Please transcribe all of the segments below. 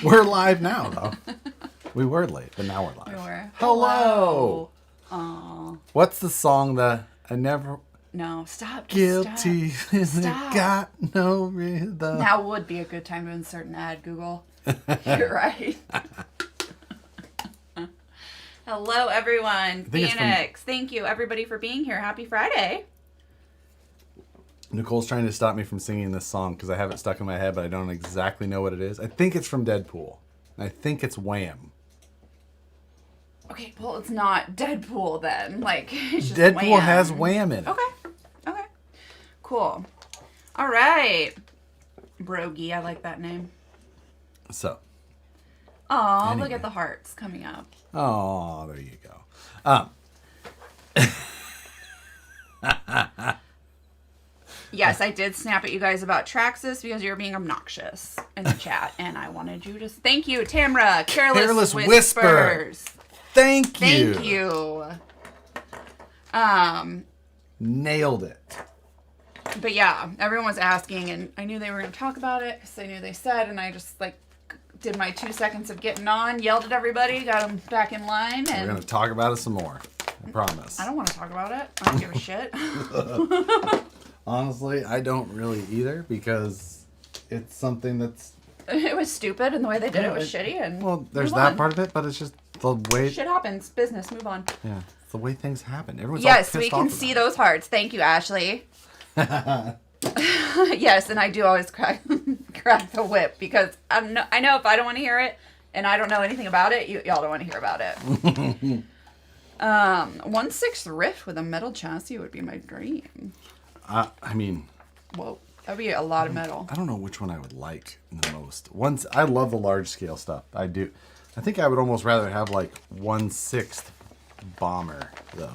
We're live now, though. We were late, but now we're live. We were. Hello. Aww. What's the song that I never... No, stop. Guilty. Stop. Got no rhythm. Now would be a good time to insert an ad, Google. You're right. Hello, everyone. Phoenix. Thank you, everybody, for being here. Happy Friday. Nicole's trying to stop me from singing this song because I have it stuck in my head, but I don't exactly know what it is. I think it's from Deadpool. I think it's Wham. Okay, well, it's not Deadpool then. Like, it's just Deadpool Wham. has Wham in it. Okay. Cool. All right. Brogy, I like that name. So. Aw, Anyway. Look at the hearts coming up. Oh, there you go. Yes, I did snap at you guys about Traxxas because you were being obnoxious in the chat, and I wanted you to... Thank you, Tamra. Careless Whispers. Thank you. Thank you. Nailed it. But yeah, everyone was asking, and I knew they were going to talk about it because I knew they said, and I just like did my 2 seconds of getting on, yelled at everybody, got them back in line, and We're going to talk about it some more. I promise. I don't want to talk about it. I don't give a shit. Honestly, I don't really either because it's something that's... It was stupid, and the way they did it was shitty, and well, there's move that on. part of it, but it's just the way... Shit happens. Business. Move on. Yeah, it's the way things happen. Everyone's Yes, all we pissed can off see about those hearts. Thank you, Ashley. Yes, and I do always crack the whip because I know if I don't want to hear it and I don't know anything about it, y'all don't want to hear about it. 1/6 riff with a metal chassis would be my dream. I mean... Whoa, that'd be a lot of metal. I don't know which one I would like the most. I love the large scale stuff. I do. I think I would almost rather have like 1/6 bomber though,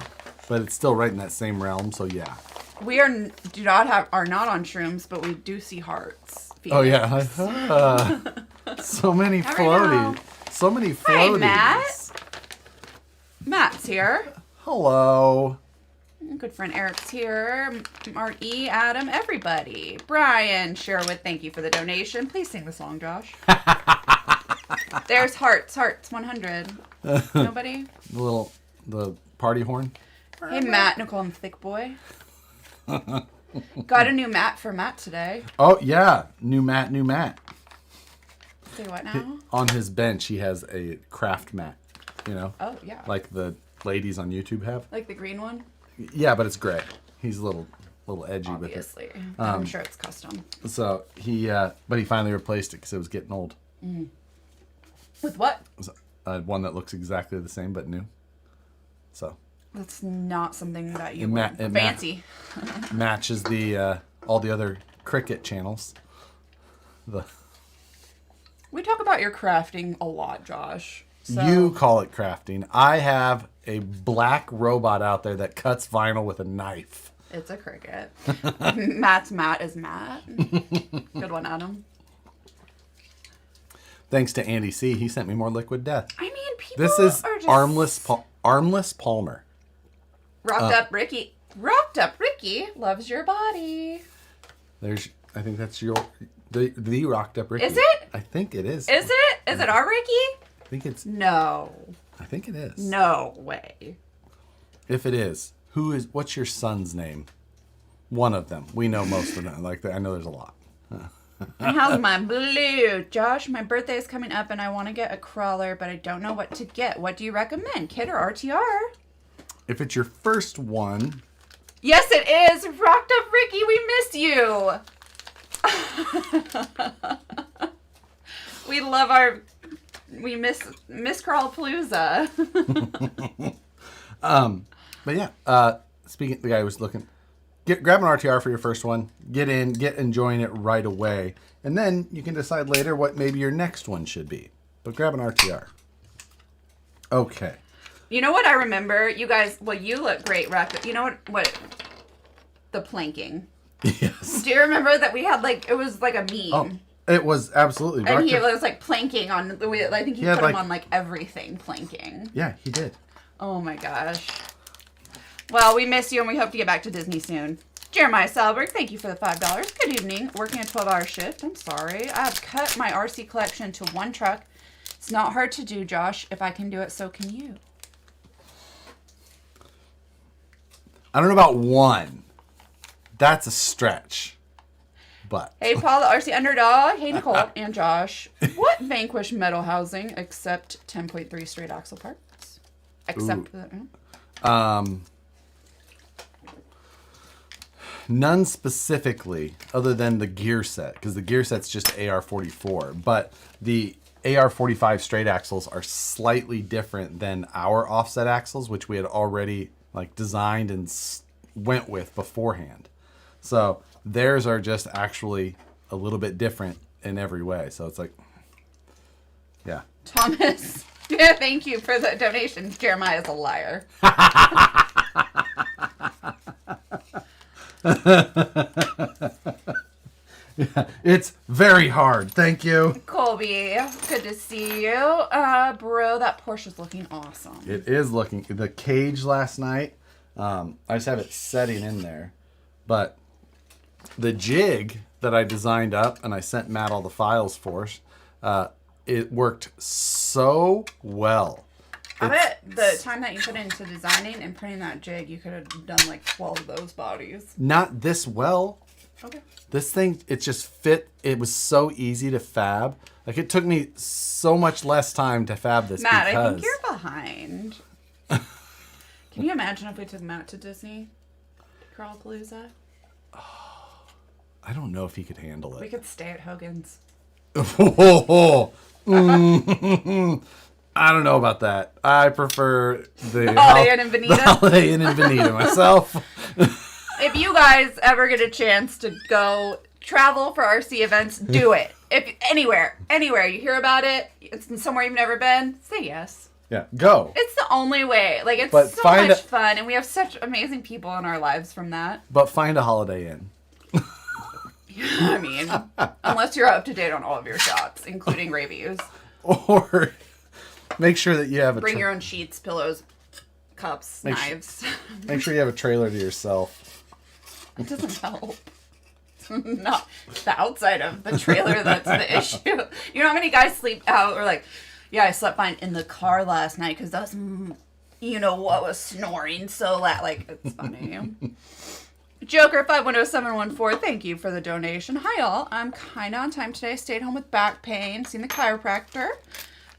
but it's still right in that same realm. So yeah. We are not on shrooms, but we do see hearts. Phoenix. Oh yeah. So many floaties. So many floaties. Hi, Matt. Matt's here. Hello. Good friend Eric's here. Marty, Adam, everybody. Brian, Sherwood, thank you for the donation. Please sing the song, Josh. There's hearts, 100. Nobody? The party horn. Hey, Matt, Nicole, and Thick Boy. Got a new mat for Matt today. Oh yeah, new mat. Say what now? On his bench, he has a craft mat. You know. Oh yeah. Like the ladies on YouTube have. Like the green one? Yeah, but it's gray. He's a little edgy Obviously. with it. I'm sure it's custom. So but he finally replaced it because it was getting old. Mm. With what? It was, one that looks exactly the same but new. So. That's not something that you it fancy. Matches the all the other cricket channels. We talk about your crafting a lot, Josh. So. You call it crafting. I have a black robot out there that cuts vinyl with a knife. It's a cricket. Matt's Matt is Matt. Good one, Adam. Thanks to Andy C. He sent me more Liquid Death. I mean, people This is are just... Armless Palmer. Rocked up Ricky loves your body. I think that's the Rocked Up Ricky. Is it? I think it is. Is it? Is it our Ricky? I think it's... No. I think it is. No way. If it is, what's your son's name? One of them. We know most of them. I know there's a lot. How's my blue? Josh, my birthday is coming up and I want to get a crawler, but I don't know what to get. What do you recommend, kit or RTR? If it's your first one... Yes, it is! Rocked Up Ricky, we miss you! We love we miss Crawlapalooza. But yeah, speaking, the guy was looking, grab an RTR for your first one, get enjoying it right away, and then you can decide later what maybe your next one should be. But grab an RTR. Okay. You know what I remember? You guys, well, you look great, Rack. You know what? The planking. Yes. Do you remember that we had it was like a meme? Oh, it was absolutely. And he was like planking on, I think he put him on everything planking. Yeah, he did. Oh my gosh. Well, we miss you and we hope to get back to Disney soon. Jeremiah Salberg, thank you for the $5. Good evening. Working a 12-hour shift. I'm sorry. I have cut my RC collection to one truck. It's not hard to do, Josh. If I can do it, so can you. I don't know about one. That's a stretch. But hey, Paul, the RC underdog. Hey, Nicole and Josh. What Vanquish metal housing except 10.3 straight axle parts? Except the... None specifically, other than the gear set, because the gear set's just AR44. But the AR45 straight axles are slightly different than our offset axles, which we had already like designed and went with beforehand. So theirs are just actually a little bit different in every way. So it's like, yeah. Thomas, yeah, thank you for the donation. Jeremiah's a liar. Yeah, it's very hard. Thank you. Colby, good to see you. Bro, that Porsche's looking awesome. It is looking, the cage last night, I just have it setting in there, but the jig that I designed up and I sent Matt all the files for, it worked so well. I bet the time that you put into designing and printing that jig, you could have done like 12 of those bodies. Not this well. Okay. This thing, it just fit. It was so easy to fab. Like, it took me so much less time to fab this. Matt, because... I think you're behind. Can you imagine if we took Matt to Disney? Crawlapalooza? I don't know if he could handle We it. could stay at Hogan's. I don't know about that. I prefer the Holiday Inn in Bonita. The Holiday Inn in Bonita myself. If you guys ever get a chance to go travel for RC events, do it. If anywhere you hear about it, it's somewhere you've never been, say yes. Yeah, go. It's the only way. Like, it's But so find much a- fun, and we have such amazing people in our lives from that. But find a Holiday Inn. I mean, unless you're up to date on all of your shots, including reviews. Or make sure that you have a Bring your own sheets, pillows, cups, knives. Make sure you have a trailer to yourself. It doesn't help. Not the outside of the trailer that's the issue. You know how many guys sleep out or like, yeah, I slept fine in the car last night because that's, you know what, was snoring so loud. Like, it's funny. Joker 510714, thank you for the donation. Hi all, I'm kind of on time today. Stayed home with back pain, seen the chiropractor.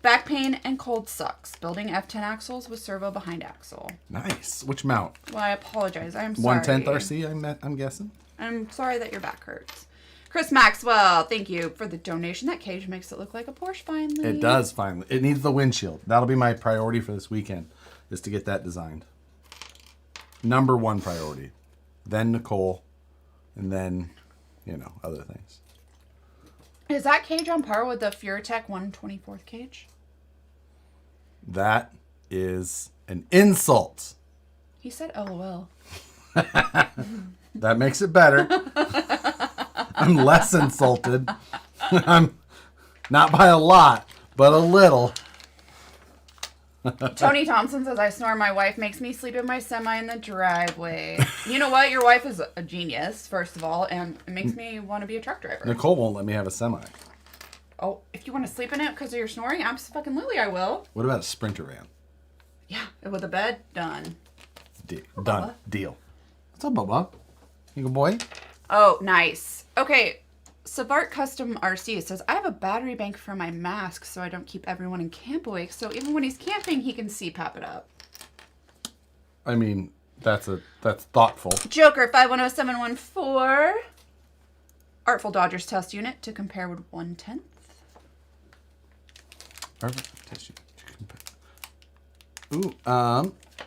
Back pain and cold sucks. Building F10 axles with servo behind axle. Nice. Which mount? Well, I apologize. I'm sorry. 1/10 RC, I'm guessing. I'm sorry that your back hurts. Chris Maxwell, thank you for the donation. That cage makes it look like a Porsche finally. It does finally. It needs the windshield. That'll be my priority for this weekend, is to get that designed. Number one priority. Then Nicole, and then, you know, other things. Is that cage on par with the Furatech 1/24th cage? That is an insult. He said LOL. That makes it better. I'm less insulted. I'm not by a lot, but a little. Tony Thompson says, I snore. My wife makes me sleep in my semi in the driveway. You know what? Your wife is a genius, first of all, and it makes me want to be a truck driver. Nicole won't let me have a semi. Oh, if you want to sleep in it because of your snoring, absolutely I will. What about a Sprinter van? Yeah, with a bed, done. Done. Bubba. Deal. What's up, Bubba? You good boy? Oh, nice. Okay, Savart Custom RC says, I have a battery bank for my mask so I don't keep everyone in camp awake, so even when he's camping, he can CPAP it up. I mean, that's thoughtful. Joker 510714. Artful Dodgers test unit to compare with 1/10. Ooh,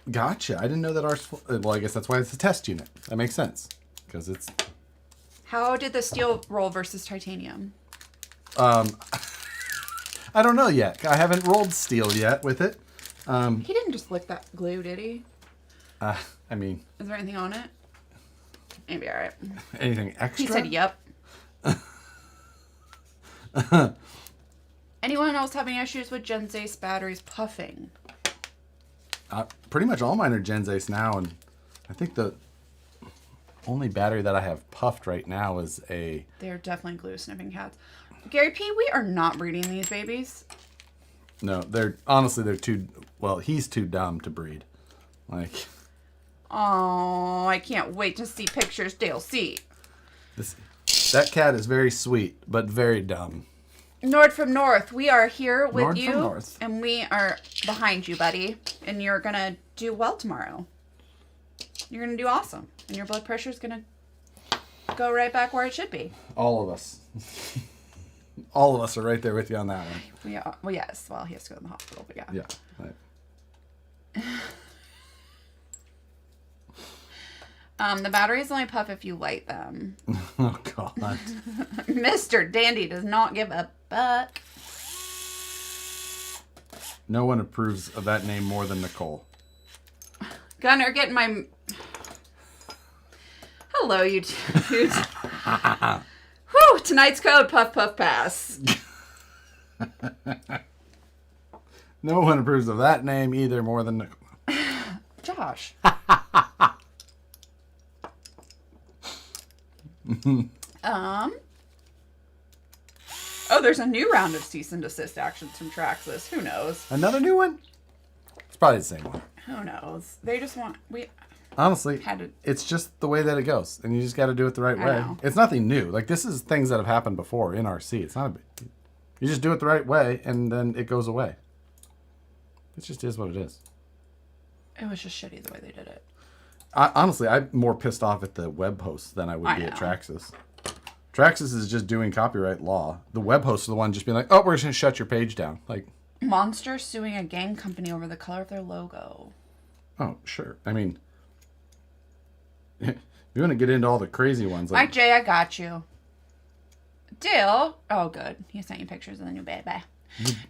gotcha. I didn't know that ours. Well, I guess that's why it's a test unit. That makes sense because it's. How did the steel roll versus titanium? I don't know yet. I haven't rolled steel yet with it. He didn't just lick that glue, did he? I mean. Is there anything on it? Maybe, all right. Anything extra? He said, yep. Anyone else having issues with Gen Ace batteries puffing? Pretty much all mine are Gen Ace now, and I think only battery that I have puffed right now is a... They're definitely glue sniffing cats. Gary P, we are not breeding these babies. No, they're too... Well, he's too dumb to breed. Like... Oh, I can't wait to see pictures Dale see. That cat is very sweet, but very dumb. Nord from North, we are here with Nord you. from North. And we are behind you, buddy. And you're going to do well tomorrow. You're going to do awesome. And your blood pressure is going to go right back where it should be. All of us. All of us are right there with you on that one. We are, well, yes. Well, he has to go to the hospital, but yeah. Yeah. Right. The batteries only puff if you light them. Oh, God. Mr. Dandy does not give a buck. No one approves of that name more than Nicole. Gunner, getting my... Hello, you dudes. Whew, tonight's code, puff, puff, pass. No one approves of that name either more than Nicole. Josh. Oh, there's a new round of cease and desist actions from Traxxas. Who knows? Another new one? It's probably the same one. Who knows? They just want... Honestly, had to... it's just the way that it goes. And you just got to do it the right way. know. It's nothing new. Like, this is things that have happened before in RC. It's not a big... You just do it the right way, and then it goes away. It just is what it is. It was just shitty the way they did it. Honestly, I'm more pissed off at the web hosts than I would be at Traxxas. Traxxas is just doing copyright law. The web hosts are the one just being like, oh, we're just going to shut your page down. Like, Monster suing a game company over the color of their logo. oh, sure. I mean, you want to get into all the crazy ones. Mike J, I got you. Dale. Oh, good. He sent you pictures of the new baby.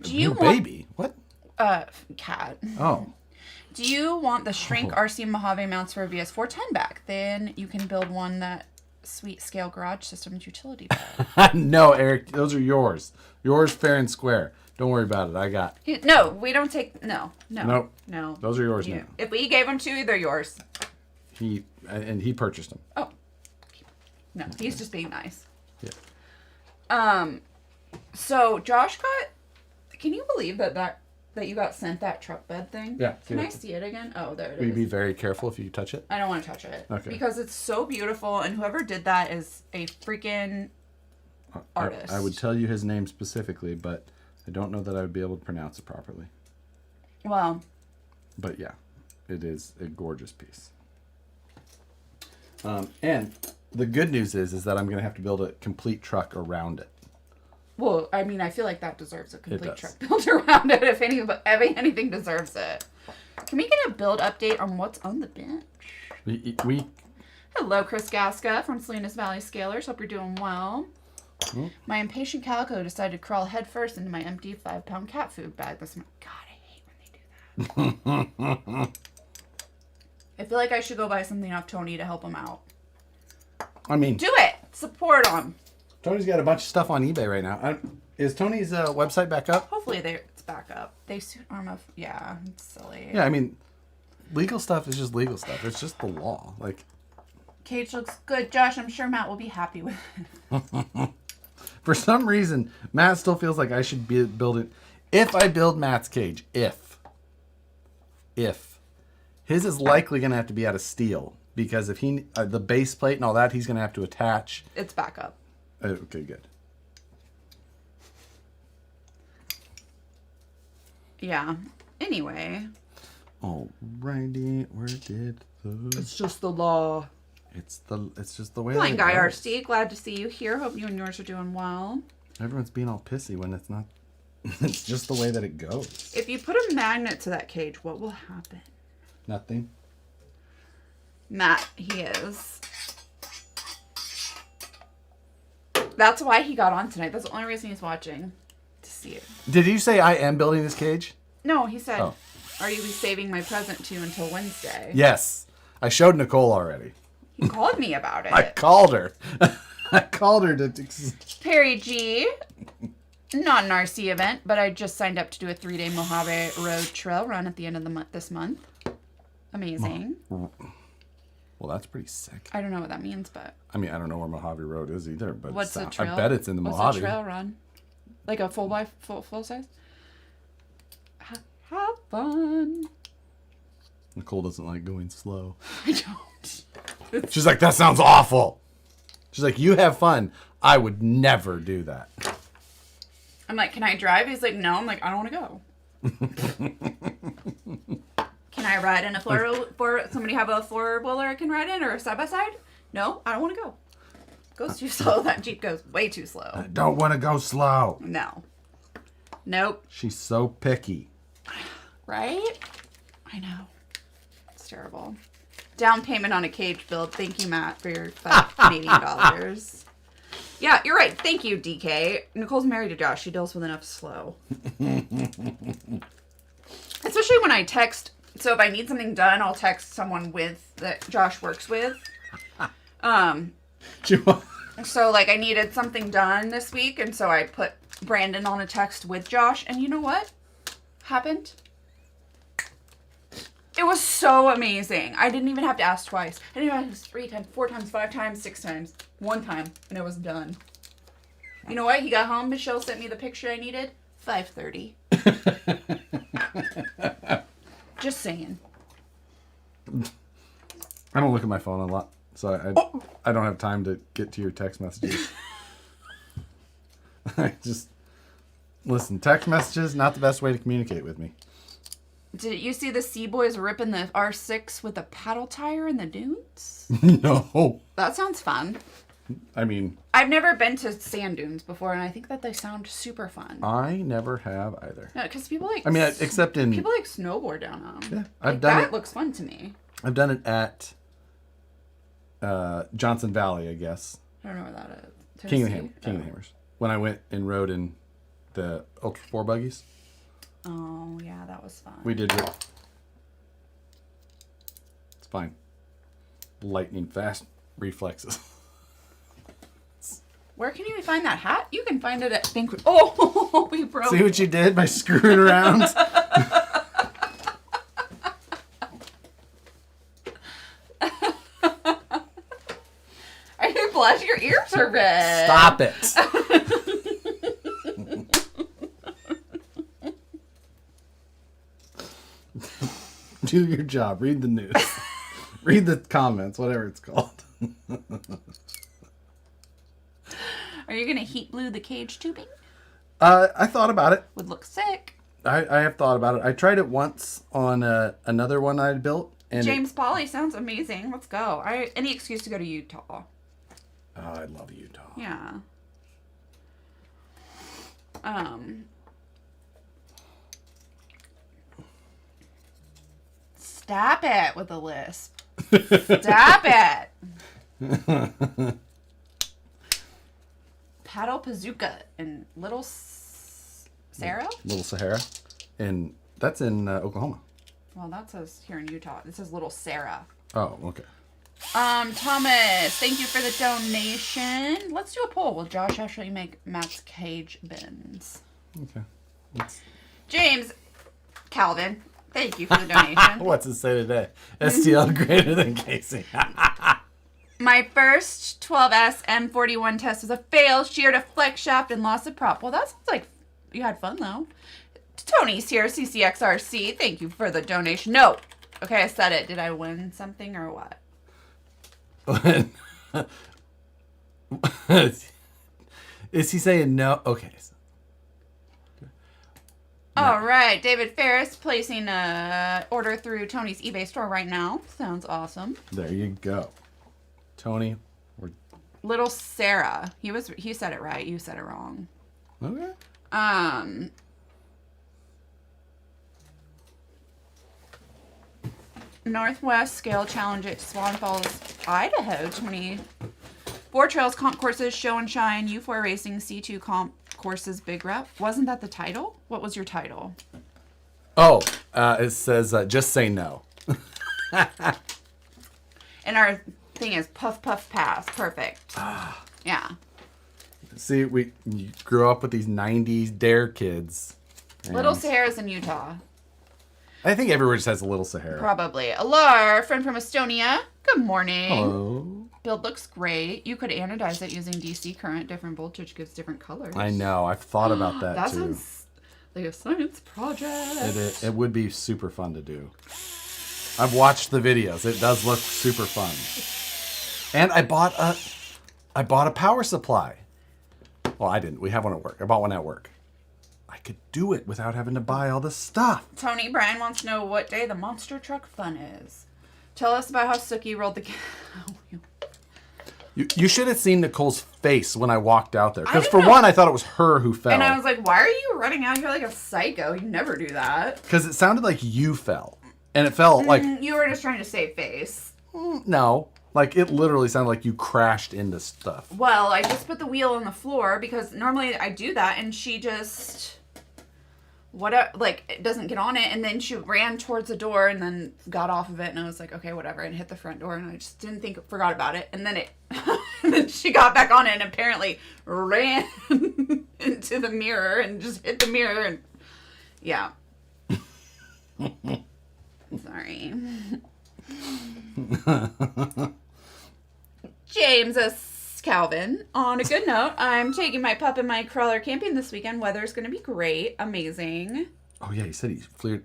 Do you want... baby? What? Cat. Oh. Do you want the Shrink RC Mojave mounts for a VS410 back? Then you can build one that sweet scale garage systems utility bed. No, Eric, those are yours. Yours fair and square. Don't worry about it. I got... No, we don't take... No. Nope. No. Those are yours now. If we gave them to you, they're yours. He purchased them. Oh. No, he's just being nice. Yeah. So Josh got... Can you believe that you got sent that truck bed thing? Yeah. Can I see it again? Oh, there it Will you is. be very careful if you touch it? I don't want to touch it. Okay. Because it's so beautiful, and whoever did that is a freaking artist. I would tell you his name specifically, but I don't know that I would be able to pronounce it properly. Well. But yeah, it is a gorgeous piece. And the good news is that I'm going to have to build a complete truck around it. Well, I mean, I feel like that deserves a complete truck built around it. If anything deserves it. Can we get a build update on what's on the bench? We Hello, Chris Gasca from Salinas Valley Scalers. Hope you're doing well. Mm-hmm. My impatient calico decided to crawl headfirst into my empty 5-pound cat food bag this month. God, I hate when they do that. I feel like I should go buy something off Tony to help him out. I mean... Do it! Support him. Tony's got a bunch of stuff on eBay right now. Is Tony's website back up? Hopefully it's back up. They suit Arma. Yeah, it's silly. Yeah, I mean, legal stuff is just legal stuff. It's just the law. Like, Cage looks good, Josh. I'm sure Matt will be happy with it. for some reason, Matt still feels like I should be building... If I build Matt's cage, if his is likely going to have to be out of steel, because if he the base plate and all that, he's going to have to attach. It's back up. Okay, good. Yeah. Anyway. Alrighty, where did the... It's just the law. It's just the way. Blind that Guy it goes. RC, glad to see you here. Hope you and yours are doing well. Everyone's being all pissy when it's not. It's just the way that it goes. If you put a magnet to that cage, what will happen? Nothing. Matt, he is. That's why he got on tonight. That's the only reason he's watching. To see it. Did you say I am building this cage? No, he said, Oh. Are you saving my present to you until Wednesday? Yes. I showed Nicole already. He called me about it. I called her. I called her to... Perry G. Not an RC event, but I just signed up to do a 3-day Mojave Road trail run at the end of the month this month. Amazing. Well, that's pretty sick. I don't know what that means, but... I mean, I don't know where Mojave Road is either, but What's the trail? I bet it's in the Mojave. What's the trail run? Like a full size? Have fun. Nicole doesn't like going slow. I don't. She's like, that sounds awful. She's like, you have fun. I would never do that. I'm like, can I drive? He's like, no. I'm like, I don't want to go. Can I ride in a somebody have a four-wheeler I can ride in or a side-by-side? No, I don't want to go. Goes too slow. That Jeep goes way too slow. I don't want to go slow. No. Nope. She's so picky. Right? I know. It's terrible. Down payment on a cage build. Thank you, Matt, for your $5 Canadian. Yeah, you're right. Thank you, DK. Nicole's married to Josh. She deals with enough slow. Especially when I text. So if I need something done, I'll text someone that Josh works with. So like I needed something done this week, and so I put Brandon on a text with Josh, and you know what happened? It was so amazing. I didn't even have to ask twice. I didn't even have to ask 3 times, 4 times, 5 times, 6 times. 1 time, and it was done. You know what? He got home. Michelle sent me the picture I needed. 5:30. Just saying. I don't look at my phone a lot, so I don't have time to get to your text messages. Listen, text messages, not the best way to communicate with me. Did you see the Sea Boys ripping the R6 with a paddle tire in the dunes? No. That sounds fun. I mean... I've never been to sand dunes before, and I think that they sound super fun. I never have either. Yeah, because people like... I mean, except in... People like snowboard down them. Yeah, I've done it. That looks fun to me. I've done it at Johnson Valley, I guess. I don't know where that is. King of the Hammers. When I went and rode in the Ultra 4 buggies. Oh, yeah, that was fun. We did it. It's fine. Lightning fast reflexes. Where can you find that hat? You can find it at Banquet. Oh, we broke. See what you did by screwing around? I didn't blush. Your ears are red. Stop it. Do your job. Read the news. Read the comments, whatever it's called. Are you going to heat glue the cage tubing? I thought about it. Would look sick. I have thought about it. I tried it once on another one I built. And James Polly sounds amazing. Let's go. Any excuse to go to Utah. Oh, I love Utah. Yeah. Stop it with the lisp. Stop it. Paddle Bazooka in Little Sarah? Little Sahara. And that's in Oklahoma. Well, that says here in Utah. It says Little Sarah. Oh, okay. Thomas, thank you for the donation. Let's do a poll. Will Josh actually make Matt's cage bins? Okay. James Calvin, thank you for the donation. What's it say today? STL greater than Casey. My first 12S M41 test was a fail. Sheared a flex shaft and lost a prop. Well, that sounds like you had fun, though. Tony's here, CCXRC. Thank you for the donation. No. Okay, I said it. Did I win something or what? Is he saying no? Okay. All right. David Ferris placing a order through Tony's eBay store right now. Sounds awesome. There you go. Tony. Little Sarah. He said it right. You said it wrong. Okay. Northwest Scale Challenge at Swan Falls, Idaho. 24 Trails Comp Courses, Show and Shine, U4 Racing, C2 Comp Courses, Big Rep. Wasn't that the title? What was your title? Oh, it says just say no. And our thing is Puff Puff Pass. Perfect. Yeah. See, you grew up with these 90s Dare kids. Little Sahara's in Utah. I think everywhere just has a little Sahara. Probably. Alar, friend from Estonia. Good morning. Hello. Build looks great. You could anodize it using DC current. Different voltage gives different colors. I know. I've thought about that, That too. sounds like a science project. It would be super fun to do. I've watched the videos. It does look super fun. And I bought a power supply. Well, I didn't. We have one at work. I bought one at work. I could do it without having to buy all this stuff. Tony Bryan wants to know what day the monster truck fun is. Tell us about how Sookie rolled the... You should have seen Nicole's face when I walked out there. Because for one, I thought it was her who fell. And I was like, why are you running out here like a psycho? You never do that. Because it sounded like you fell. And it felt like... You were just trying to save face. No. Like, it literally sounded like you crashed into stuff. Well, I just put the wheel on the floor because normally I do that and she just... it doesn't get on it, and then she ran towards the door and then got off of it, and I was like, okay, whatever, and hit the front door, and I just forgot about it, and then and then she got back on it and apparently ran into the mirror and just hit the mirror, and yeah. Sorry. James S. Calvin, on a good note, I'm taking my pup and my crawler camping this weekend. Weather's going to be great. Amazing. Oh, yeah, he said he flew.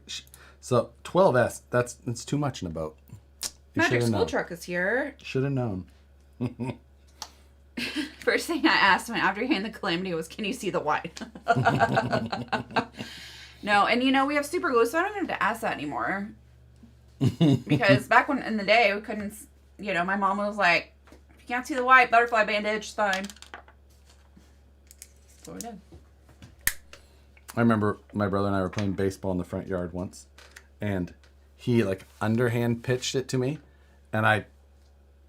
So, 12S, that's too much in a boat. Magic School Truck is here. Should have known. First thing I asked him after hearing the calamity was, can you see the white? No, and we have super glue, so I don't even have to ask that anymore. Because back in the day, we couldn't, my mom was like, if you can't see the white, butterfly bandage, it's fine. That's what we did. I remember my brother and I were playing baseball in the front yard once, and he underhand pitched it to me, and I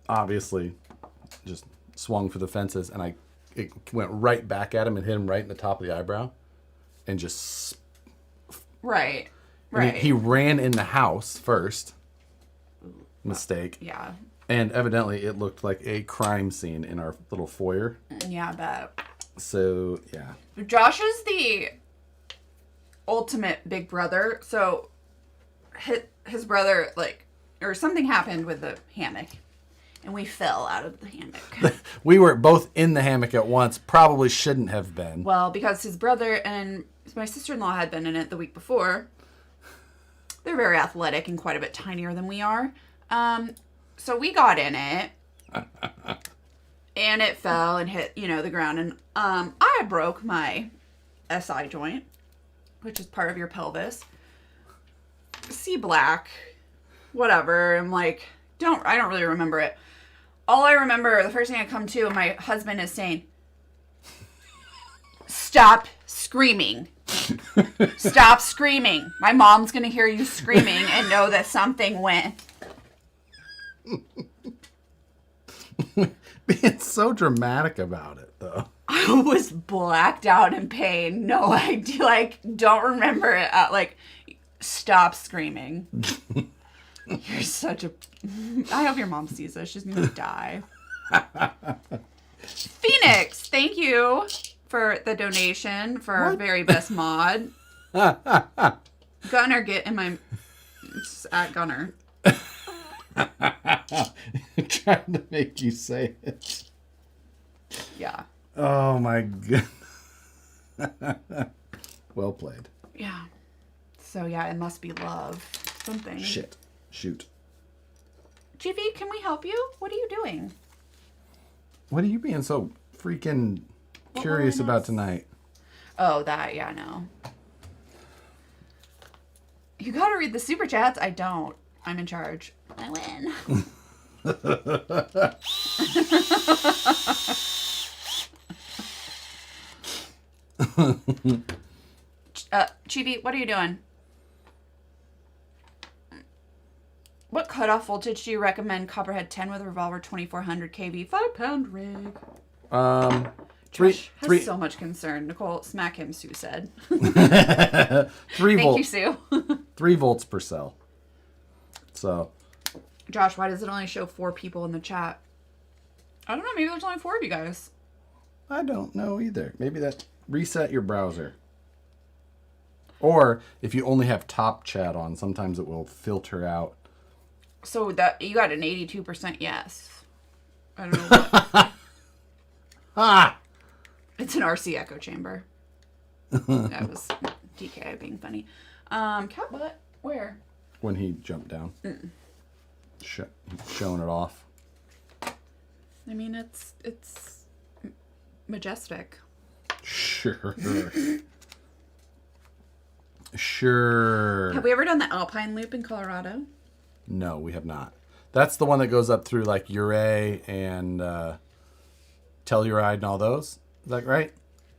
obviously just swung for the fences, and it went right back at him and hit him right in the top of the eyebrow, and just... Right. And he ran in the house first. Mistake. Yeah. And evidently it looked like a crime scene in our little foyer. Yeah, I bet. So, yeah. Josh is the ultimate big brother. So his brother, or something happened with the hammock. And we fell out of the hammock. We were both in the hammock at once. Probably shouldn't have been. Well, because his brother and my sister-in-law had been in it the week before. They're very athletic and quite a bit tinier than we are. So we got in it. And it fell and hit, the ground. And I broke my SI joint, which is part of your pelvis. See black. Whatever. I'm like, I don't really remember it. All I remember, the first thing I come to, my husband is saying, stop screaming. Stop screaming. My mom's going to hear you screaming and know that something went. Being so dramatic about it, though. I was blacked out in pain. No idea. Don't remember it. Stop screaming. You're such a... I hope your mom sees this. She's going to die. Phoenix, thank you for the donation for our very best mod. Gunner, get in my... It's at Gunner. Trying to make you say it. Yeah. Oh, my goodness. Well played. Yeah. So, yeah, it must be love. Something. Shit. Shoot. Chiefy, can we help you? What are you doing? What are you being so freaking curious about tonight? Oh, that, yeah, no. You gotta read the super chats. I don't. I'm in charge. I win. Chibi, what are you doing? What cutoff voltage do you recommend? Copperhead 10 with revolver 2400 kV 5-pound rig. Josh has so much concern. Nicole, smack him, Sue said. 3 Thank volts. you, Sue. 3 volts per cell. So. Josh, why does it only show 4 people in the chat? I don't know. Maybe there's only 4 of you guys. I don't know either. Maybe that reset your browser. Or if you only have top chat on, sometimes it will filter out. So that you got an 82% yes. I don't know what. Ah! It's an RC echo chamber. That was DK being funny. Cat butt? Where? When he jumped down. Showing it off. I mean, it's majestic. Sure. Sure. Have we ever done the Alpine Loop in Colorado? No, we have not. That's the one that goes up through like Ouray and Telluride and all those. Is that right?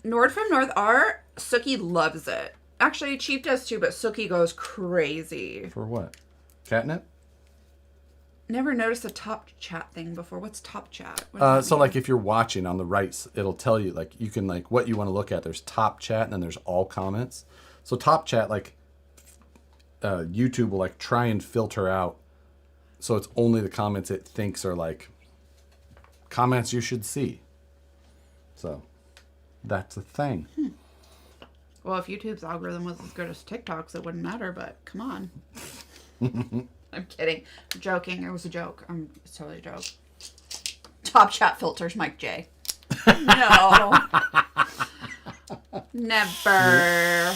Nord from North R, Sookie loves it. Actually, Chief does too, but Sookie goes crazy. For what? Catnip? Never noticed a top chat thing before. What's top chat? What does that So mean? like if you're watching on the right, it'll tell you like you can like what you want to look at. There's top chat and then there's all comments. So top chat, like YouTube will like try and filter out. So it's only the comments it thinks are like comments you should see. So that's a thing. Well, if YouTube's algorithm was as good as TikTok's, it wouldn't matter, but come on. I'm kidding. I'm joking. It was a joke. It's totally a joke. Top chat filters, Mike J. No. Never.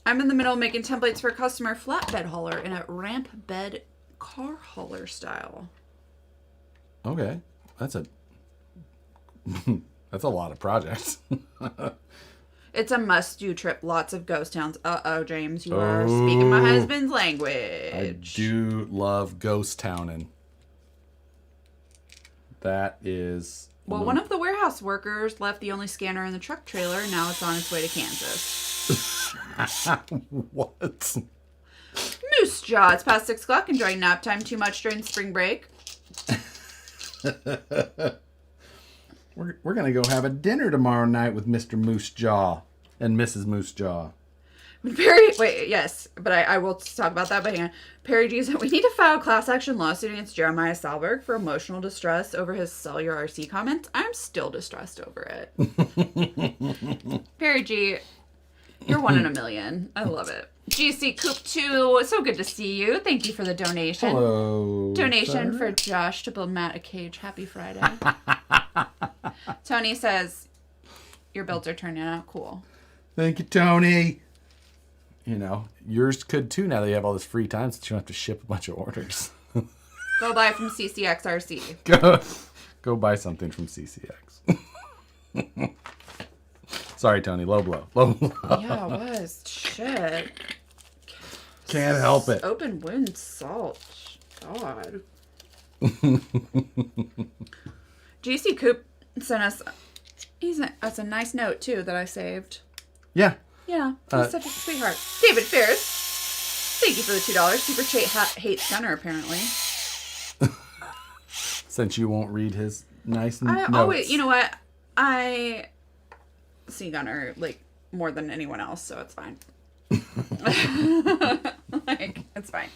I'm in the middle of making templates for a customer flatbed hauler in a ramp bed car hauler style. Okay. That's a that's a lot of projects. It's a must-do trip. Lots of ghost towns. Uh-oh, James. You are speaking my husband's language. I do love ghost towning. That is... Well, one of the warehouse workers left the only scanner in the truck trailer, and now it's on its way to Kansas. What? Moose Jaw. It's past 6 o'clock. Enjoying nap time too much during spring break. We're going to go have a dinner tomorrow night with Mr. Moose Jaw and Mrs. Moose Jaw. Yes, but I will talk about that, but hang on. Perry G said, we need to file a class action lawsuit against Jeremiah Salberg for emotional distress over his sell your RC comments. I'm still distressed over it. Perry G, you're one in a million. I love it. GC Coop 2, so good to see you. Thank you for the donation. Hello. Donation sir. for Josh to build Matt a cage. Happy Friday. Tony says, your builds are turning out cool. Thank you, Tony. You know, yours could too now that you have all this free time since you don't have to ship a bunch of orders. Go buy from CCXRC. Go buy something from CCX. Sorry, Tony. Low blow. Low blow. Yeah, it was. Shit. Can't help it. Open wound salt. God. GC Coop sent us. That's a nice note too that I saved. Yeah. Yeah, he's such a sweetheart. David Ferris, thank you for the $2. Super Chat hates Gunner apparently. Since you won't read his nice I notes. always, you know what? I see Gunner like more than anyone else, so it's fine. Like, it's fine.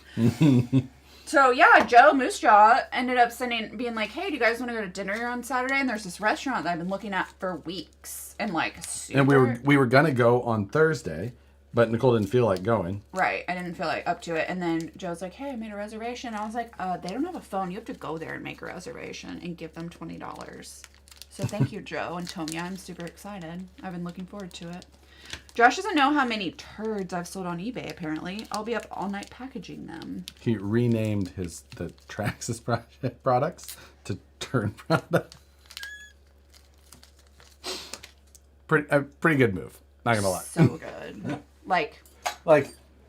So yeah, Joe Moosejaw ended up being like, hey, do you guys want to go to dinner on Saturday? And there's this restaurant that I've been looking at for weeks. And like super... And we were gonna go on Thursday, but Nicole didn't feel like going. Right. I didn't feel like up to it. And then Joe's like, hey, I made a reservation. I was like, they don't have a phone. You have to go there and make a reservation and give them $20. So thank you, Joe and Tonya. I'm super excited. I've been looking forward to it. Josh doesn't know how many turds I've sold on eBay, apparently. I'll be up all night packaging them. He renamed the Traxxas products to Turn product. Pretty good move. Not gonna lie. So good. Like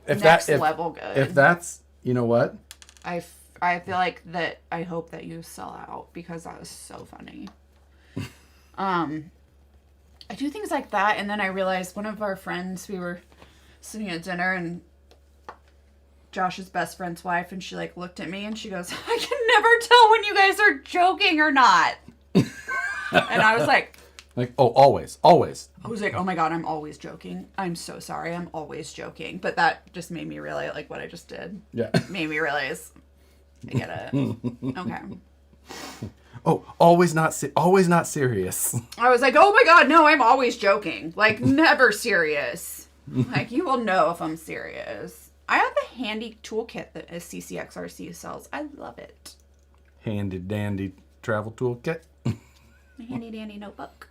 if next that level good. If that's, you know what? I feel like that. I hope that you sell out because that was so funny. I do things like that, and then I realized one of our friends, we were sitting at dinner, and Josh's best friend's wife, and she like looked at me and she goes, I can never tell when you guys are joking or not. And I was like, always. I was like, oh my God, I'm always joking. I'm so sorry. I'm always joking. But that just made me realize like what I just did. Yeah. Made me realize I get it. Okay. Oh, always not serious. I was like, oh my god, no, I'm always joking. Like, never serious. Like, you will know if I'm serious. I have a handy toolkit that a CCXRC sells. I love it. Handy dandy travel toolkit. A handy dandy notebook.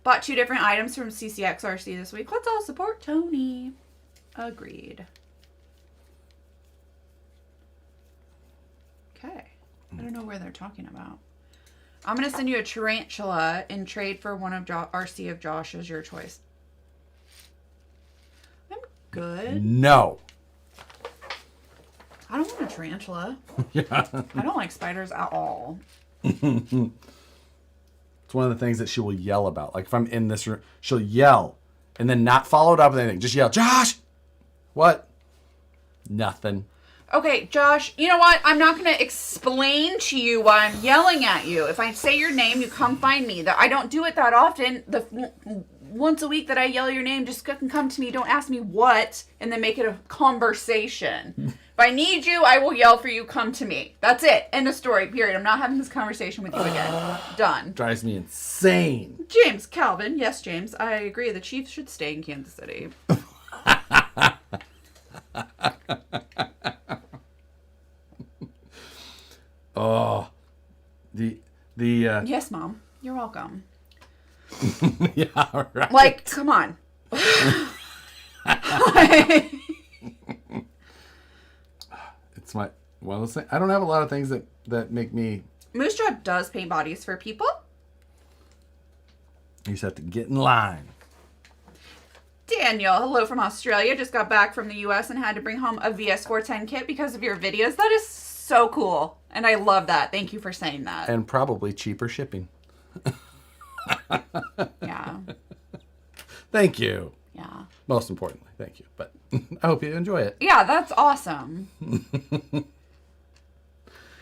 Bought 2 different items from CCXRC this week. Let's all support Tony. Agreed. Okay. I don't know where they're talking about. I'm going to send you a tarantula in trade for one of RC of Josh's, your choice. I'm good. No. I don't want a tarantula. Yeah. I don't like spiders at all. It's one of the things that she will yell about. Like if I'm in this room, she'll yell and then not follow it up with anything. Just yell, Josh! What? Nothing. Okay, Josh, you know what? I'm not going to explain to you why I'm yelling at you. If I say your name, you come find me. I don't do it that often. Once a week that I yell your name, just come to me. Don't ask me what, and then make it a conversation. If I need you, I will yell for you. Come to me. That's it. End of story, period. I'm not having this conversation with you again. Done. Drives me insane. James Calvin. Yes, James. I agree. The Chiefs should stay in Kansas City. Oh, the Yes, Mom. You're welcome. yeah, right. Like, come on. It's my one of those things. I don't have a lot of things that make me. Moose Jaw does paint bodies for people. You just have to get in line. Daniel, hello from Australia. Just got back from the US and had to bring home a VS410 kit because of your videos. That is so cool. And I love that. Thank you for saying that. And probably cheaper shipping. Yeah. Thank you. Yeah. Most importantly, thank you. But I hope you enjoy it. Yeah, that's awesome.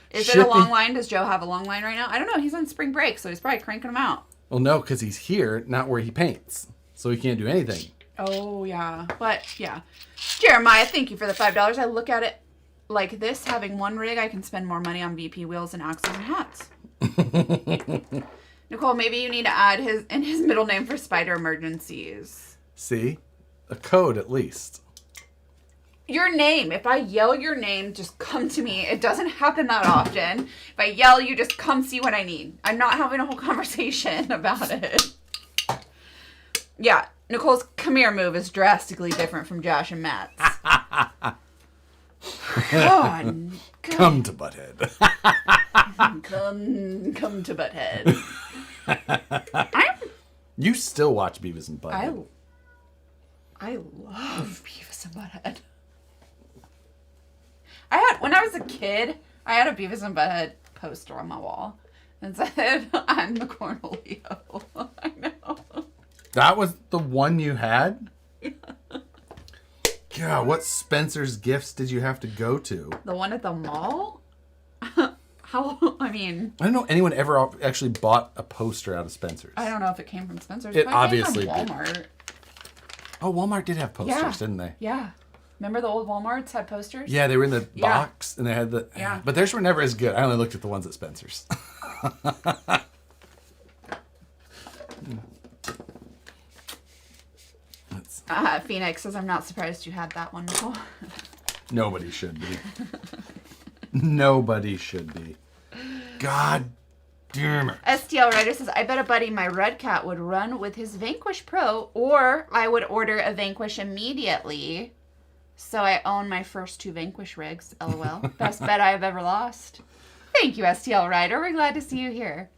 Is it a long line? Does Joe have a long line right now? I don't know. He's on spring break, so he's probably cranking them out. Well, no, because he's here, not where he paints. So he can't do anything. Oh, yeah. But, yeah. Jeremiah, thank you for the $5. I look at it like this. Having one rig, I can spend more money on VP wheels and axles and hats. Nicole, maybe you need to add his middle name for spider emergencies. See? A code, at least. Your name. If I yell your name, just come to me. It doesn't happen that often. If I yell, you just come see what I need. I'm not having a whole conversation about it. Yeah. Nicole's come here move is drastically different from Josh and Matt's. God. Come to Butthead. Come to Butthead. You still watch Beavis and Butthead. I love Beavis and Butthead. When I was a kid, I had a Beavis and Butthead poster on my wall and said, I'm the Cornelio. I know. That was the one you had? Yeah. God, what Spencer's Gifts did you have to go to? The one at the mall? I mean... I don't know anyone ever actually bought a poster out of Spencer's. I don't know if it came from Spencer's. It obviously came from Walmart. did. Oh, Walmart did have posters, didn't they? Yeah. Remember the old Walmarts had posters? Yeah, they were in the box, and they had the... Yeah. But theirs were never as good. I only looked at the ones at Spencer's. Phoenix says, I'm not surprised you had that one, Nicole. Nobody should be. Nobody should be. God damn it. STL Writer says, I bet a buddy my Red Cat would run with his Vanquish Pro, or I would order a Vanquish immediately. So I own my first 2 Vanquish rigs, LOL. Best bet I have ever lost. Thank you, STL Writer. We're glad to see you here.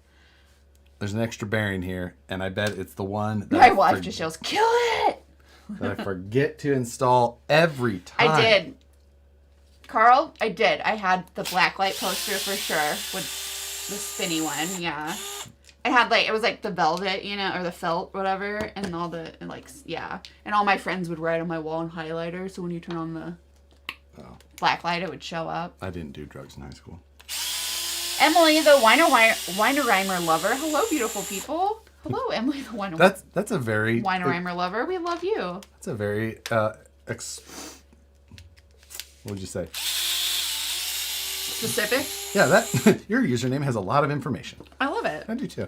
There's an extra bearing here, and I bet it's the one that my wife just yells, kill it! that I forget to install every time. I did. Carl, I did. I had the blacklight poster for sure with the spinny one, yeah. I had it was like the velvet, or the felt, whatever, and all the, and all my friends would write on my wall in highlighter, so when you turn on the blacklight, it would show up. I didn't do drugs in high school. Emily, the Winer-Rhymer lover. Hello, beautiful people. Hello, Emily, the Winer-Rhymer. That's a very... Winer-Rhymer lover. We love you. That's a very, what would you say? Specific? Yeah, that your username has a lot of information. I love it. I do too.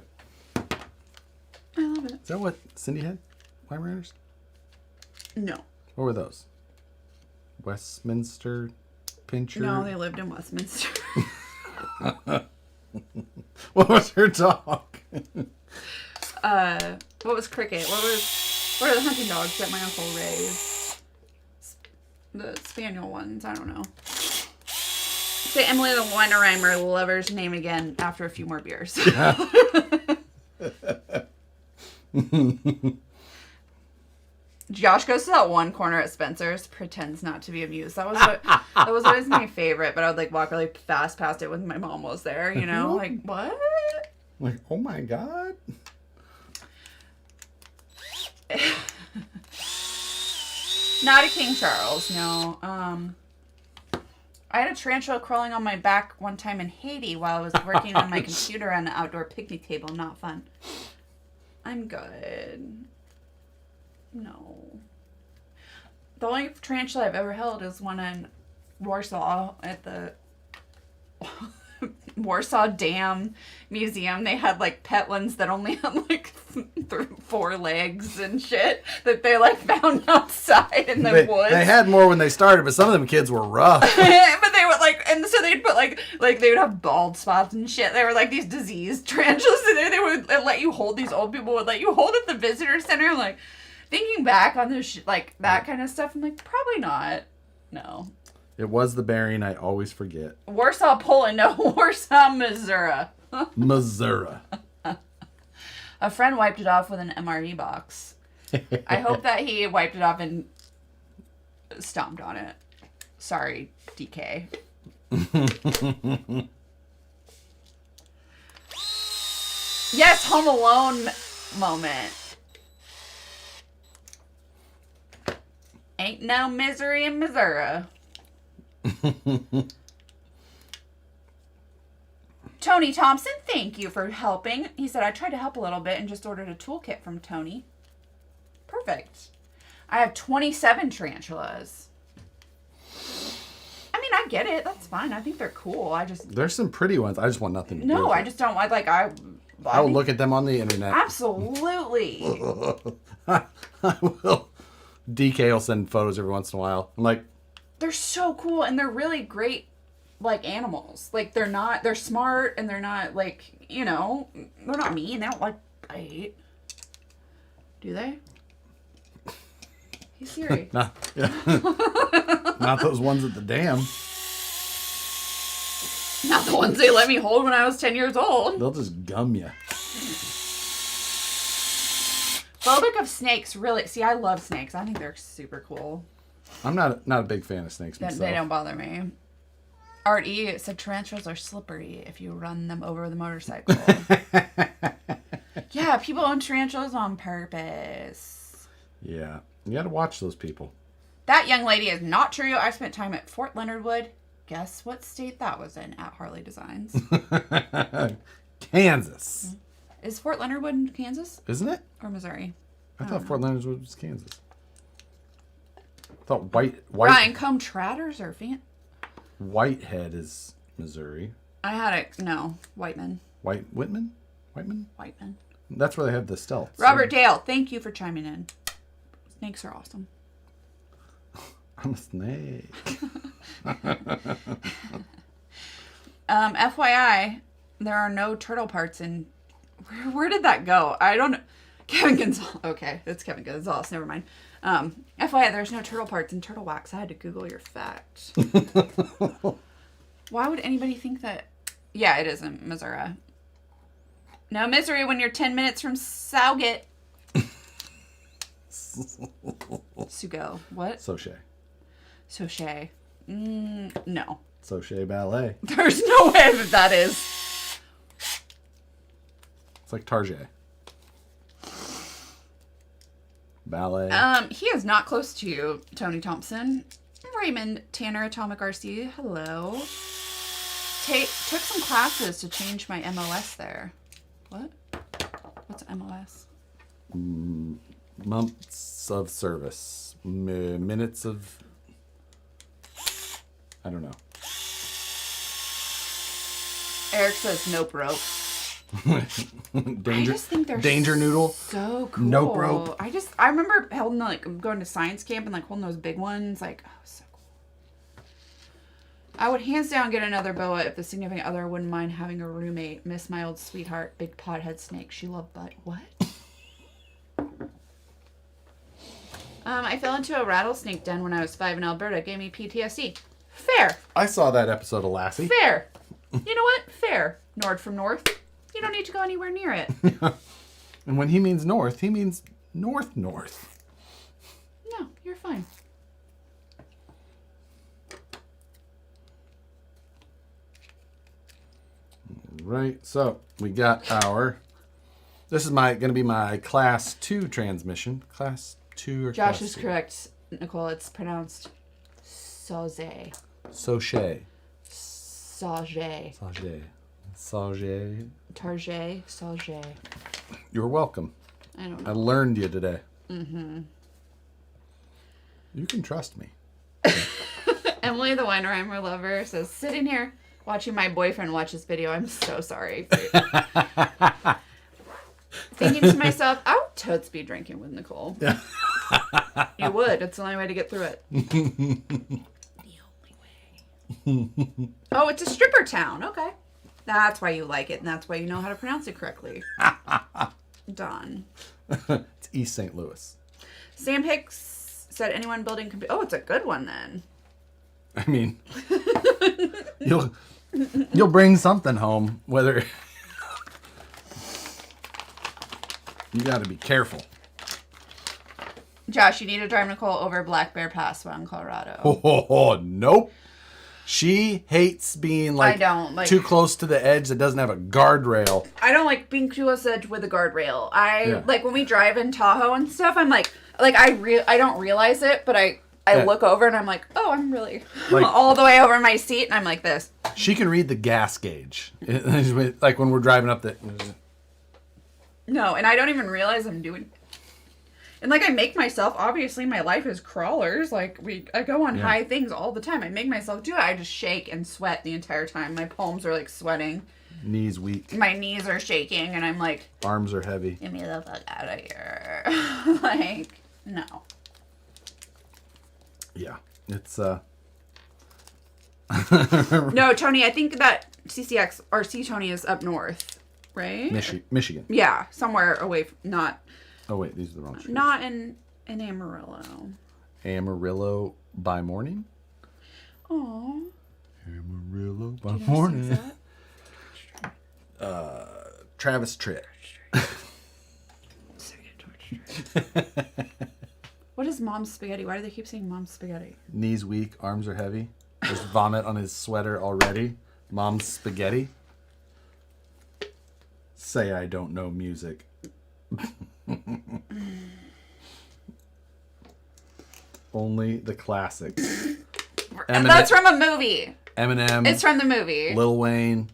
I love it. Is that what Cindy had? Weimaraners? No. What were those? Westminster Pincher? No, they lived in Westminster. What was her dog? What was Cricket? What are the hunting dogs that my uncle raised? The spaniel ones. I don't know. Say Emily the Weimaranner lover's name again after a few more beers. Josh goes to that one corner at Spencer's, pretends not to be amused. That was always my favorite, but I would like walk really fast past it when my mom was there, you know? Like, what? Like, oh my god. Not a King Charles, no. I had a tarantula crawling on my back one time in Haiti while I was working on my computer on an outdoor picnic table. Not fun. I'm good. No. The only tarantula I've ever held is one in Warsaw at the Warsaw Dam Museum. They had like pet ones that only had like 4 legs and shit that they like found outside in the woods. They had more when they started, but some of them kids were rough. But they would like, and so they'd put like they would have bald spots and shit. They were like these diseased tarantulas, and they would let you hold, these old people would let you hold at the visitor center. Like, thinking back on this like that kind of stuff, I'm like, probably not. No. It was the bearing I always forget. Warsaw, Poland. No, Warsaw, Missouri. Missouri. A friend wiped it off with an MRE box. I hope that he wiped it off and stomped on it. Sorry, DK. Yes, Home Alone moment. Ain't no misery in Missouri. Tony Thompson, thank you for helping. He said, I tried to help a little bit and just ordered a toolkit from Tony. Perfect. I have 27 tarantulas. I mean, I get it. That's fine. I think they're cool. There's some pretty ones. I just want nothing to do with No, I it. just don't like, I will look at them on the internet. Absolutely. I will. DK will send photos every once in a while. I'm like, They're so cool, and they're really great, like, animals. Like, they're smart, and they're not, like, you know, they're not mean. They don't, like, bite. Do they? He's Siri. not those ones at the dam. Not the ones they let me hold when I was 10 years old. They'll just gum you. Phobic of snakes, really. See, I love snakes. I think they're super cool. I'm not a big fan of snakes myself. They don't bother me. Art E said tarantulas are slippery if you run them over the motorcycle. Yeah, people own tarantulas on purpose. Yeah. You got to watch those people. That young lady is not true. I spent time at Fort Leonard Wood. Guess what state that was in at Harley Designs? Kansas. Is Fort Leonard Wood in Kansas? Isn't it? Or Missouri? I thought Fort Leonard Wood was Kansas. I thought White Ryan, comb tratters or Whitehead is Missouri. I had it. No, Whiteman. Whiteman? Whiteman. That's where they have the stealth. Robert Dale, thank you for chiming in. Snakes are awesome. I'm a snake. FYI, there are no turtle parts in... Where did that go? I don't know. Kevin Gonzalez. Okay, that's Kevin Gonzalez. Never mind. FYI, there's no turtle parts in turtle wax. I had to Google your fact. Why would anybody think that? Yeah, it is in Missouri. No misery when you're 10 minutes from Sauget. Sugo. What? Sochet. No. Sochet ballet. There's no way that is. It's like Tarjay. Ballet. He is not close to you, Tony Thompson. Raymond Tanner, Atomic RC. Hello. Took some classes to change my MOS there. What? What's MOS? Months of service. Minutes of... I don't know. Eric says nope rope. Danger, I just think they're danger noodle. So cool. Nope rope. I remember holding going to science camp and holding those big ones. Oh, so cool. I would hands down get another boa if the significant other wouldn't mind having a roommate. Miss my old sweetheart, big pothead snake. She loved butt. What? I fell into a rattlesnake den when I was 5 in Alberta. It gave me PTSD. Fair. I saw that episode of Lassie. Fair. You know what? Fair. Nord from north. You don't need to go anywhere near it. And when he means north, he means north. No, you're fine. Right. So we got our. This is going to be my class 2 transmission. Class 2 or Josh class is 2? correct, Nicole. It's pronounced Sauge. Sauge. Sauge. Sauge. Sauge. Target. Sauge. You're welcome. I don't I know. learned you today. Mm-hmm. You can trust me. Emily, the Weinheimer lover, says, sitting here watching my boyfriend watch this video. I'm so sorry. Thinking to myself, I would totes be drinking with Nicole. Yeah. You would. It's the only way to get through it. The only way. Oh, it's a stripper town. Okay. That's why you like it, and that's why you know how to pronounce it correctly. Done. It's East St. Louis. Sam Hicks said, anyone building... Oh, it's a good one, then. I mean, you'll bring something home, whether... You got to be careful. Josh, you need to drive Nicole over Black Bear Pass while in Colorado. Oh, nope. She hates being I don't like too close to the edge that doesn't have a guardrail. I don't like being too close to the edge with a guardrail. Yeah. Like when we drive in Tahoe and stuff, I'm like I don't realize it, but I look over and I'm like, oh, I'm really all the way over my seat, and I'm like this. She can read the gas gauge. Like when we're driving up the... No, and I don't even realize I'm doing it. And I make myself, obviously my life is crawlers. I go on high things all the time. I make myself do it. I just shake and sweat the entire time. My palms are sweating. Knees weak. My knees are shaking, and I'm like, arms are heavy. get me the fuck out of here. No. Yeah. It's, No, Tony, I think that CCX, or C-Tony is up north, right? Michigan. Yeah, somewhere away from, not... Oh, wait, these are the wrong streets. Not in Amarillo. Amarillo by morning? Aww. Amarillo by morning. Travis Tritt. What is Mom's Spaghetti? Why do they keep saying Mom's Spaghetti? Knees weak, arms are heavy. There's vomit on his sweater already. Mom's Spaghetti. Say I don't know music. Only the classics. That's from a movie. Eminem. It's from the movie. Lil Wayne.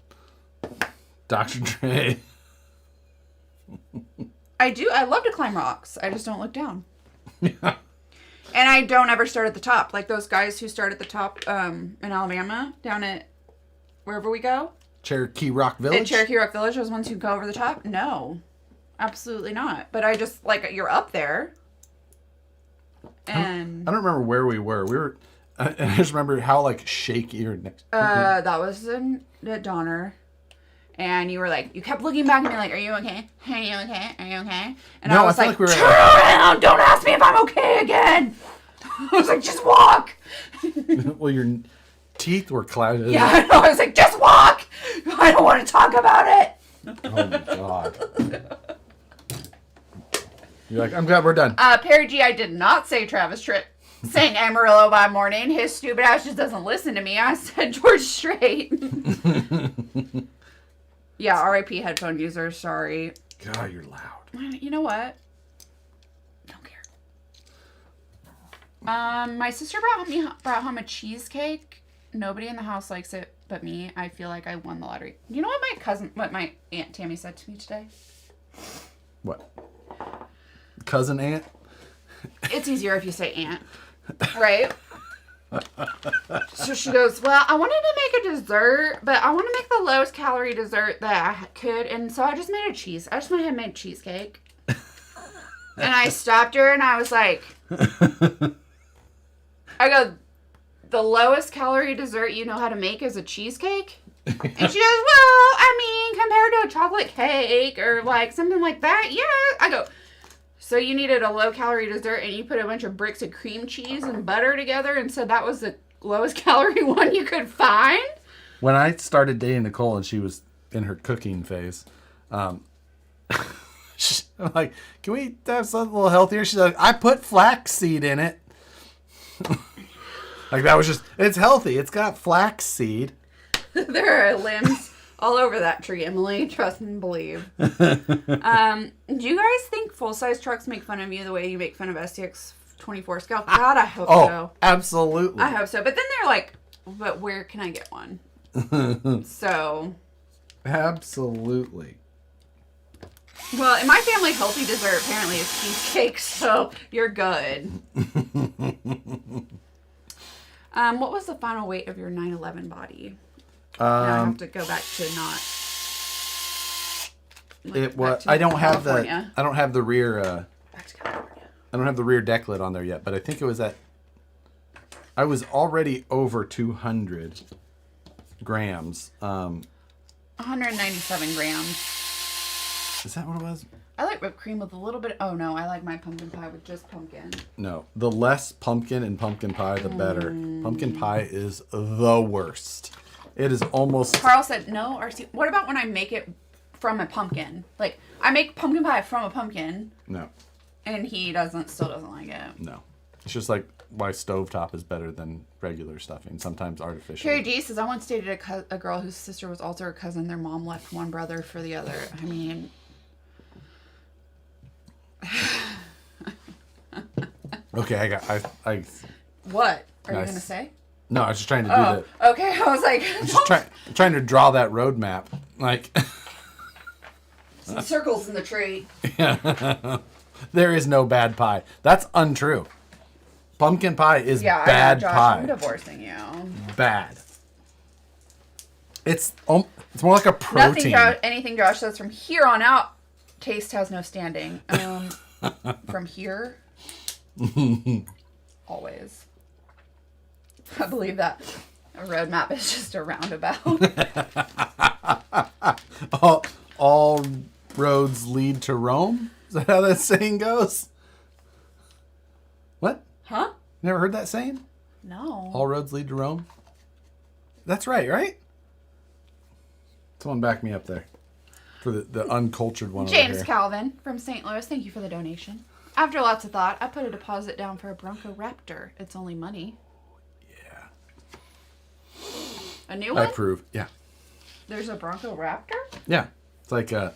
Dr. Dre. I love to climb rocks. I just don't look down. Yeah. And I don't ever start at the top. Like those guys who start at the top in Alabama, down at wherever we go. Cherokee Rock Village? At Cherokee Rock Village, those ones who go over the top? No. Absolutely not. But I just, you're up there. And... I don't remember where we were. I just remember how, shaky your next... that was at Donner. And you were you kept looking back at me are you okay? Are you okay? Are you okay? And no, I was I feel we were... turn around! Don't ask me if I'm okay again! I was just walk! Well, your teeth were clouded. Yeah, I know. I was just walk! I don't want to talk about it! Oh, my God. You're I'm glad we're done. Perry G, I did not say Travis Tritt sang Amarillo by morning. His stupid ass just doesn't listen to me. I said George Strait. Yeah, R.I.P. headphone user. Sorry. God, you're loud. You know what? Don't care. My sister brought home a cheesecake. Nobody in the house likes it but me. I feel like I won the lottery. You know what my Aunt Tammy said to me today? What? Cousin aunt? It's easier if you say aunt, right? So she goes, well, I wanted to make a dessert, but I want to make the lowest calorie dessert that I could. And so I just made a cheese. I just went ahead and made cheesecake. And I stopped her and I was like, I go, the lowest calorie dessert you know how to make is a cheesecake? And she goes, well, I mean, compared to a chocolate cake or like something like that, yeah. I go, so you needed a low calorie dessert and you put a bunch of bricks of cream cheese and butter together and said that was the lowest calorie one you could find? When I started dating Nicole and she was in her cooking phase, I'm like, can we have something a little healthier? She's like, I put flaxseed in it. Like that was just, it's healthy. It's got flaxseed. There are limbs all over that tree, Emily. Trust and believe. Do you guys think full-size trucks make fun of you the way you make fun of STX 24 scale? God, I hope so. Absolutely. I hope so. But then they're like, but where can I get one? So. Absolutely. Well, in my family, healthy dessert apparently is cheesecake, so you're good. What was the final weight of your 9/11 body? Now I have to go back to not. It was. I don't have the rear. Back to California. I don't have the rear deck lid on there yet, but I think it was at. I was already over 200 grams. 197 grams. Is that what it was? I like whipped cream with a little bit. Oh no, I like my pumpkin pie with just pumpkin. No, the less pumpkin in pumpkin pie, the better. Pumpkin pie is the worst. It is almost. Carl said no. RC. What about when I make it from a pumpkin? Like I make pumpkin pie from a pumpkin. No. And he still doesn't like it. No. It's just like why stovetop is better than regular stuffing. Sometimes artificial. Carrie D says I once dated a girl whose sister was also her cousin. Their mom left one brother for the other. I mean. Okay, I What are you Nice. gonna say? No, I was just trying to do that. Okay. I was like, I'm just trying to draw that roadmap. Like some circles in the tree. there is no bad pie. That's untrue. Pumpkin pie is Yeah, bad I know, Josh, pie. I'm divorcing you. Bad. It's more like a protein. Anything Josh says from here on out, taste has no standing. From here, always. I believe that a roadmap is just a roundabout. all roads lead to Rome? Is that how that saying goes? What? Huh? Never heard that saying? No. All roads lead to Rome? That's right? Someone back me up there. For the uncultured one over James here. Calvin from St. Louis, thank you for the donation. After lots of thought, I put a deposit down for a Bronco Raptor. It's only money. Yeah. A new I one? approve. Yeah. There's a Bronco Raptor? Yeah. It's like a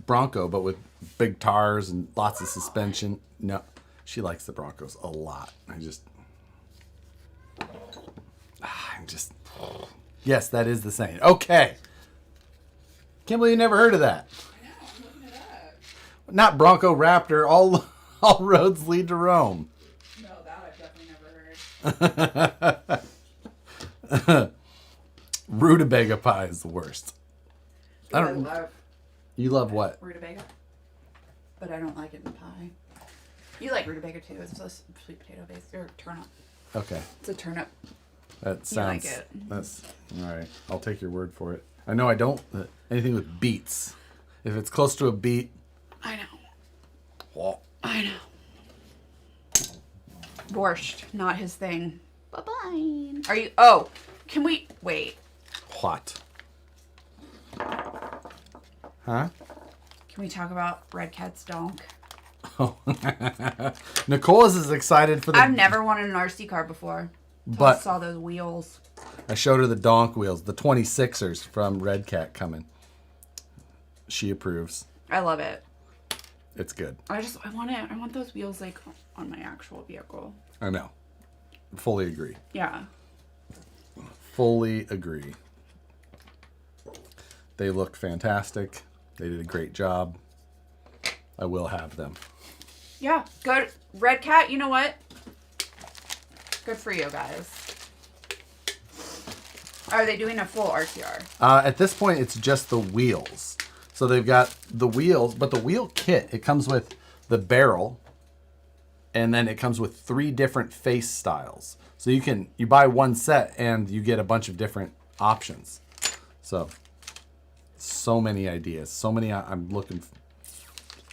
Bronco, but with big tires and lots of suspension. No, she likes the Broncos a lot. Yes, that is the saying. Okay. Can't believe you never heard of that. I know, I'm looking it up. Not Bronco Raptor. All roads lead to Rome. No, that I've definitely never heard. Rutabaga pie is the worst. I love You love what? rutabaga, but I don't like it in pie. You like rutabaga too. It's a sweet potato based or turnip. Okay. It's a turnip. That sounds. like it. That's all right. I'll take your word for it. I know I don't. Anything with beets. If it's close to a beet. I know. Well, I know. Borscht, not his thing. Bye-bye. Are you... Oh, can we... Wait. what? Huh? Can we talk about Red Cat's donk? Oh. Nicole is as excited for the. I've never wanted an RC car before. Until I But saw those wheels. I showed her the donk wheels, the 26ers from Red Cat coming. She approves. I love it. It's good. I want those wheels like on my actual vehicle. I know. Fully agree. Yeah. Fully agree. They look fantastic. They did a great job. I will have them. Yeah. Go to Red Cat. You know what? Good for you guys. Are they doing a full RTR? At this point, it's just the wheels. So they've got the wheels, but the wheel kit, it comes with the barrel, and then it comes with 3 different face styles. So you buy one set and you get a bunch of different options. So many ideas. So many I'm looking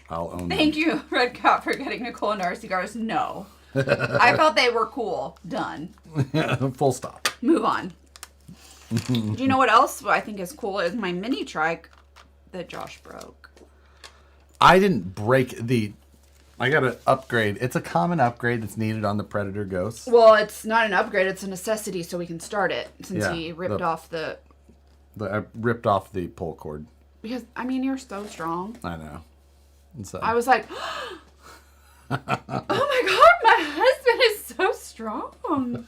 I'll own them. Thank you, Red Cat, for getting Nicole into our cigars. No. I felt they were cool. Done. Full stop. Move on. Do you know what else I think is cool? Is my mini trike that Josh broke. I didn't break I got to upgrade. It's a common upgrade that's needed on the Predator Ghost. Well, it's not an upgrade. It's a necessity so we can start it. Since he ripped off I ripped off the pull cord. Because, I mean, you're so strong. I know. So. I was like, oh my God, my husband is so strong.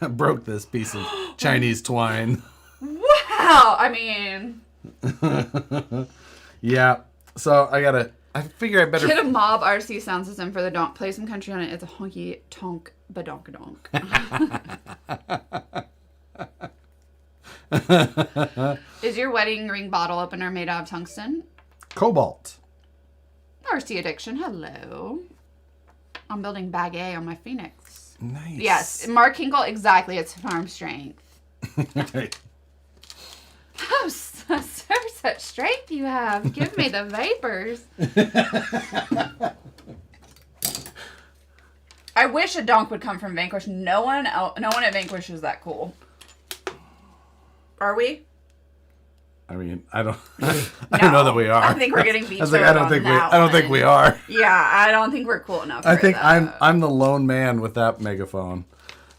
I broke this piece of Chinese twine. Wow. I mean. Yeah. So I figure I better. Get a mob RC sound system for the donk. Play some country on it. It's a honky tonk badonkadonk. Is your wedding ring bottle opener made out of tungsten? Cobalt. RC addiction. Hello. I'm building bag A on my Phoenix. Nice. Yes. Mark Hinkle. Exactly. It's farm strength. Oh, sir, such strength you have. Give me the vapors. I wish a donk would come from Vanquish. No one at Vanquish is that cool. Are we? I mean, I don't know that we are. I think we're getting beat. I don't think we are. Yeah, I don't think we're cool enough. I think I'm the lone man with that megaphone.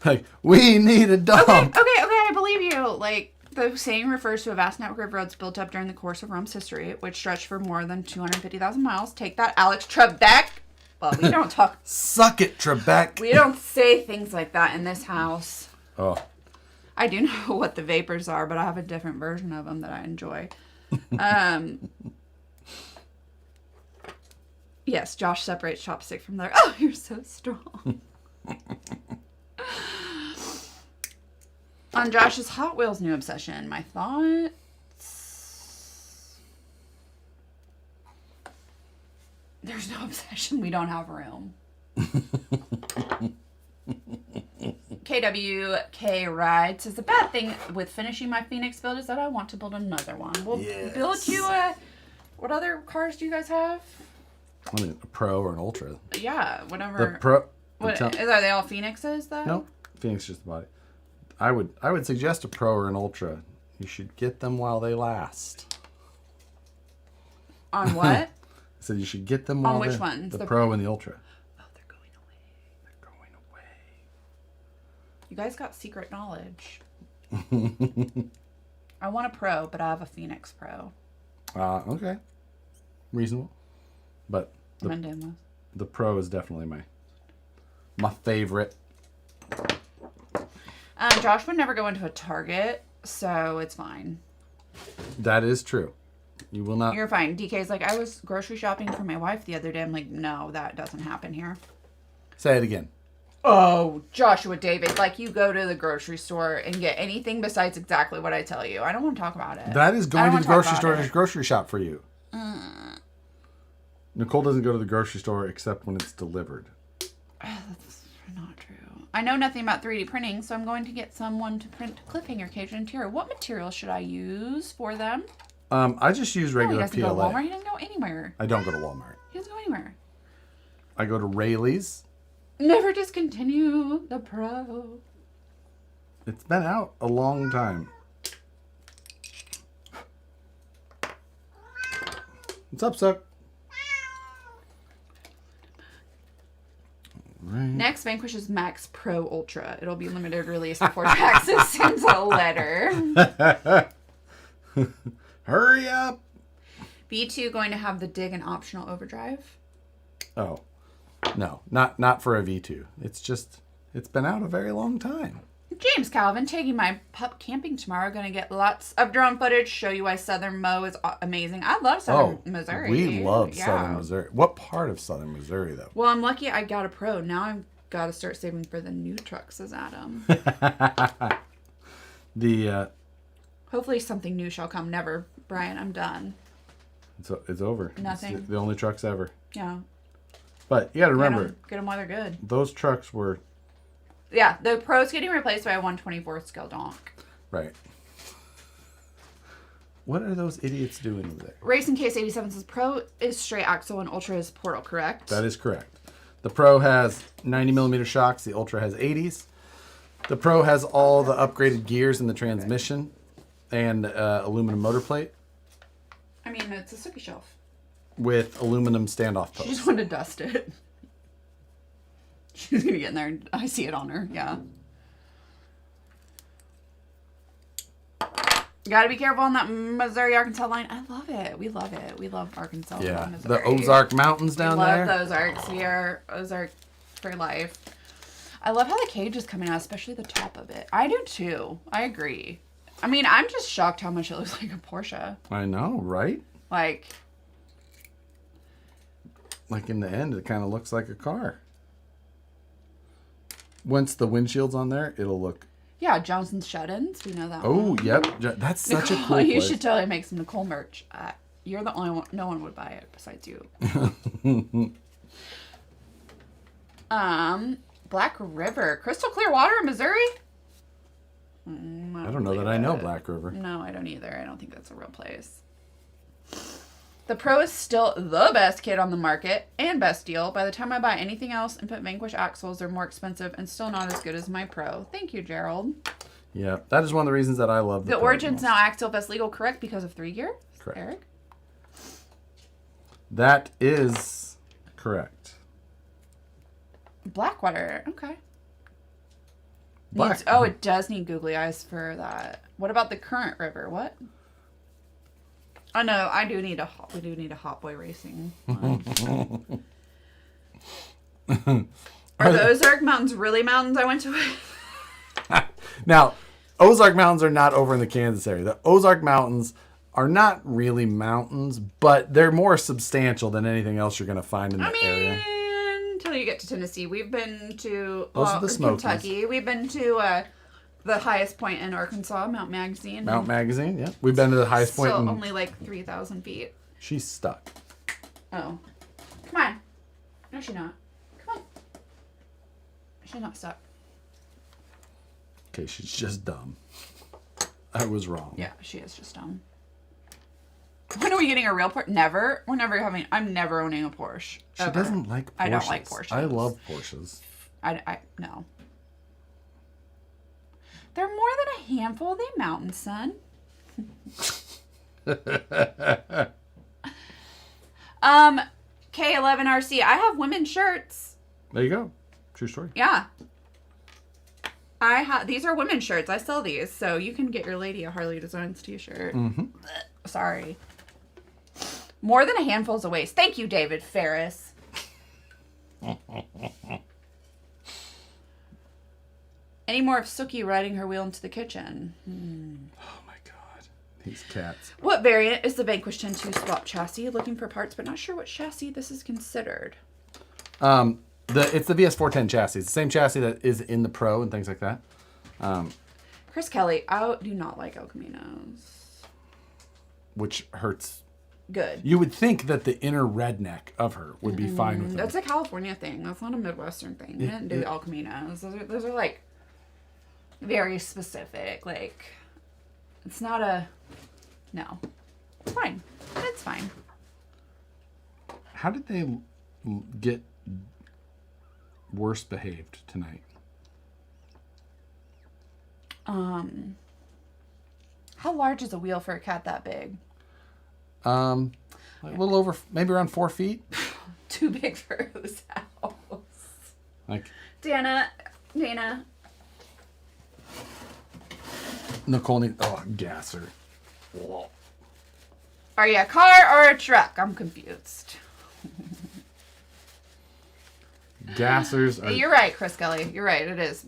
Like, we need a donk. Okay, I believe you. Like, the saying refers to a vast network of roads built up during the course of Rome's history, which stretched for more than 250,000 miles. Take that, Alex Trebek. Well, we don't talk. Suck it, Trebek. We don't say things like that in this house. Oh. I do know what the vapors are, but I have a different version of them that I enjoy. Yes, Josh separates chopstick from there. Oh, you're so strong. On Josh's Hot Wheels new obsession, my thoughts? There's no obsession. We don't have room. KWK Ride says the bad thing with finishing my Phoenix build is that I want to build another one. We'll build you what other cars do you guys have? I mean, a Pro or an Ultra. Yeah, whatever. The Pro. Are they all Phoenixes though? No, Phoenix just the body. I would suggest a Pro or an Ultra. You should get them while they last. On what? So you should get them while on which ones? The Pro and the Ultra. Oh, they're going away. You guys got secret knowledge. I want a Pro, but I have a Phoenix Pro. Okay. Reasonable. But the Pro is definitely my favorite. Josh would never go into a Target, so it's fine. That is true. You will not. You're fine. DK's like, I was grocery shopping for my wife the other day. I'm like, no, that doesn't happen here. Say it again. Oh, Joshua David, like you go to the grocery store and get anything besides exactly what I tell you. I don't want to talk about it. That is going to the grocery store to grocery shop for you. Nicole doesn't go to the grocery store except when it's delivered. That's not true. I know nothing about 3D printing, so I'm going to get someone to print cliffhanger cage and interior. What material should I use for them? I just use regular he doesn't PLA. go to Walmart. He doesn't go anywhere. I don't go to Walmart. He doesn't go anywhere. I go to Rayleigh's. Never discontinue the Pro. It's been out a long time. What's up, Suck? Right. Next, Vanquish's Max Pro Ultra. It'll be limited release before Traxxas sends a letter. Hurry up! V2 going to have the dig and optional overdrive. Oh, no, not for a V2. It's been out a very long time. James Calvin, taking my pup camping tomorrow. Going to get lots of drone footage. Show you why Southern Mo is amazing. I love Southern Missouri. We love Southern Missouri. What part of Southern Missouri, though? Well, I'm lucky I got a Pro. Now I'm Gotta start saving for the new truck, says Adam. Hopefully something new shall come. Never, Brian. I'm done. It's over. Nothing. It's the only trucks ever. Yeah. But you got to remember, get them while they're good. Those trucks were. Yeah, the Pro's getting replaced by a 1/24 scale donk. Right. What are those idiots doing over there? Racing Case 87 says Pro is straight axle and Ultra is portal, correct? That is correct. The Pro has 90mm shocks. The Ultra has 80s. The Pro has all the upgraded gears in the transmission and aluminum motor plate. I mean, it's a Suki shelf. With aluminum standoff posts. She just wanted to dust it. She's going to get in there and I see it on her. Yeah. Gotta be careful on that Missouri-Arkansas line. I love it. We love it. We love Arkansas. Yeah, Missouri. the Ozark Mountains down there. Love the Ozarks. We are Ozark for life. I love how the cage is coming out, especially the top of it. I do too. I agree. I mean, I'm just shocked how much it looks like a Porsche. I know, right? Like in the end, it kind of looks like a car. Once the windshield's on there, it'll look... Yeah, Johnson's Shut-ins. We know that Oh, one. yep. That's such a cool You place. should totally make some Nicole merch. You're the only one. No one would buy it besides you. Black River. Crystal clear water in Missouri? I don't know that I know Black River. No, I don't either. I don't think that's a real place. The Pro is still the best kit on the market and best deal. By the time I buy anything else and put Vanquish axles, they're more expensive and still not as good as my Pro. Thank you, Gerald. Yeah, that is one of the reasons that I love the Origin's now Axial Best Legal, correct, because of 3 gear? Correct. Eric? That is correct. Blackwater. Okay. Black. It does need googly eyes for that. What about the Current River? What? Oh no, we do need a Hot Boy Racing one. Are the Ozark Mountains really mountains I went to? Now, Ozark Mountains are not over in the Kansas area. The Ozark Mountains are not really mountains, but they're more substantial than anything else you're going to find in the area. Until you get to Tennessee. We've been to Those are the Smokies. Kentucky. We've been to the highest point in Arkansas, Mount Magazine. Mount Magazine, yeah. We've been to the highest point. Still only like 3,000 feet. She's stuck. Oh. Come on. No, she's not. Come on. She's not stuck. Okay, she's just dumb. I was wrong. Yeah, she is just dumb. When are we getting a real Porsche? Never. I'm never owning a Porsche. She ever. doesn't like Porsches. I don't like Porsches. I love Porsches. No. They're more than a handful of the mountain, son. K11RC. I have women's shirts. There you go. True story. Yeah. These are women's shirts. I sell these, so you can get your lady a Harley Designs t-shirt. Mm-hmm. Sorry. More than a handful is a waste. Thank you, David Ferris. Any more of Suki riding her wheel into the kitchen? Oh my god. These cats. What variant is the Vanquish 10-2 swap chassis? Looking for parts, but not sure what chassis this is considered. It's the VS410 chassis. It's the same chassis that is in the Pro and things like that. Chris Kelly, I do not like El Caminos. Which hurts. Good. You would think that the inner redneck of her would be fine with them. That's a California thing. That's not a Midwestern thing. We didn't do El Caminos. Those are like very specific. Like, it's not a... No. It's fine. It's fine. How did they get worse behaved tonight? How large is a wheel for a cat that big? A little over, maybe around 4 feet. Too big for whose house? Like Dana. Nicole needs, gasser. Are you a car or a truck? I'm confused. Gassers are... You're right, Chris Kelly. You're right. It is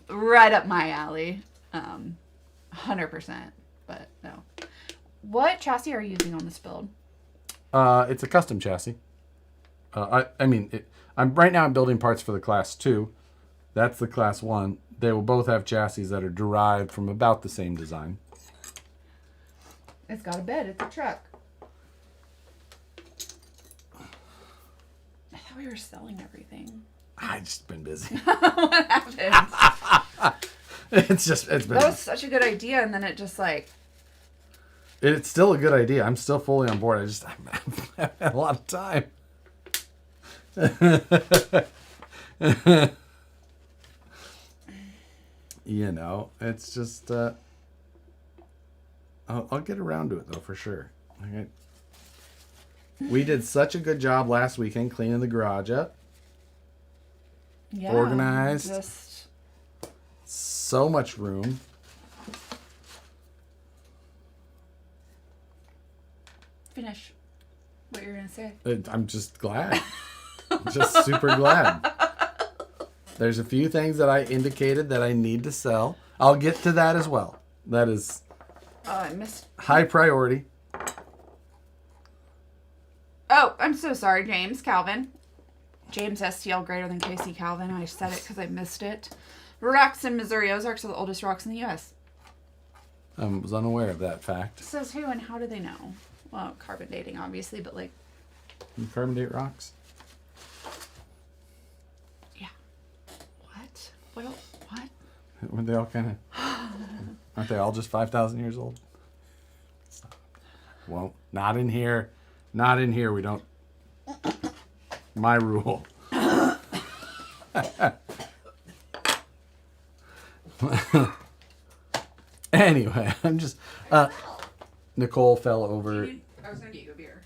right up my alley. 100%. But no. What chassis are you using on this build? It's a custom chassis. I'm right now. I'm building parts for the Class 2. That's the Class 1. They will both have chassis that are derived from about the same design. It's got a bed. It's a truck. I thought we were selling everything. I've just been busy. What happened? It's been. That was such a good idea, and then it just like. It's still a good idea. I'm still fully on board. I haven't had a lot of time. You know, it's just. I'll get around to it though for sure. Okay. We did such a good job last weekend cleaning the garage up. Yeah, Organized. Just So much room. finish what you're gonna say. I'm just glad. Just super glad. There's a few things that I indicated that I need to sell. I'll get to that as well. That is Oh, I missed. high priority. Oh, I'm so sorry, James Calvin. James STL greater than Casey Calvin. I said it because I missed it. Rocks in Missouri Ozarks are the oldest rocks in the U.S. I was unaware of that fact. Says who and how do they know? Well, carbon dating, obviously, but like, You carbon date rocks? yeah. What? What? What? Aren't they all kind of? Aren't they all just 5,000 years old? Well, not in here. Not in here. We don't. My rule. Anyway, I'm just. Nicole fell over. I was gonna get you a beer.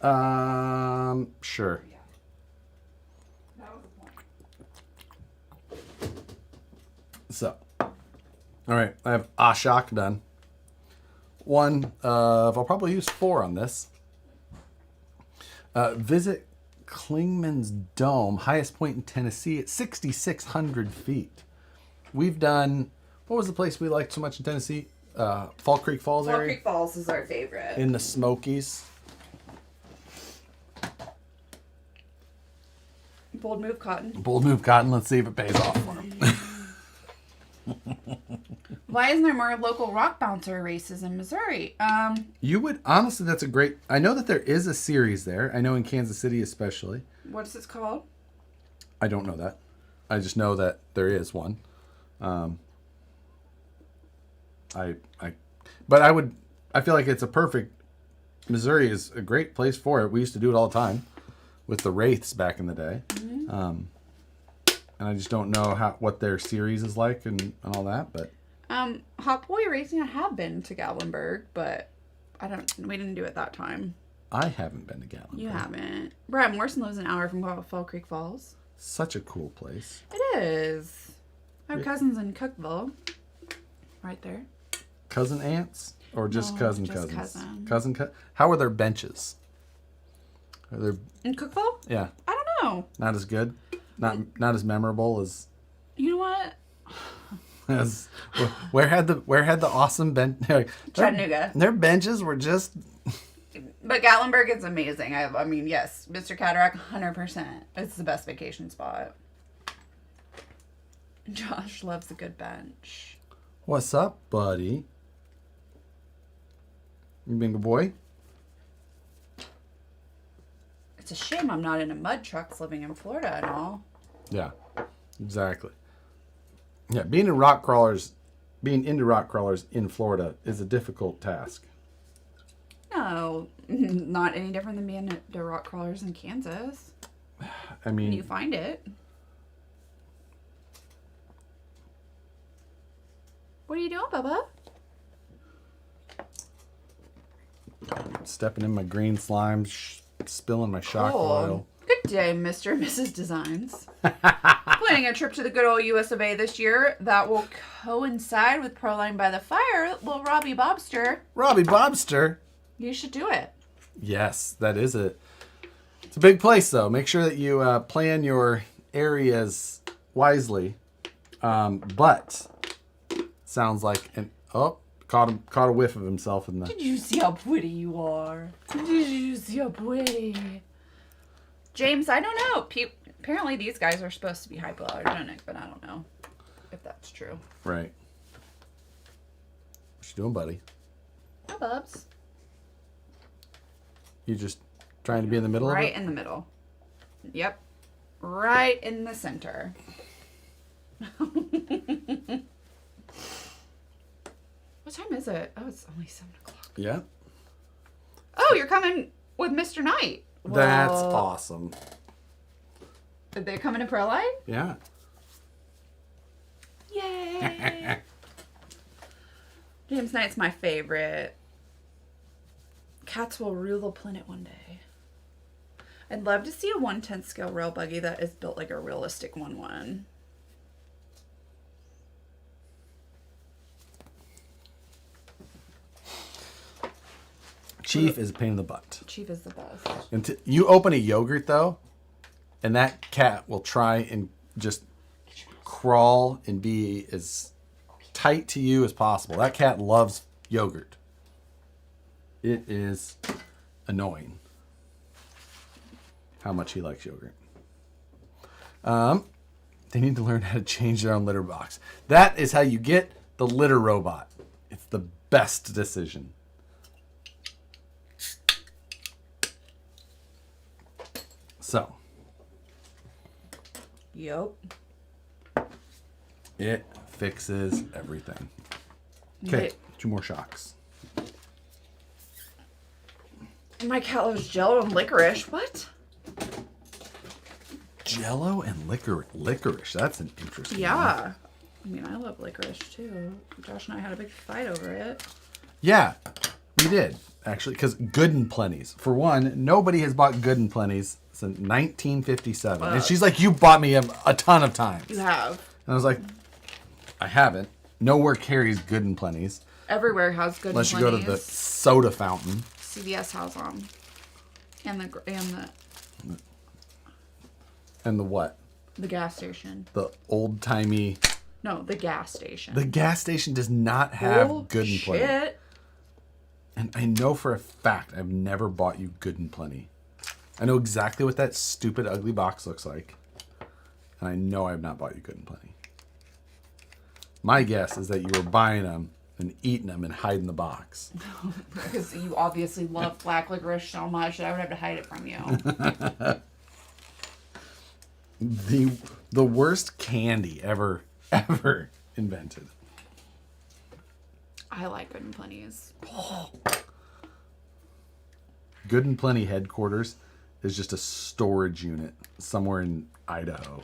Sure. Yeah. That was the point. So, all right, I have Ashok done. One of, I'll probably use 4 on this. Visit Klingman's Dome, highest point in Tennessee at 6,600 feet. We've done, what was the place we liked so much in Tennessee? Fall Creek Falls area? Fall Creek Falls is our favorite. In the Smokies. Bold move, Cotton. Bold move, Cotton. Let's see if it pays off for him. Why isn't there more local rock bouncer races in Missouri? You would, honestly, that's a great, I know that there is a series there. I know in Kansas City especially. What is this called? I don't know that. I just know that there is one. But I feel like it's a perfect, Missouri is a great place for it. We used to do it all the time with the Wraiths back in the day. Mm-hmm. And I just don't know what their series is like and all that, but. Hot Boy Racing, I have been to Gatlinburg, but we didn't do it that time. I haven't been to Gatlinburg. You haven't. Brad Morrison lives an hour from Fall Creek Falls. Such a cool place. It is. I have cousins in Cookville. Right there. Cousin aunts? Or just No, cousins? cousin. How are their benches? Are there? In Cookville? Yeah. I don't know. Not as good? Not as memorable as... You know what? As where had the awesome bench? Chattanooga. Their benches were just. But Gatlinburg is amazing. I mean, yes, Mr. Cataract, 100%. It's the best vacation spot. Josh loves a good bench. What's up, buddy? You being a boy? It's a shame I'm not into mud trucks living in Florida and all. Yeah, exactly. Yeah, being into rock crawlers in Florida is a difficult task. No, not any different than being into rock crawlers in Kansas. I mean, You find it. What are you doing, Bubba? stepping in my green slime, spilling my shock oil. Good day, Mr. and Mrs. Designs. Planning a trip to the good old US of A this year that will coincide with Proline by the Fire, little Robbie Bobster. Robbie Bobster? You should do it. Yes, that is it. It's a big place, though. Make sure that you plan your areas wisely. But sounds like caught a whiff of himself in the. Did you see how pretty you are? Did you see how pretty? James, I don't know. Apparently these guys are supposed to be hypoallergenic, but I don't know if that's true. Right. What you doing, buddy? Hi, Bubs. You just trying to be in the middle of it? Right in the middle. Yep. Right in the center. What time is it? Oh, it's only 7 o'clock. Yeah. Oh, you're coming with Mr. Knight. That's awesome. Are they coming to Pro Line? Yeah. Yay! James Knight's my favorite. Cats will rule the planet one day. I'd love to see a 1/10 scale rail buggy that is built like a realistic 1/1. Chief is a pain in the butt. Chief is the best. You open a yogurt though, and that cat will try and just crawl and be as tight to you as possible. That cat loves yogurt. It is annoying how much he likes yogurt. They need to learn how to change their own litter box. That is how you get the litter robot. It's the best decision. So. Yep. It fixes everything. Okay, 2 more shocks. My cat loves Jello and licorice. What? Jello and licorice. That's an interesting one. Yeah. I mean, I love licorice too. Josh and I had a big fight over it. Yeah, we did, actually, because Good and Plenty's. For one, nobody has bought Good and Plenty's since 1957. And she's like, you bought me a ton of times. You have. And I was like, I haven't. Nowhere carries Good and Plenty's. Everywhere has Good Unless and you Plenty's. go to the soda fountain. CVS has them. And the what? The gas station. The old-timey... No, the gas station. The gas station does not have Good and Plenty. Shit. And I know for a fact I've never bought you Good and Plenty. I know exactly what that stupid, ugly box looks like. And I know I have not bought you Good and Plenty. My guess is that you were buying them and eating them and hiding the box. Because you obviously love black licorice so much that I would have to hide it from you. The worst candy ever invented. I like Good and Plenty's. Good and Plenty headquarters is just a storage unit somewhere in Idaho.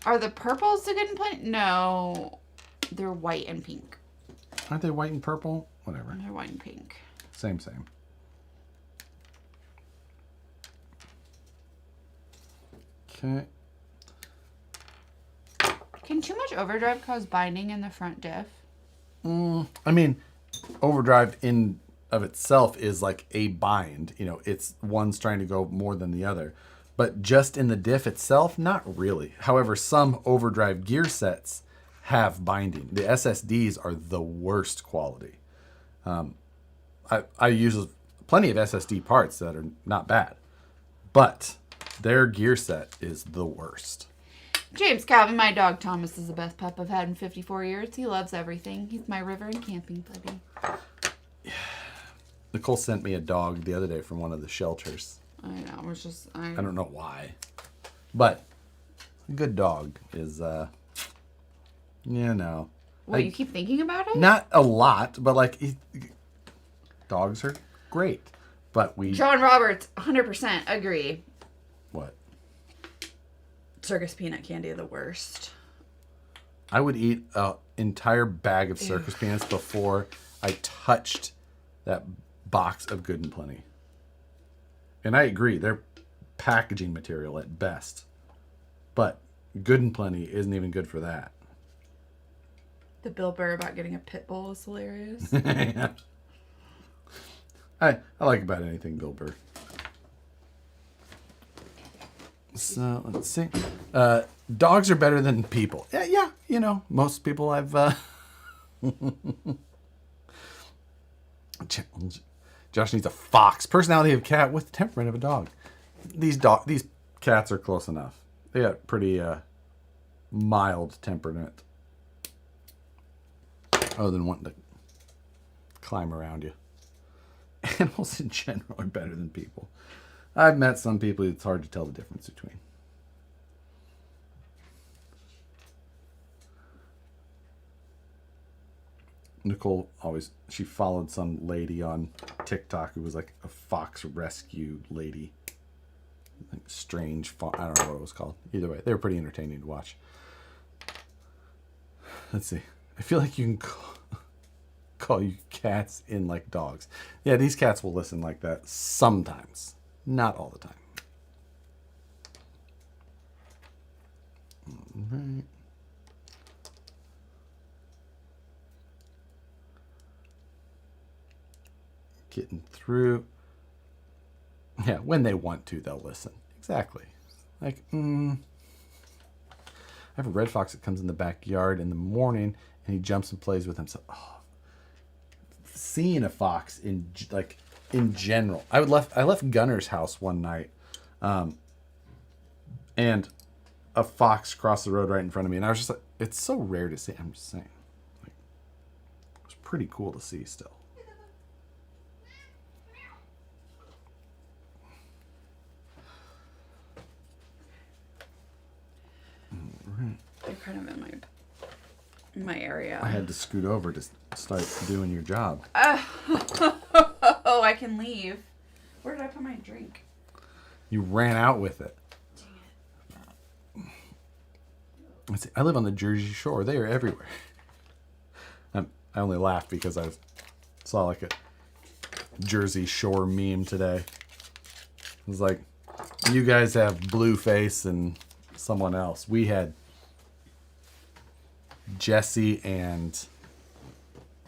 Are the purples the Good and Plenty? No. They're white and pink. Aren't they white and purple? Whatever. They're white and pink. Same. Okay. Can too much overdrive cause binding in the front diff? I mean, overdrive in of itself is like a bind. You know, it's one's trying to go more than the other. But just in the diff itself, not really. However, some overdrive gear sets have binding. The SSDs are the worst quality. I use plenty of SSD parts that are not bad. But their gear set is the worst. James Calvin, my dog Thomas, is the best pup I've had in 54 years. He loves everything. He's my river and camping buddy. Nicole sent me a dog the other day from one of the shelters. I know. It was just... I don't know why. But a good dog is, no. What, you keep thinking about it? Not a lot, but like, dogs are great. But John Roberts, 100% agree. What? Circus peanut candy, the worst. I would eat an entire bag of circus peanuts before I touched that box of Good and Plenty. And I agree, they're packaging material at best. But Good and Plenty isn't even good for that. The Bill Burr about getting a pit bull is hilarious. Yeah. I like about anything Bill Burr. So, let's see. Dogs are better than people. Yeah, you know, most people I've... Josh needs a fox. Personality of a cat with temperament of a dog. These cats are close enough. They got pretty mild temperament. Other than wanting to climb around you. Animals in general are better than people. I've met some people it's hard to tell the difference between. Nicole she followed some lady on TikTok who was like a fox rescue lady. Like strange, I don't know what it was called. Either way, they were pretty entertaining to watch. Let's see. I feel like you can call you cats in like dogs. Yeah, these cats will listen like that sometimes. Not all the time. All right. Getting through. Yeah, when they want to, they'll listen. Exactly. Like, I have a red fox that comes in the backyard in the morning, and he jumps and plays with him. So, seeing a fox in general, I left Gunner's house one night, and a fox crossed the road right in front of me, and I was just like, it's so rare to see. I'm just saying, like, it was pretty cool to see still. They're kind of in my area. I had to scoot over to start doing your job. Oh, I can leave. Where did I put my drink? You ran out with it. Dang it. I live on the Jersey Shore. They are everywhere. I only laughed because I saw like a Jersey Shore meme today. It was like, you guys have Blueface and someone else. We had Jesse and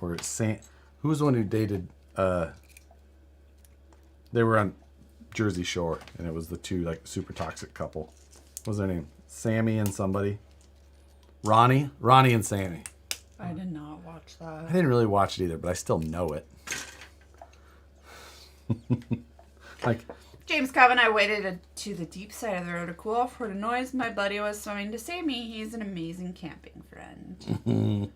who was the one who dated they were on Jersey Shore, and it was the two like super toxic couple. What was their name? Sammy and somebody. Ronnie and Sammy. I did not watch that. I didn't really watch it either, but I still know it. Like, James Cobb and I waded to the deep side of the road to cool off, heard a noise. My buddy was swimming to save me. He's an amazing camping friend.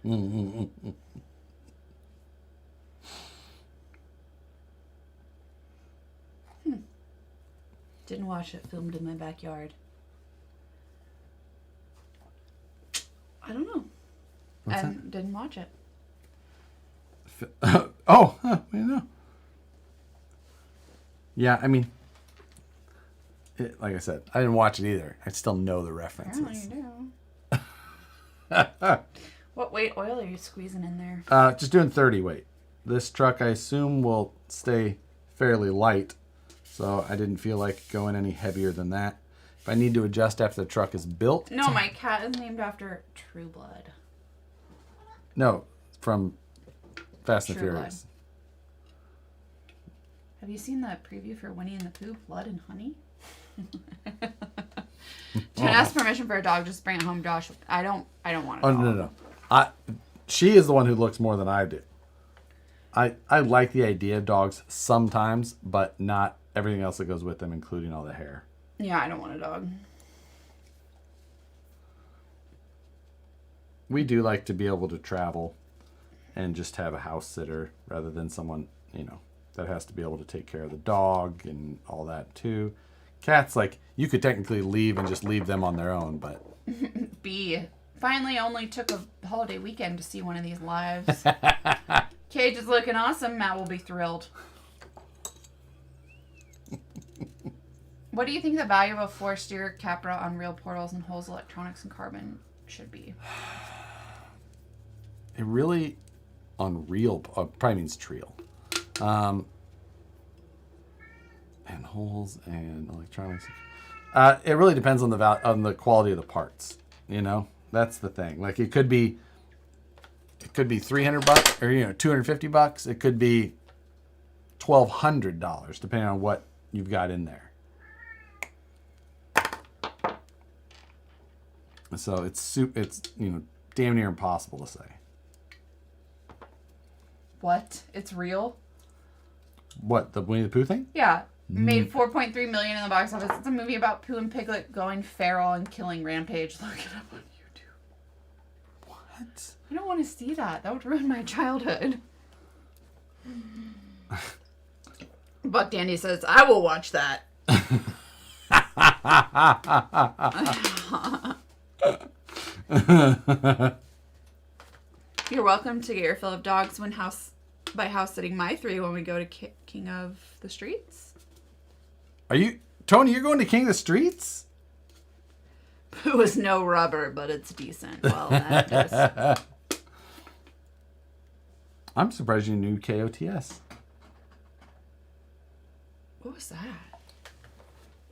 Didn't watch it. Filmed in my backyard. I don't know. What's I that? didn't watch it. I know. Yeah, I mean, like I said, I didn't watch it either. I still know the references. Apparently you do. What weight oil are you squeezing in there? Just doing 30 weight. This truck, I assume, will stay fairly light, so I didn't feel like going any heavier than that. If I need to adjust after the truck is built... No, my cat is named after True Blood. No, from Fast and True Furious. Have you seen the preview for Winnie and the Pooh, Blood and Honey? Don't ask permission for a dog, just bring it home, Josh. I don't want it. Oh, no. She is the one who looks more than I do. I like the idea of dogs sometimes, but not everything else that goes with them, including all the hair. Yeah, I don't want a dog. We do like to be able to travel and just have a house sitter rather than someone, that has to be able to take care of the dog and all that too. Cats, like, you could technically leave and just leave them on their own, but... B. Finally only took a holiday weekend to see one of these lives. Cage is looking awesome. Matt will be thrilled. What do you think the value of a 4-steer Capra on real portals and holes, electronics, and carbon should be? It really, on real, probably means Treel. And holes and electronics. It really depends on on the quality of the parts. That's the thing. Like, it could be $300 or $250. It could be $1,200 depending on what you've got in there. So it's damn near impossible to say. What? It's real? what, the Winnie the Pooh thing? Yeah. Made $4.3 million in the box office. It's a movie about Pooh and Piglet going feral and killing Rampage. Look it up on YouTube. What? I don't want to see that. That would ruin my childhood. Buck Dandy says, I will watch that. You're welcome to get your fill of dogs when house sitting my 3 when we go to King of the Streets. Are you, Tony, you're going to King of the Streets? Pooh is no rubber, but it's decent. Well, that does. I'm surprised you knew KOTS. What was that?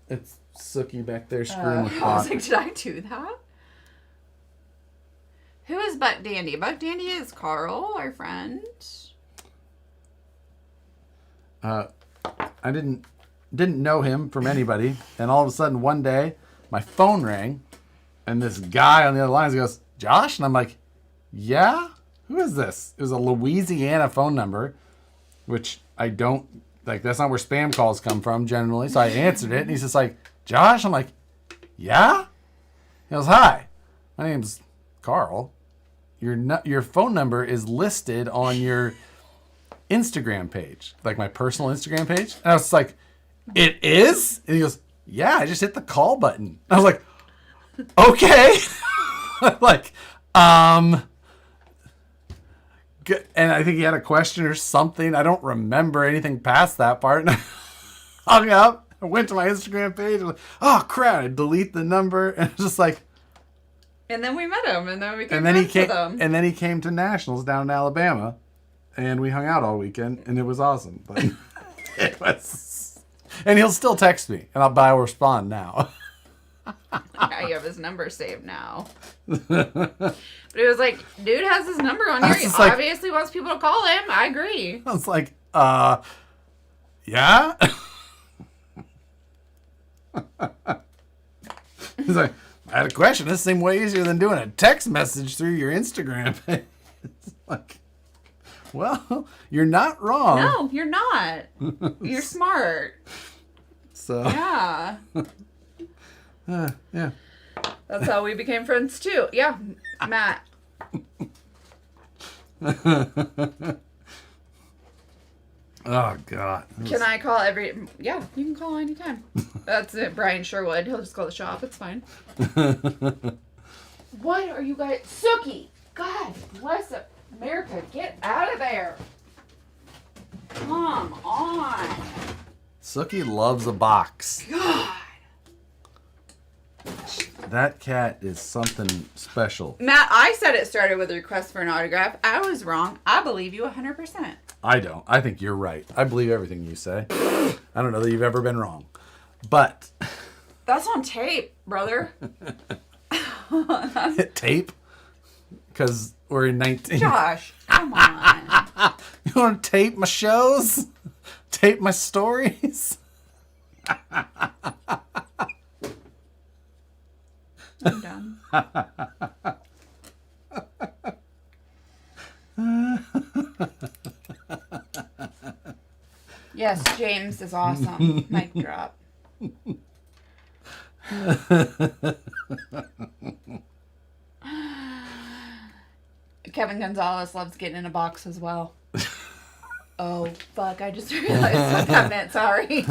It's Sookie back there screwing with I was Bach. like, did I do that? Who is Buck Dandy? Buck Dandy is Carl, our friend. I didn't know him from anybody, and all of a sudden one day my phone rang, and this guy on the other line goes, Josh? And I'm like, yeah? Who is this? It was a Louisiana phone number, which I don't, like, that's not where spam calls come from generally. So I answered it, and he's just like, Josh? I'm like, yeah? He goes, hi, my name's Carl. Your phone number is listed on your Instagram page, like my personal Instagram page. And I was like, it is? And he goes, yeah, I just hit the call button. I was like, okay. Like, and I think he had a question or something. I don't remember anything past that part. And I hung up. I went to my Instagram page. And like, oh crap! I delete the number, and it's just like. And then we met him, and then we came And then he with came. him. And then he came to nationals down in Alabama, and we hung out all weekend, and it was awesome. But it was. And he'll still text me, but I'll respond now. Yeah, you have his number saved now. But it was like, dude has his number on here. He just like- obviously wants people to call him. I agree. I was like, yeah? He's like, I had a question. This seemed way easier than doing a text message through your Instagram page. It's like, well, you're not wrong. No, you're not. You're smart. So, Yeah. yeah. That's how we became friends too. Yeah, Matt. Oh, God. Can I call Yeah, you can call anytime. That's it, Brian Sherwood. He'll just call the shop. It's fine. What are you guys... Sookie! God bless America. Get out of there. Come on. Sookie loves a box. God. That cat is something special. Matt, I said it started with a request for an autograph. I was wrong. I believe you 100%. I don't. I think you're right. I believe everything you say. I don't know that you've ever been wrong. But... That's on tape, brother. Tape? Because we're in 19... Josh, come on. You want to tape my shows? Tape my stories? I'm done. Yes, James is awesome. Mic drop. Kevin Gonzalez loves getting in a box as well. Oh, fuck. I just realized what that meant. Sorry.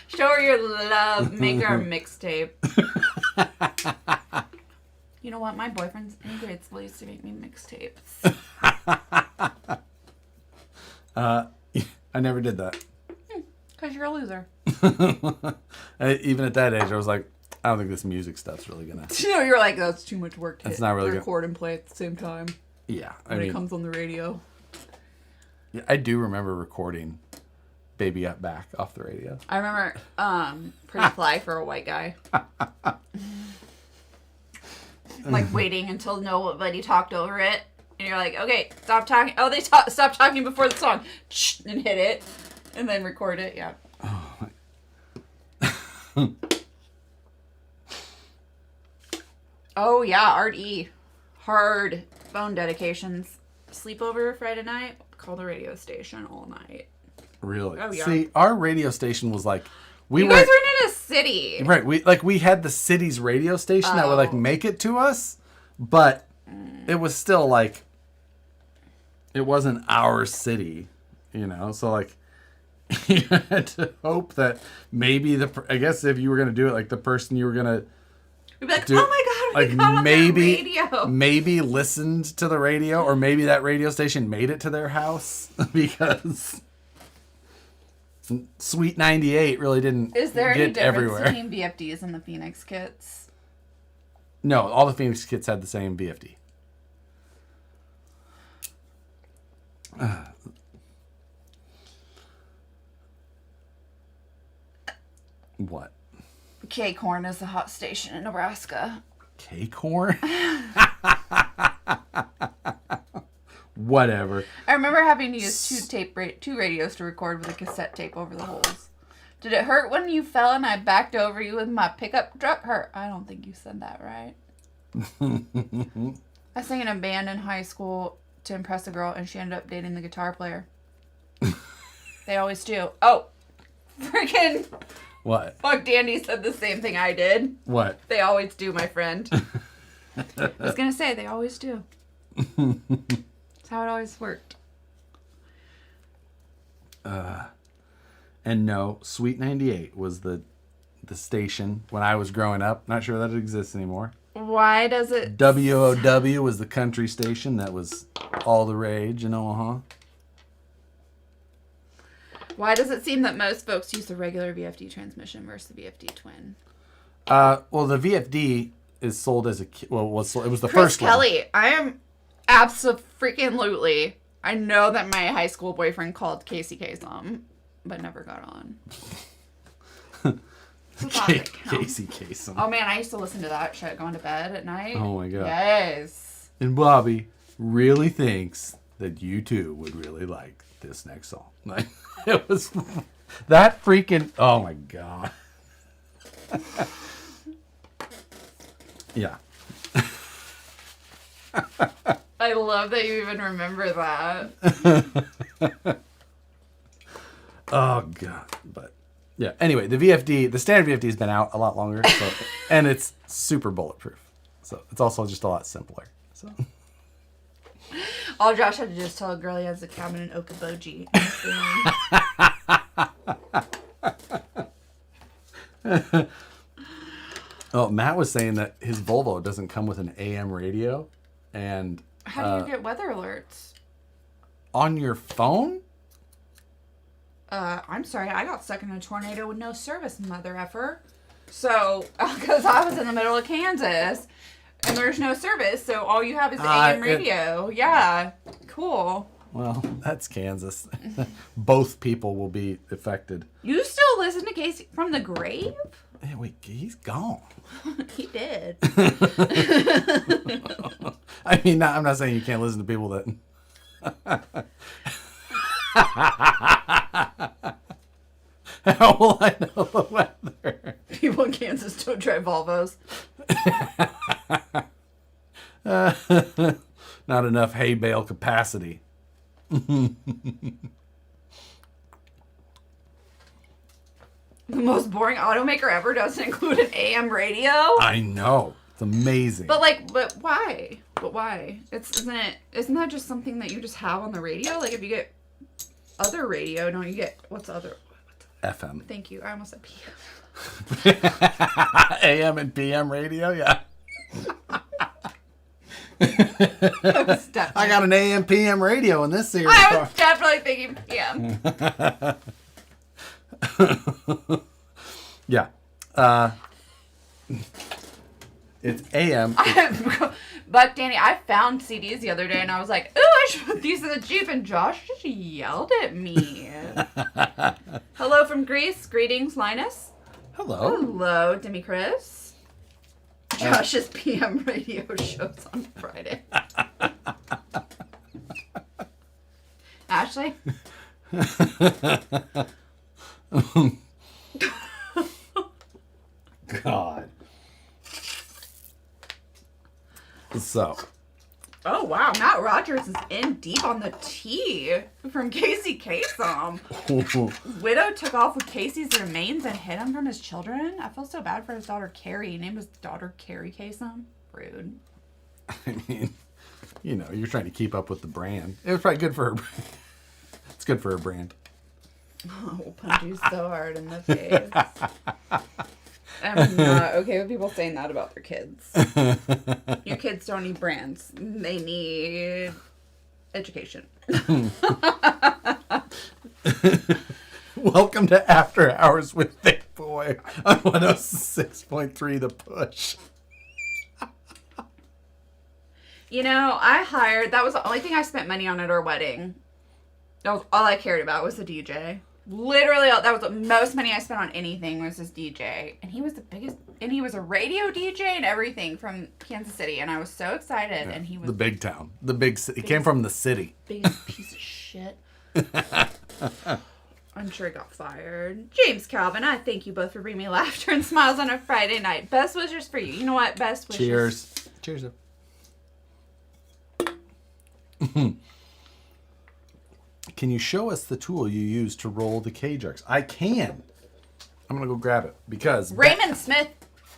Show her your love. Make her a mixtape. You know what? My boyfriend's in grade school used to make me mixtapes. I never did that. Because you're a loser. Even at that age, I was like, I don't think this music stuff's really gonna... You know, you're like, that's too much work to It's not really record and play at the same time Yeah, when it comes on the radio. Yeah, I do remember recording Baby Up Back off the radio. I remember Pretty Fly for a White Guy. Like waiting until nobody talked over it. And you're like, okay, stop talking. Oh, they stop talking before the song. And hit it. And then record it. Yeah. Oh, yeah. Art E. Hard phone dedications. sleepover Friday night, call the radio station all night. Really? Oh, yeah. See, our radio station was like You guys were in a city. right. We had the city's radio station that would like make it to us, but it was still like it wasn't our city, you know. So like you had to hope that maybe I guess if you were gonna do it, like the person you were gonna We'd be like, do, oh my god, we like got on the radio. maybe listened to the radio, or maybe that radio station made it to their house because Sweet 98 really didn't Is there get any difference everywhere. between VFDs and the Phoenix kits? No, all the Phoenix kits had the same VFD. What? K-Corn is the hot station in Nebraska. K-Corn? Whatever. I remember having to use two radios to record with a cassette tape over the holes. Did it hurt when you fell and I backed over you with my pickup truck? Hurt. I don't think you said that right. I sang in a band in high school to impress a girl, and she ended up dating the guitar player. They always do. Oh, freaking What? fuck, Dandy said the same thing I did. What? They always do, my friend. I was going to say, they always do. That's how it always worked. And no, Sweet 98 was the station when I was growing up. Not sure that it exists anymore. Why does it... WOW was the country station that was all the rage in Omaha. Why does it seem that most folks use the regular VFD transmission versus the VFD twin? Well, the VFD is sold as it was the Chris first one. Kelly, I am abso-freaking-lutely. I know that my high school boyfriend called Casey Kasem, but never got on. Casey Kasem. Oh man, I used to listen to that shit going to bed at night. Oh my god. Yes. And Bobby really thinks that you two would really like this next song. Like, it was that freaking. Oh my god. Yeah. I love that you even remember that. Oh god. But yeah. Anyway, the VFD, the standard VFD has been out a lot longer, so, and it's super bulletproof. So it's also just a lot simpler. So. All Josh had to do is tell a girl he has a cabin in Okoboji. Oh, Matt was saying that his Volvo doesn't come with an AM radio, and How do you get weather alerts? on your phone. I'm sorry, I got stuck in a tornado with no service, mother effer. So, because I was in the middle of Kansas, and there's no service, so all you have is AM radio. Yeah, cool. Well, that's Kansas. Both people will be affected. You still listen to Casey from the grave? Hey, wait, he's gone. He did. I mean, I'm not saying you can't listen to people that. How will I know the weather? People in Kansas don't drive Volvos. Not enough hay bale capacity. The most boring automaker ever doesn't include an AM radio. I know. It's amazing. But why? But why? Isn't that just something that you just have on the radio? Like if you get other radio, don't you get what's the other? FM. Thank you. I almost said PM. AM and PM radio, yeah. I got an AM PM radio in this series. I was definitely thinking PM. Yeah. It's AM. But Danny, I found CDs the other day and I was like, ooh, I should put these in the Jeep, and Josh just yelled at me. Hello from Greece. Greetings, Linus. Hello. Hello, Demi Chris. Josh's PM radio shows on Friday. Ashley? God. So. Oh, wow. Matt Rogers is in deep on the tea from Casey Kasem. Widow took off with Casey's remains and hid him from his children. I feel so bad for his daughter Carrie. He named his daughter Carrie Kasem. Rude. I mean, you know, you're trying to keep up with the brand. It was probably good for her. It's good for her brand. Oh, we'll punch you so hard in the face. I'm not okay with people saying that about their kids. Your kids don't need brands. They need education. Welcome to After Hours with Big Boy on 106.3 The Push. You know, that was the only thing I spent money on at our wedding. That was all I cared about was the DJ. Literally, that was the most money I spent on anything was this DJ. And he was the biggest, and he was a radio DJ and everything from Kansas City. And I was so excited. Yeah, and he was the big town. The big city. He came from the city. Biggest piece of shit. I'm sure he got fired. James Calvin, I thank you both for bringing me laughter and smiles on a Friday night. Best wishes for you. You know what? Best wishes. Cheers. Cheers. Can you show us the tool you use to roll the cage arcs? I can. I'm going to go grab it because... Raymond Smith.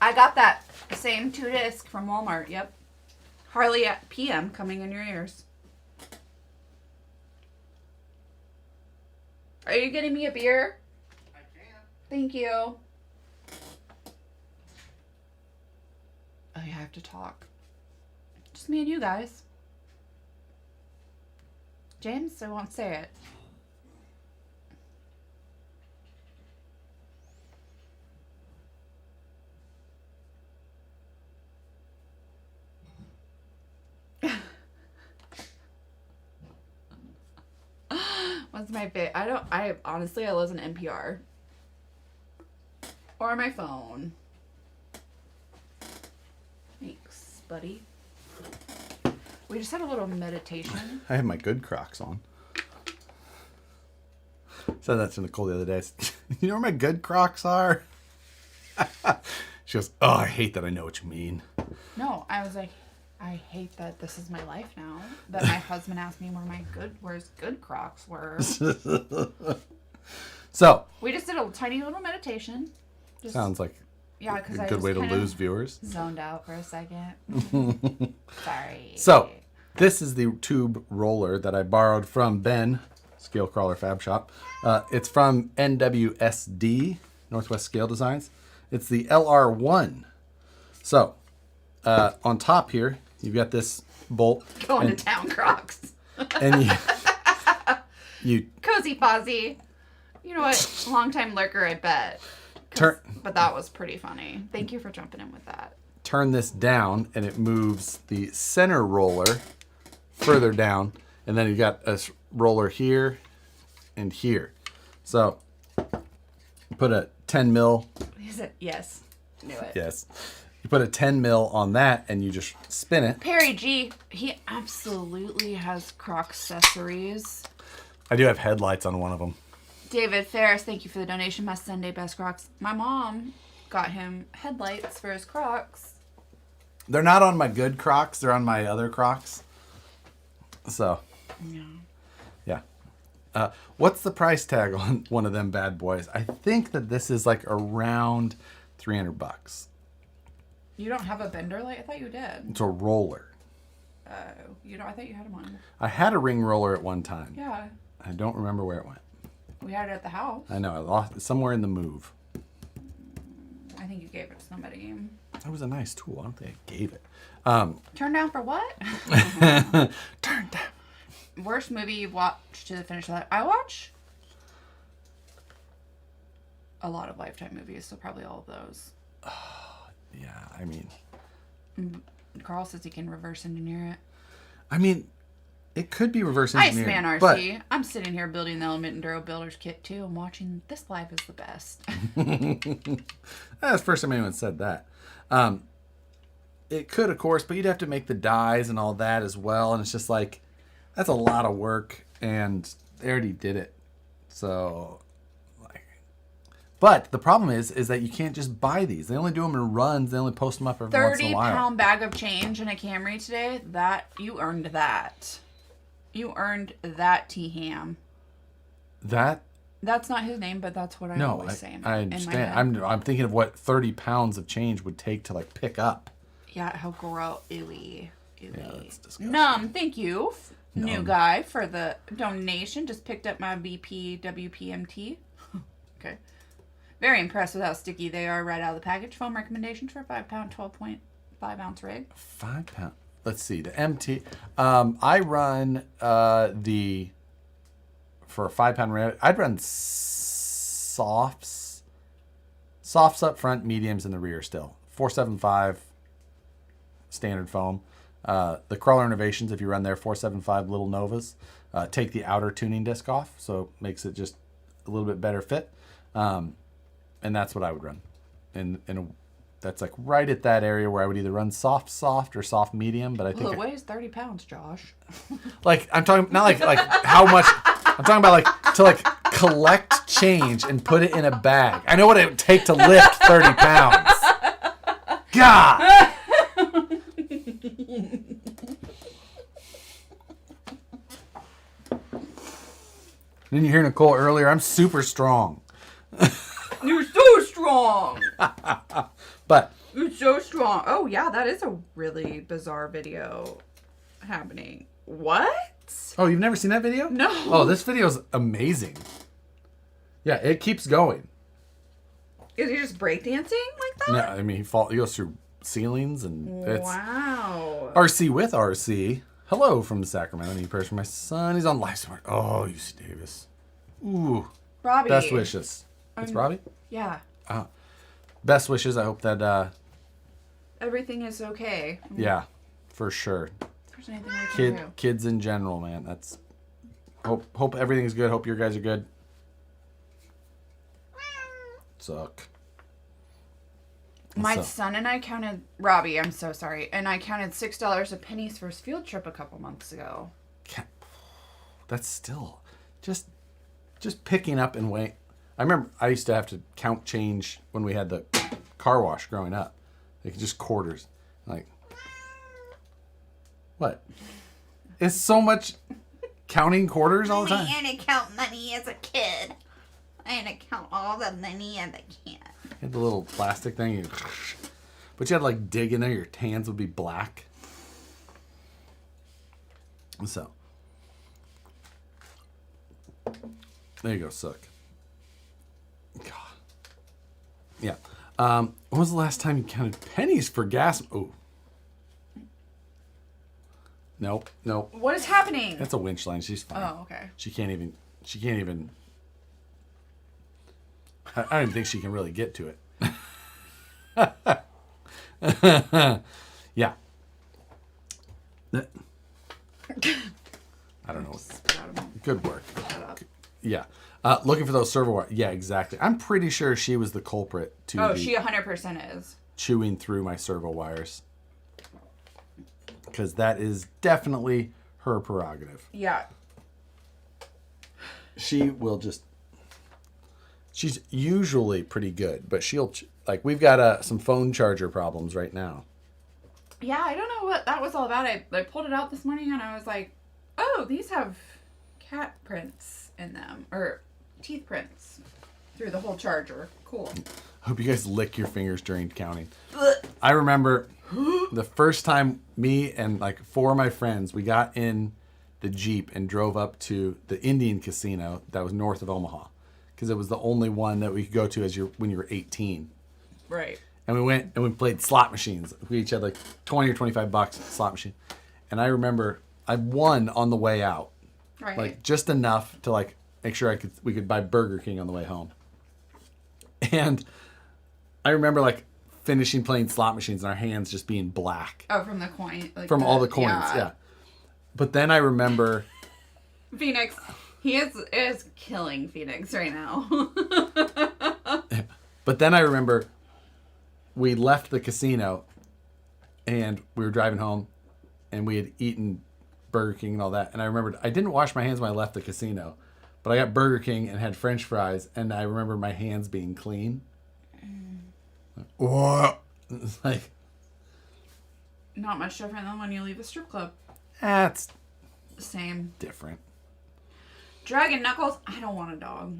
I got that same 2-disc from Walmart. Yep. Harley at PM coming in your ears. Are you getting me a beer? I can. Thank you. Oh, yeah, I have to talk. Just me and you guys. James, I won't say it. What's my favorite? I honestly, I listen to NPR. Or my phone. Thanks, buddy. We just had a little meditation. I have my good Crocs on. Said that to Nicole the other day. You know where my good Crocs are? She goes, oh, I hate that I know what you mean. No, I was like, I hate that this is my life now. That my husband asked me where's good Crocs were. So. We just did a tiny little meditation. Sounds like a good way to lose viewers. Zoned out for a second. Sorry. So, this is the tube roller that I borrowed from Ben, Scale Crawler Fab Shop. It's from NWSD, Northwest Scale Designs. It's the LR1. So, on top here, you've got this bolt. Going to town, Crocs. And you Cozy Fozzie. You know what? Long-time lurker, I bet. But that was pretty funny. Thank you for jumping in with that. Turn this down, and it moves the center roller further down. And then you got a roller here and here. So, put a 10 mil. Is it? Yes. Knew it. Yes. You put a 10 mil on that, and you just spin it. Perry G, he absolutely has Crocs accessories. I do have headlights on one of them. David Ferris, thank you for the donation. My Sunday best Crocs. My mom got him headlights for his Crocs. They're not on my good Crocs. They're on my other Crocs. So. Yeah. What's the price tag on one of them bad boys? I think that this is like around $300. You don't have a bender light? I thought you did. It's a roller. Oh, I thought you had one. I had a ring roller at one time. Yeah. I don't remember where it went. We had it at the house. I know. I lost it somewhere in the move. I think you gave it to somebody. That was a nice tool. I don't think I gave it. Turn down for what? Turn down. Worst movie you've watched to the finish of that? I watch a lot of Lifetime movies, so probably all of those. Yeah, I mean. Carl says he can reverse engineer it. I mean, it could be reverse engineered. Iceman RC. But I'm sitting here building the Element Enduro Builder's Kit too. I'm watching This Life is the best. That's the first time anyone said that. It could, of course, but you'd have to make the dies and all that as well. And it's just like, that's a lot of work. And they already did it. So, like, But the problem is that you can't just buy these. They only do them in runs. They only post them up every once in a while. 30-pound bag of change in a Camry today. You earned that. You earned that, T-Ham. That's not his name, but that's what I always say. I understand. I'm thinking of what 30 pounds of change would take to like pick up. Yeah, how gross. Ewy. Yeah, that's disgusting. Thank you, new guy, for the donation. Just picked up my BP WPMT. Okay. Very impressed with how sticky they are right out of the package. Foam recommendations for a 5-pound, 12.5 ounce rig. 5 pound. Let's see. The MT. I run for a 5-pound rig. I'd run softs up front, mediums in the rear still. 475 standard foam. The Crawler Innovations, if you run there, 475 Little Novas. Take the outer tuning disc off, so it makes it just a little bit better fit. And that's what I would run. That's like right at that area where I would either run soft or soft medium. But I think it weighs 30 pounds, Josh. Like I'm talking not like how much. I'm talking about like to like collect change and put it in a bag. I know what it would take to lift 30 pounds. God. Didn't you hear Nicole earlier? I'm super strong. You're so strong. But You're so strong. Oh, yeah, that is a really bizarre video happening. What? Oh, you've never seen that video? No. Oh, this video is amazing. Yeah, it keeps going. Is he just breakdancing like that? No, I mean, he goes through ceilings and it's... Wow. RC with RC. Hello from Sacramento. New person. My son, he's on life support. Oh, UC Davis. Ooh. Robbie. Best wishes. It's Robbie? Yeah. Best wishes. I hope that... everything is okay. Yeah, for sure. If there's anything we can do. Kids in general, man. That's... Hope everything's good. Hope your guys are good. Suck. My son and I counted... Robbie, I'm so sorry. And I counted $6 of pennies for his field trip a couple months ago. That's still... Just picking up and weight. I remember I used to have to count change when we had the car wash growing up. Like just quarters. Like... What? It's so much counting quarters all the time. I had to count money as a kid. I had to count all the money as a kid. You had the little plastic thing. But you had to like dig in there. Your hands would be black. So. There you go, Sook. God. Yeah. When was the last time you counted pennies for gas? Oh. Nope. What is happening? That's a winch line. She's fine. Oh, okay. She can't even. I don't even think she can really get to it. Yeah. I don't know. Good work. Yeah. Looking for those servo wires. Yeah, exactly. I'm pretty sure she was the culprit to she 100% is. Chewing through my servo wires. Because that is definitely her prerogative. Yeah. She will just... She's usually pretty good, but she'll... Like, we've got some phone charger problems right now. Yeah, I don't know what that was all about. I pulled it out this morning and I was like, oh, these have cat prints in them. Or teeth prints through the whole charger. Cool. I hope you guys lick your fingers during counting. I remember the first time me and like 4 of my friends, we got in the Jeep and drove up to the Indian casino that was north of Omaha. Because it was the only one that we could go to when you were 18. Right. And we went and we played slot machines. We each had like 20 or 25 bucks slot machine. And I remember I won on the way out. Right. Like just enough to like make sure we could buy Burger King on the way home. And I remember like finishing playing slot machines and our hands just being black. Oh, from the coin. Like from all the coins, yeah. But then I remember... Phoenix. He is killing Phoenix right now. But then I remember we left the casino and we were driving home and we had eaten Burger King and all that. And I remembered I didn't wash my hands when I left the casino. But I got Burger King and had French fries, and I remember my hands being clean. Whoa. It's like... Not much different than when you leave a strip club. That's Same. different. Dragon Knuckles, I don't want a dog.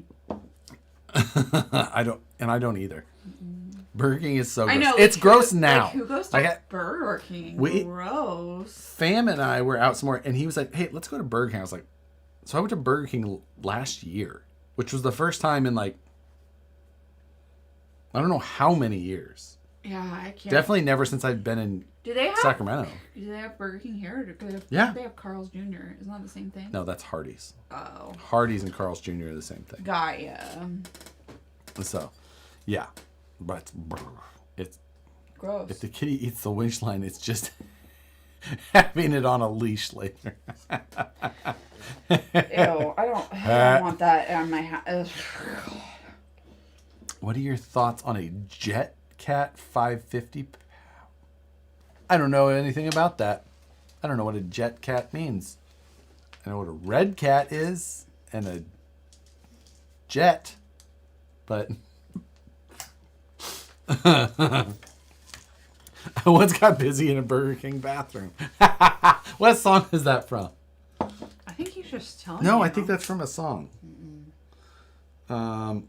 I don't either. Burger King is so gross. I know. It's gross now. Like, who goes to Burger King? Gross. Fam and I were out somewhere, and he was like, hey, let's go to Burger King. I was like, so I went to Burger King last year, which was the first time in like, I don't know how many years. Yeah, I can't. Definitely never since I've been in Sacramento. Do they have Burger King here? Or do they have, Yeah. They have Carl's Jr. Isn't that the same thing? No, that's Hardee's. Oh. Hardee's and Carl's Jr. are the same thing. Got ya. So, yeah. But it's... Gross. If the kitty eats the winch line, it's just having it on a leash later. Ew, I don't want that on my house. What are your thoughts on a Jet Cat 550? I don't know anything about that. I don't know what a Jet Cat means. I know what a red cat is and a jet, but I once got busy in a Burger King bathroom. What song is that from? I think he's just telling No, you. I think that's from a song. Oh,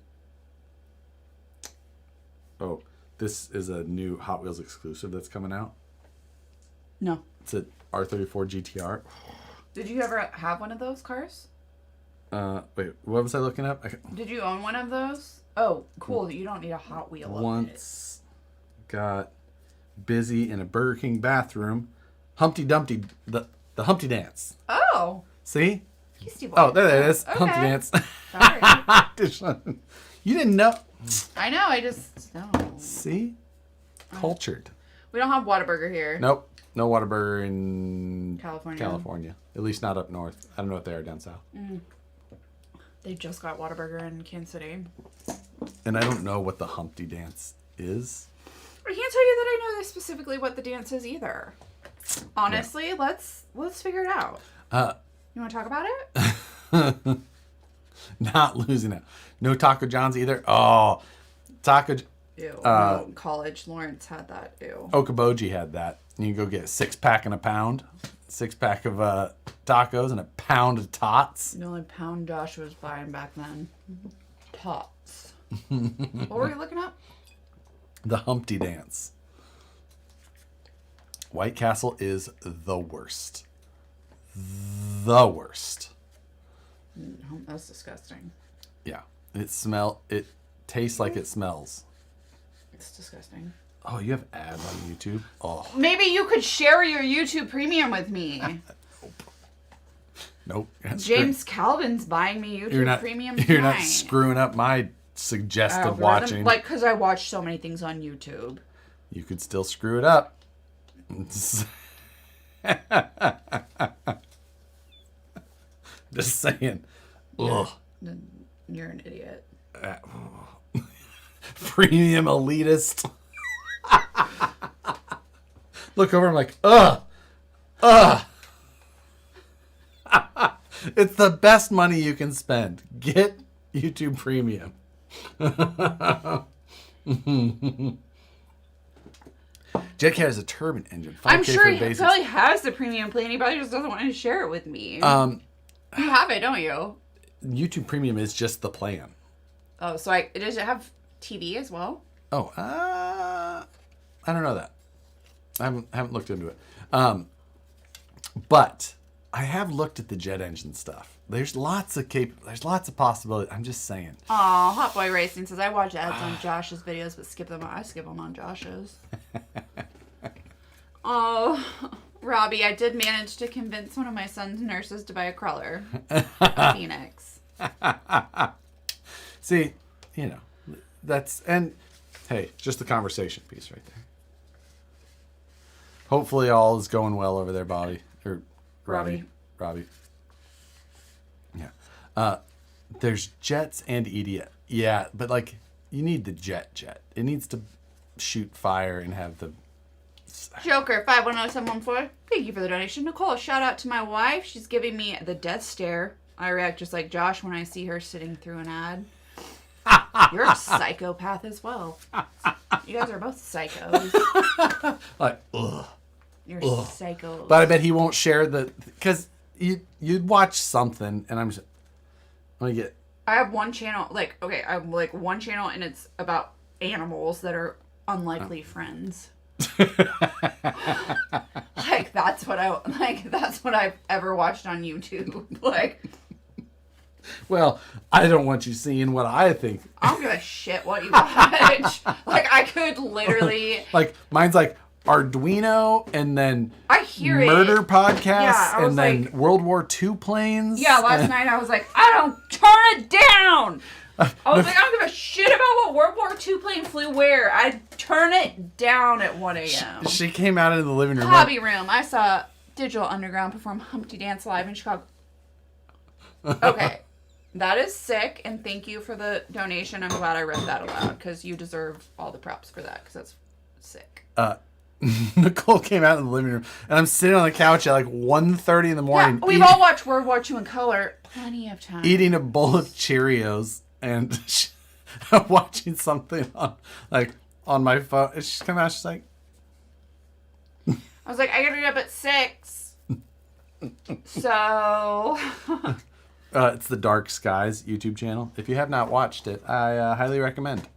this is a new Hot Wheels exclusive that's coming out. No. It's a R34 GTR. Did you ever have one of those cars? Wait, what was I looking up? Did you own one of those? Oh, cool. You don't need a Hot Wheel of it. Once got busy in a Burger King bathroom. Humpty Dumpty, the Humpty Dance. Oh. See? Beastie Boys. Oh, there it is. Okay. Humpty Dance. Sorry. You didn't know. I know. I just don't. See? Cultured. We don't have Whataburger here. Nope. No Whataburger in California. At least not up north. I don't know if they are down south. They just got Whataburger in Kansas City. And I don't know what the Humpty Dance is. I can't tell you that I know specifically what the dance is either. Honestly, Yeah. let's figure it out. You want to talk about it? Not losing it. No Taco John's either. Oh, Taco... Ew. No, college. Lawrence had that. Ew. Okoboji had that. You can go get a 6-pack and a pound. 6-pack of tacos and a pound of tots. The only pound Josh was buying back then. Tots. What were you looking up? The Humpty Dance. White Castle is the worst. The worst. Oh, that's disgusting. Yeah. It tastes like it smells. It's disgusting. Oh, you have ads on YouTube? Oh. Maybe you could share your YouTube premium with me. Nope. James Calvin's buying me YouTube premium tonight. You're not screwing up my suggested Algorithm. watching. Like, because I watch so many things on YouTube. You could still screw it up. Just saying. Ugh. You're an idiot. Premium elitist. Look over, I'm like, ugh. It's the best money you can spend. Get YouTube Premium. Jetcat has a turbine engine. I'm sure he probably has the premium plan. He probably just doesn't want to share it with me. You have it, don't you? YouTube Premium is just the plan. Oh, so does it have TV as well? Oh, I don't know that. I haven't looked into it. But I have looked at the jet engine stuff. There's lots of possibilities. I'm just saying. Aw, Hot Boy Racing says I watch ads on Josh's videos, but I skip them on Josh's. Oh, Robbie, I did manage to convince one of my son's nurses to buy a crawler. Phoenix. See, and hey, just the conversation piece right there. Hopefully all is going well over there, Bobby. Or Robbie. Yeah. There's jets and EDF. Yeah, but like you need the jet. It needs to shoot fire and have the Joker 510714. Thank you for the donation. Nicole, shout out to my wife. She's giving me the death stare. I react just like Josh when I see her sitting through an ad. You're a psychopath as well. You guys are both psychos. Like, ugh. You're psychos. But I bet he won't share because you'd watch something, and I'm just, let me get. I have one channel, I have one channel, and it's about animals that are unlikely friends. That's what I've ever watched on YouTube. Well, I don't want you seeing what I think. I don't give a shit what you watch. I could literally... Mine's Arduino, and then I hear murder it. podcasts, Yeah, and then World War II planes. Yeah, last night I was like, I don't turn it down. I was like, I don't give a shit about what World War II plane flew where. I'd turn it down at 1 a.m. She came out into the living room. Hobby room. I saw Digital Underground perform Humpty Dance live in Chicago. Okay. That is sick, and thank you for the donation. I'm glad I read that aloud, because you deserve all the props for that, because that's sick. Nicole came out in the living room, and I'm sitting on the couch at 1:30 in the morning. Yeah, we've all watched World War II in color plenty of times. Eating a bowl of Cheerios and watching something on my phone. And she's come out, she's like... I was like, I gotta get up at 6. So... It's the Dark Skies YouTube channel. If you have not watched it, I highly recommend.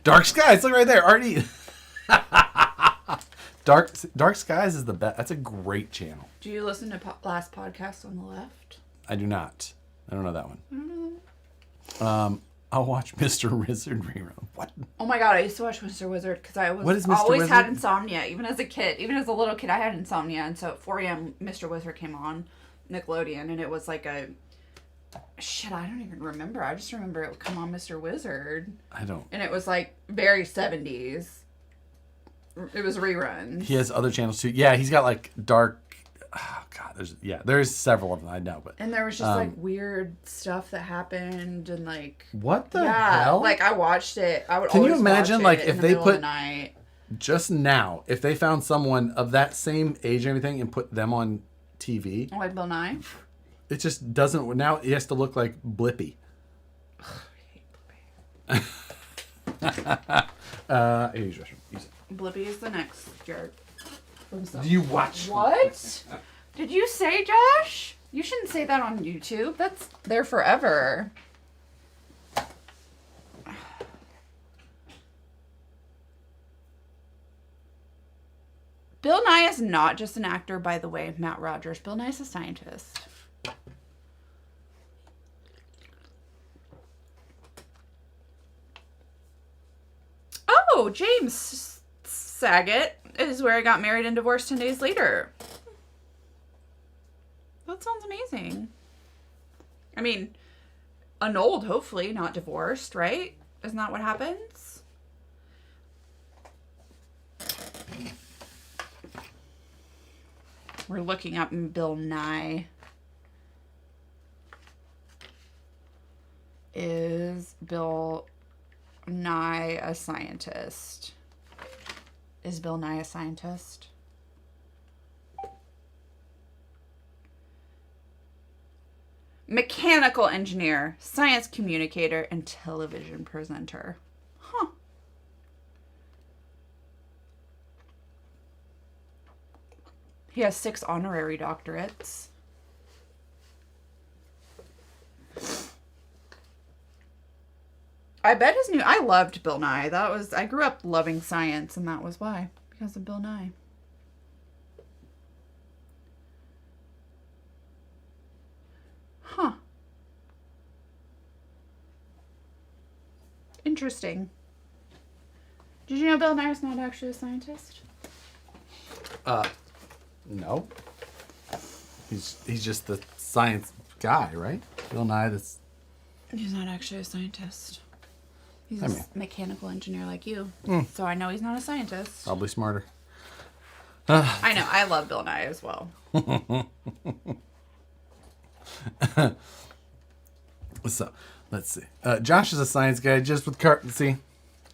Dark Skies, look right there, Artie. Dark Skies is the best. That's a great channel. Do you listen to last podcast on the left? I do not. I don't know that one. I'll watch Mr. Wizard rerun. What? Oh my god, I used to watch Mr. Wizard because I What is was Mr. always Wizard? had insomnia, even as a kid. Even as a little kid, I had insomnia, and so at 4 a.m. Mr. Wizard came on Nickelodeon, and it was like a... Shit, I don't even remember. I just remember it would come on Mr. Wizard. I don't. And it was very 70s. It was reruns. He has other channels too. Yeah, he's got dark... Oh, God, there's several of them, I know. But And there was just weird stuff that happened, and what the hell? I watched it. I would Can you always imagine, watch it if in the they middle of put... the night. Just now, if they found someone of that same age and everything and put them on TV... Like Bill Nye? It just doesn't... Now he has to look like Blippi. I hate Blippi. Use restroom. Use it. Blippi is the next jerk. Do you watch... What? Did you say, Josh? You shouldn't say that on YouTube. That's there forever. Bill Nye is not just an actor, by the way, Matt Rogers. Bill Nye is a scientist. Oh, James Saget is where I got married and divorced 10 days later. That sounds amazing. I mean, annulled, hopefully, not divorced, right? Isn't that what happens? We're looking up Bill Nye. Is Bill Nye a scientist? Is Bill Nye a scientist? Mechanical engineer, science communicator, and television presenter. Huh. He has 6 honorary doctorates. I bet I loved Bill Nye. I grew up loving science, and that was why. Because of Bill Nye. Huh. Interesting. Did you know Bill Nye is not actually a scientist? No. He's just the science guy, right? Bill Nye, He's not actually a scientist. He's a mechanical engineer like you. So I know he's not a scientist. probably smarter. I know. I love Bill Nye as well. So, let's see. Josh is a science guy just with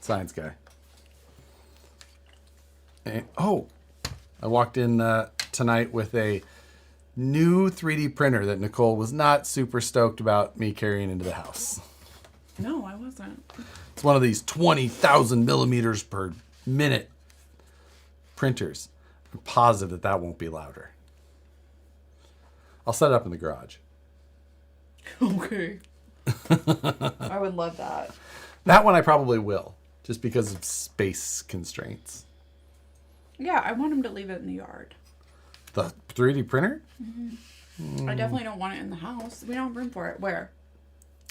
science guy. And, I walked in tonight with a new 3D printer that Nicole was not super stoked about me carrying into the house. No, I wasn't. It's one of these 20,000 millimeters per minute printers. I'm positive that won't be louder. I'll set it up in the garage. Okay. I would love that. That one I probably will, just because of space constraints. Yeah, I want him to leave it in the yard. The 3D printer? Mm-hmm. I definitely don't want it in the house. We don't have room for it. Where?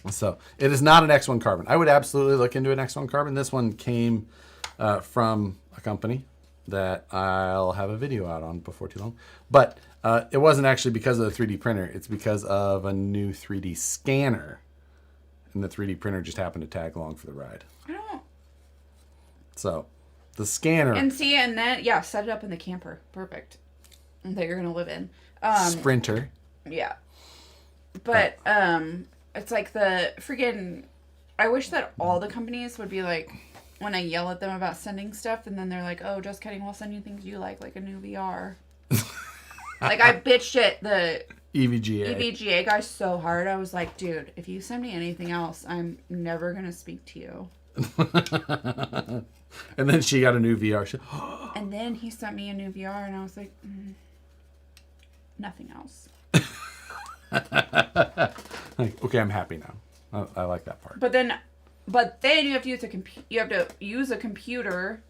So it is not an X1 Carbon. I would absolutely look into an X1 Carbon. This one came from a company that I'll have a video out on before too long. But it wasn't actually because of the 3D printer. It's because of a new 3D scanner. And the 3D printer just happened to tag along for the ride. I don't. So the scanner. And see, and then, yeah, set it up in the camper. Perfect. That you're going to live in. Sprinter. Yeah. But it's like the freaking... I wish that all the companies would be like... When I yell at them about sending stuff, and then they're like, oh, just kidding, we'll send you things you like a new VR. Like, I bitched at the EVGA guy so hard. I was like, dude, if you send me anything else, I'm never going to speak to you. And then she got a new VR. And then he sent me a new VR, and I was like, nothing else. Like, okay, I'm happy now. I like that part. But then you have to use a computer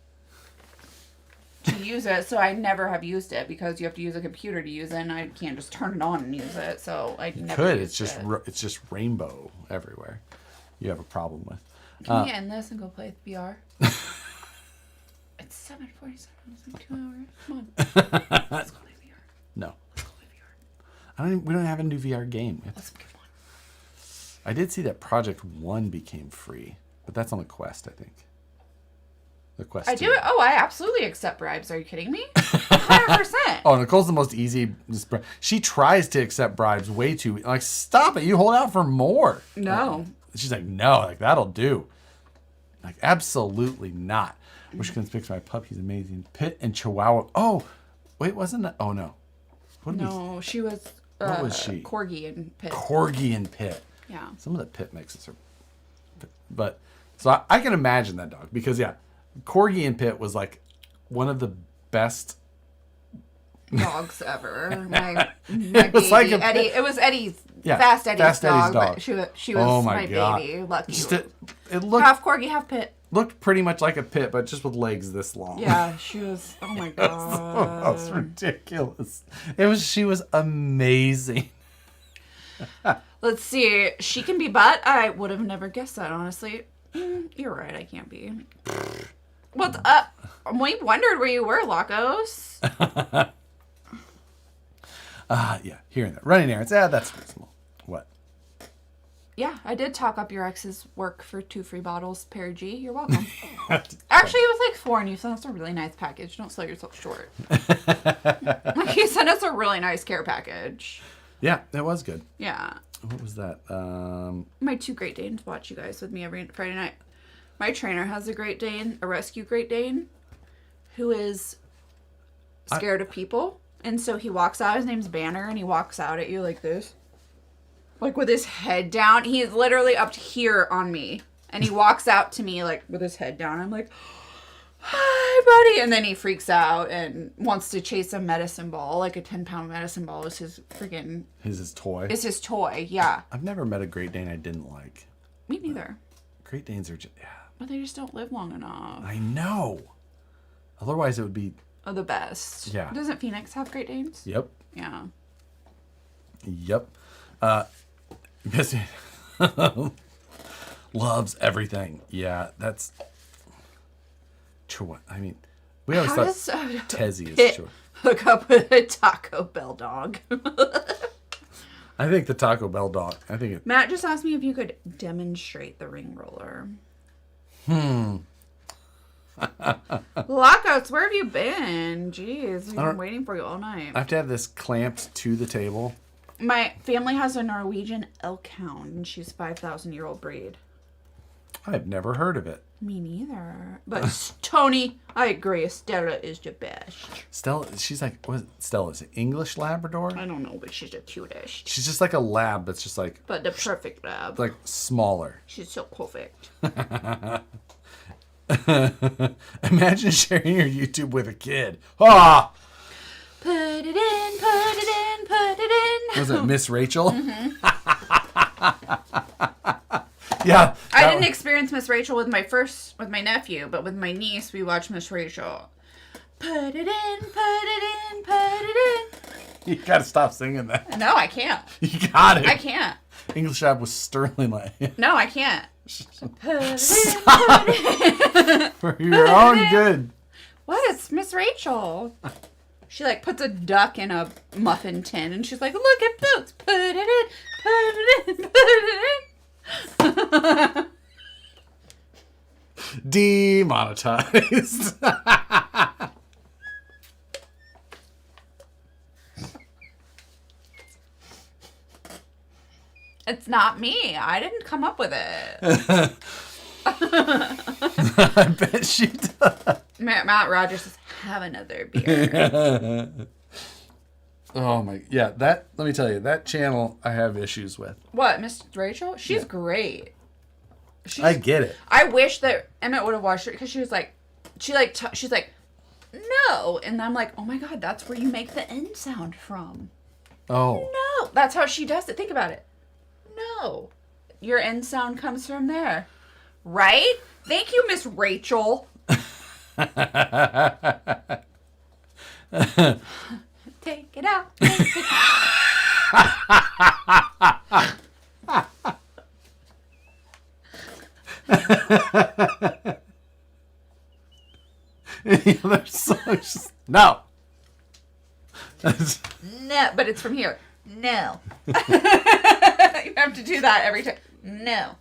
to use it. So I never have used it because you have to use a computer to use it, and I can't just turn it on and use it. So I never. It's just rainbow everywhere. You have a problem with. Can we end this and go play with VR? It's 7:47. It's like 2 hours. Come on. Let's go play VR. No. Let's go play VR. We don't have a new VR game. Let's get one. I did see that Project 1 became free, but that's on the Quest, I think. The Quest. I do it. Oh, I absolutely accept bribes. Are you kidding me? 100%. Oh, Nicole's the most easy. She tries to accept bribes way too. Like, stop it! You hold out for more. No. She's like, no, like that'll do. Like, absolutely not. Wish you could picture my pup. He's amazing. Pit and Chihuahua. Oh, wait, wasn't that? Oh no. She was. What was she? Corgi and Pit. Corgi and Pit. Yeah. Some of the Pit mixes are. But so I can imagine that dog because Corgi and Pit was like one of the best dogs ever. My it was baby, like Eddie. It was Eddie's. Fast Eddie's dog. But she was my baby. Lucky. It looked half Corgi, half Pit. Looked pretty much like a Pit, but just with legs this long. Yeah, she was. Oh my god, that was ridiculous. She was amazing. Let's see. She can be butt. I would have never guessed that, honestly. You're right. I can't be. What's up? We wondered where you were, Lacos. Yeah, here and there. Running errands. That's reasonable. What? Yeah, I did talk up your ex's work for 2 free bottles, Pear G. You're welcome. Actually, it was like 4, and you sent us a really nice package. Don't sell yourself short. You sent us a really nice care package. Yeah, it was good. Yeah. What was that? My 2 Great Danes watch you guys with me every Friday night. My trainer has a Great Dane, a rescue Great Dane, who is scared of people. And so he walks out. His name's Banner, and he walks out at you like this. Like with his head down. He's literally up here on me. And he walks out to me like with his head down. I'm like, hi, buddy. And then he freaks out and wants to chase a medicine ball. Like a 10-pound medicine ball is his freaking... His toy? Is his toy, yeah. I've never met a Great Dane I didn't like. Me neither. Great Danes are just... Yeah. But they just don't live long enough. I know. Otherwise it would be... Oh, the best. Yeah. Doesn't Phoenix have Great Danes? Yep. Yeah. Yep. Loves everything. Yeah, that's true. I mean, we always thought Tezzy is true. Hook up with a Taco Bell dog. I think the Taco Bell dog. Matt just asked me if you could demonstrate the ring roller. Lockouts, where have you been? Jeez, we've been waiting for you all night. I have to have this clamped to the table. My family has a Norwegian elk hound, and she's a 5,000-year-old breed. I've never heard of it. Me neither. But Tony, I agree. Stella is the best. Stella, she's like, what is Stella? Is it English Labrador? I don't know, but she's the cutest. She's just like a lab that's just like, But the perfect lab. like smaller. She's so perfect. Imagine sharing your YouTube with a kid. Ah! Put it in, put it in, put it in. Was it Miss Rachel? Mm-hmm. Yeah. I didn't experience Miss Rachel with my nephew, but with my niece, we watched Miss Rachel. Put it in, put it in, put it in. You gotta stop singing that. No, I can't. You got it. I can't. English Lab was Sterling like. No, I can't. Put it Stop. in. For your own good. What? It's Miss Rachel. She like puts a duck in a muffin tin and she's like, look at Boots. Put it in, put it in, put it in. Demonetized. It's not me. I didn't come up with it. I bet she does. Matt Rogers says, have another beer. Oh my, yeah, that, let me tell you, that channel I have issues with. What, Miss Rachel? She's great. I get it. I wish that Emmett would have watched it because she was like, she's like, no. And I'm like, oh my God, that's where you make the N sound from. Oh. No. That's how she does it. Think about it. No. Your N sound comes from there. Right? Thank you, Miss Rachel. Take it out. Take it out. Any other songs? No. No, but it's from here. No. You have to do that every time. No.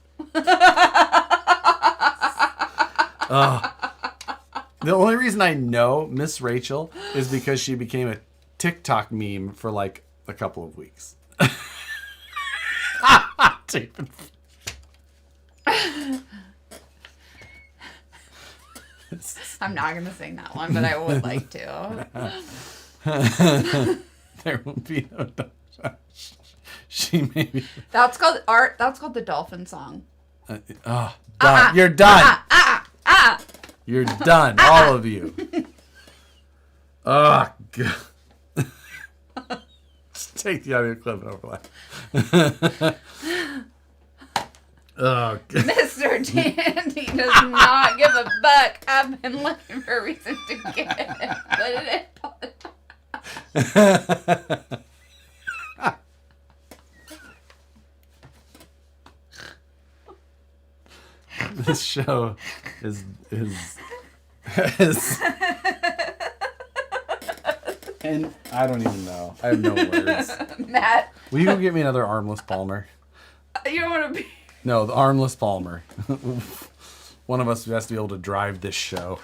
The only reason I know Miss Rachel is because she became a TikTok meme for like a couple of weeks. I'm not going to sing that one, but I would like to. There will be no dog. She maybe. That's called art. That's called the dolphin song. Done. You're done. You're done. All of you. Oh, God. Just take the audio clip and overlap. Oh, God. Mr. Dandy does not give a buck. I've been looking for a reason to get it. Put it in. This show is and I don't even know. I have no words. Matt, Will you go get me another armless Palmer? you don't want to be. No, the armless Palmer. One of us has to be able to drive this show.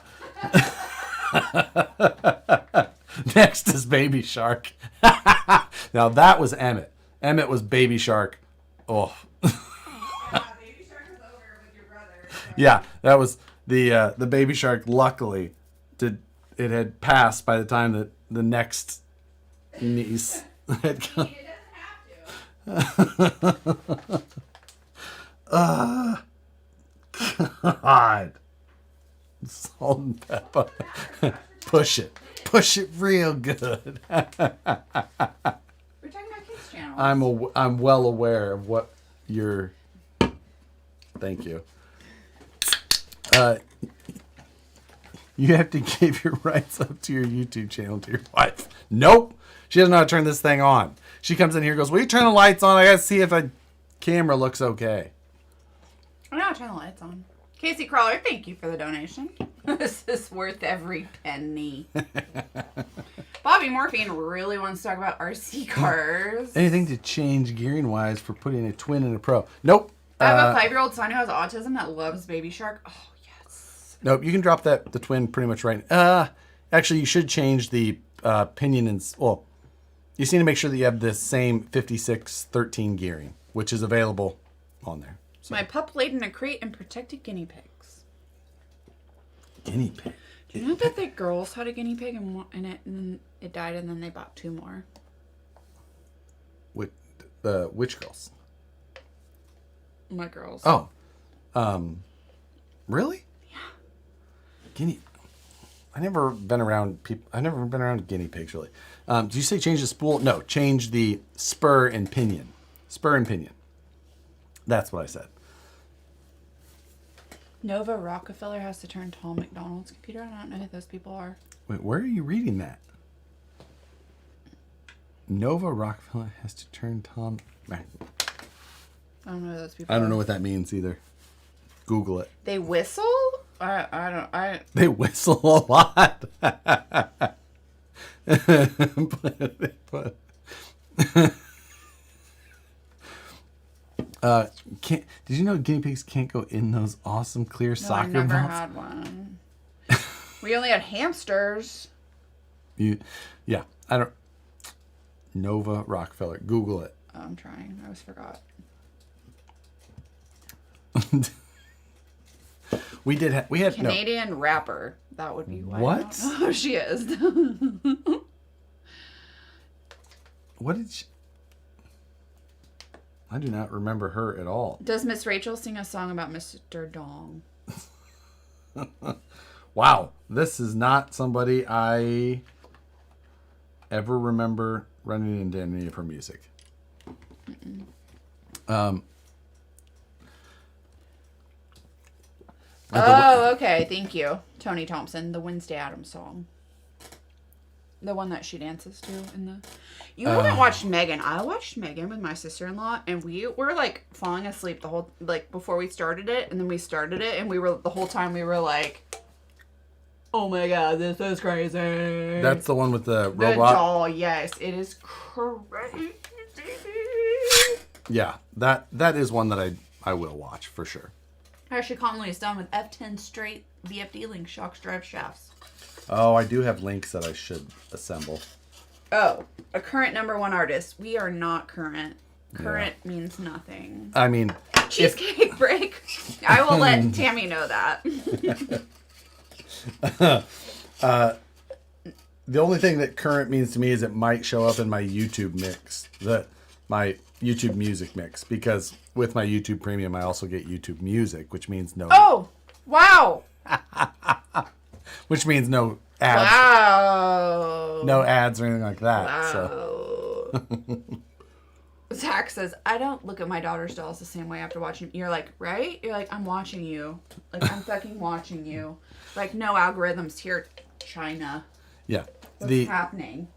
Next is Baby Shark. Now that was Emmett. Emmett was Baby Shark. Oh. Baby Shark is over with your brother. Yeah, that was the Baby Shark. Luckily, it had passed by the time that the next niece had come. It doesn't have to. God. Salt and pepper. Push it. Push it real good. We're talking about kids' channel. I'm well aware of what you're. Thank you. You have to give your rights up to your YouTube channel to your wife. Nope. She doesn't know how to turn this thing on. She comes in here and goes, will you turn the lights on? I gotta see if the camera looks okay. I'm not turn the lights on. Casey Crawler, thank you for the donation. This is worth every penny. Bobby Morphine really wants to talk about RC cars. Anything to change gearing wise for putting a twin in a pro? Nope. I have a 5-year-old son who has autism that loves Baby Shark. Oh, yes. Nope. You can drop the twin pretty much right. Actually, you should change the pinion and well, you just need to make sure that you have the same 5613 gearing, which is available on there. So. My pup laid in a crate and protected guinea pigs. Guinea pig. Do you know that the girls had a guinea pig and then it died and then they bought 2 more? Which girls? My girls. Oh. Really? Yeah. Guinea. I've never been around guinea pigs, really. Did you say change the spool? No, change the spur and pinion. Spur and pinion. That's what I said. Nova Rockefeller has to turn Tom McDonald's computer. I don't know who those people are. Wait, where are you reading that? Nova Rockefeller has to turn Tom. I don't know who those people I are. don't know what that means either. Google it. They whistle? I They whistle a lot. Did you know guinea pigs can't go in those awesome clear No, I soccer never balls? had one. We only had hamsters. Yeah, I don't. Nova Rockefeller. Google it. Oh, I'm trying. I always forgot. We had Canadian rapper. That would be why. What? I don't know who she is. What did she? I do not remember her at all. Does Miss Rachel sing a song about Mr. Dong? Wow, this is not somebody I ever remember running into any of her music. Okay. Thank you. Tony Thompson, the Wednesday Addams song. The one that she dances to in the... You haven't watched Megan. I watched Megan with my sister-in-law, and we were, like, falling asleep the whole... Like, before we started it, and then we started it, and we were... The whole time we were like... Oh my god, this is crazy. That's the one with the The robot? doll, yes. It is crazy. Yeah, that is one that I will watch for sure. Ashley Conley is done with F10 straight VFD link shocks drive shafts. Oh, I do have links that I should assemble. Oh, a current #1 artist. We are not current. Current means nothing. I mean, Cheesecake break. I will let Tammy know that. the only thing that current means to me is it might show up in my YouTube mix, my YouTube music mix, because with my YouTube Premium, I also get YouTube Music, which means no. Oh, wow. Which means no ads. Wow. No ads or anything like that. Wow. So. Zach says, I don't look at my daughter's dolls the same way after watching. You're like, right? You're like, I'm watching you. Like, I'm fucking watching you. Like, no algorithms here, China. Yeah. What's happening?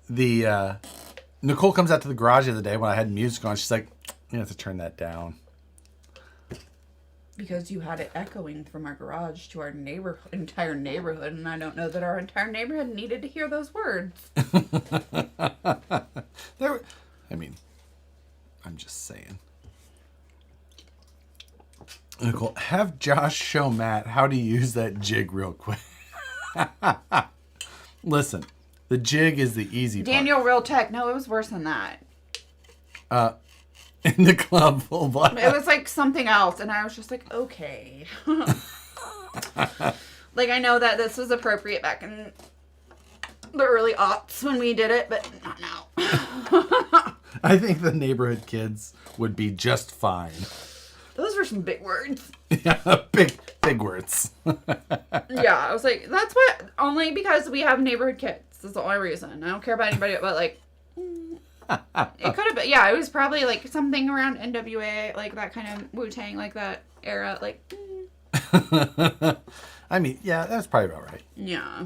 Nicole comes out to the garage the other day when I had music on. She's like, you have to turn that down. Because you had it echoing from our garage to our entire neighborhood, and I don't know that our entire neighborhood needed to hear those words. I'm just saying. Nicole, have Josh show Matt how to use that jig real quick. Listen, the jig is the easy part. Daniel Real Tech. No, it was worse than that. In the club full blast. It was like something else, and I was just like, okay. Like, I know that this was appropriate back in the early aughts when we did it, but not now. I think the neighborhood kids would be just fine. Those were some big words. Yeah, big words. Yeah, I was like, that's what, only because we have neighborhood kids. That's the only reason. I don't care about anybody, but like, it could have been, yeah, it was probably like something around NWA, like that kind of Wu-Tang, like that era, like. I mean, yeah, that's probably about right. Yeah.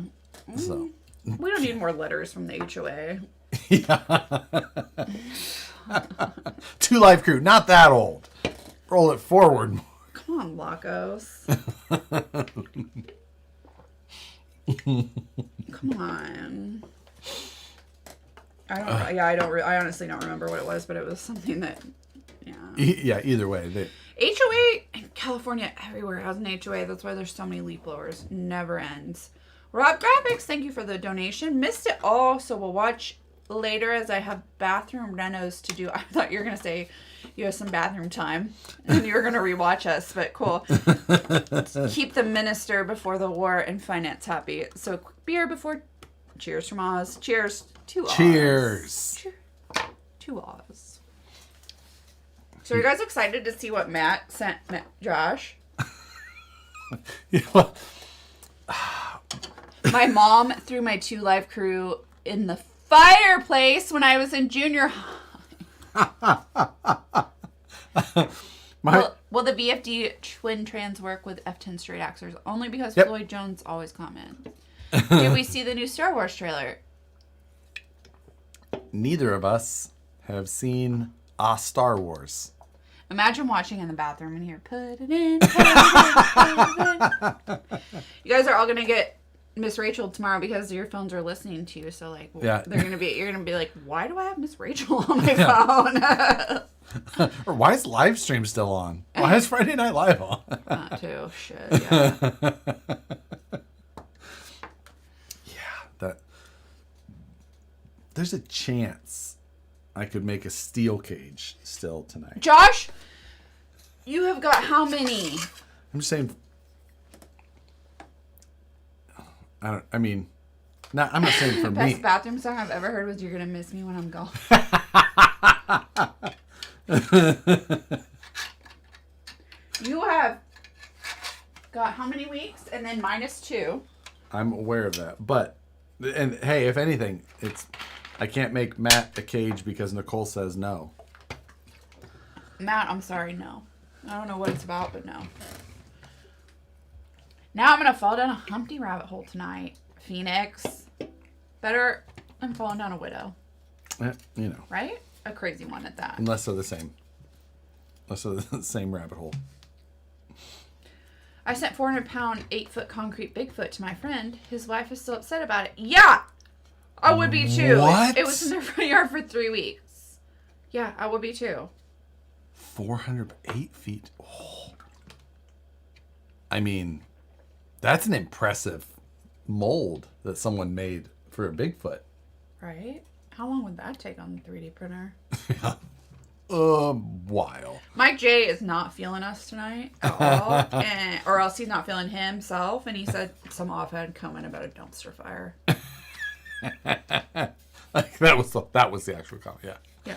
So. We don't need more letters from the HOA. Yeah. 2 Live Crew, not that old. Roll it forward. Come on, Lacos. Come on. I honestly don't remember what it was, but it was something that, yeah. Yeah, either way. HOA in California everywhere has an HOA. That's why there's so many leaf blowers. Never ends. Rob Graphics, thank you for the donation. Missed it all, so we'll watch later as I have bathroom renos to do. I thought you were going to say you have some bathroom time, and you're gonna rewatch us. But cool. Keep the minister before the war and finance happy. So quick beer before. Cheers from Oz. Cheers to Oz. Cheers. To Oz. So are you guys excited to see what Matt sent Josh? Yeah, well, My mom threw my 2 Live crew in the fireplace when I was in junior high. Will the VFD twin trans work with F10 straight axers? Only because Yep. Floyd Jones always comment. Did we see the new Star Wars trailer? neither of us have seen Star Wars. Imagine watching in the bathroom and hear, put it in, put it in. You guys are all going to get Miss Rachel tomorrow because your phones are listening to you. So, like, Yeah. you're going to be like, why do I have Miss Rachel on my phone? Or why is live stream still on? Why is Friday Night Live on? Not too. Shit, yeah. There's a chance I could make a steel cage still tonight. Josh, you have got how many? I'm just saying. I'm not saying for Best me. bathroom song I've ever heard was "You're Gonna Miss Me When I'm Gone." You have got how many weeks? And then -2. I'm aware of that, but and hey, if anything, I can't make Matt a cage because Nicole says no. Matt, I'm sorry, no. I don't know what it's about, but no. Now I'm gonna fall down a Humpty rabbit hole tonight. Phoenix. Better than falling down a widow. You know, Right? A crazy one at that. unless they're the same. Unless they're the same rabbit hole. I sent 400-pound, 8-foot concrete Bigfoot to my friend. His wife is still upset about it. Yeah! I would be too. What? It was in their front yard for 3 weeks. Yeah, I would be too. 408 feet. Oh. I mean, that's an impressive mold that someone made for a Bigfoot. Right? How long would that take on the 3D printer? While. Mike J is not feeling us tonight at all, or else he's not feeling himself. And he said some offhand comment about a dumpster fire. Like that was the actual comment. Yeah.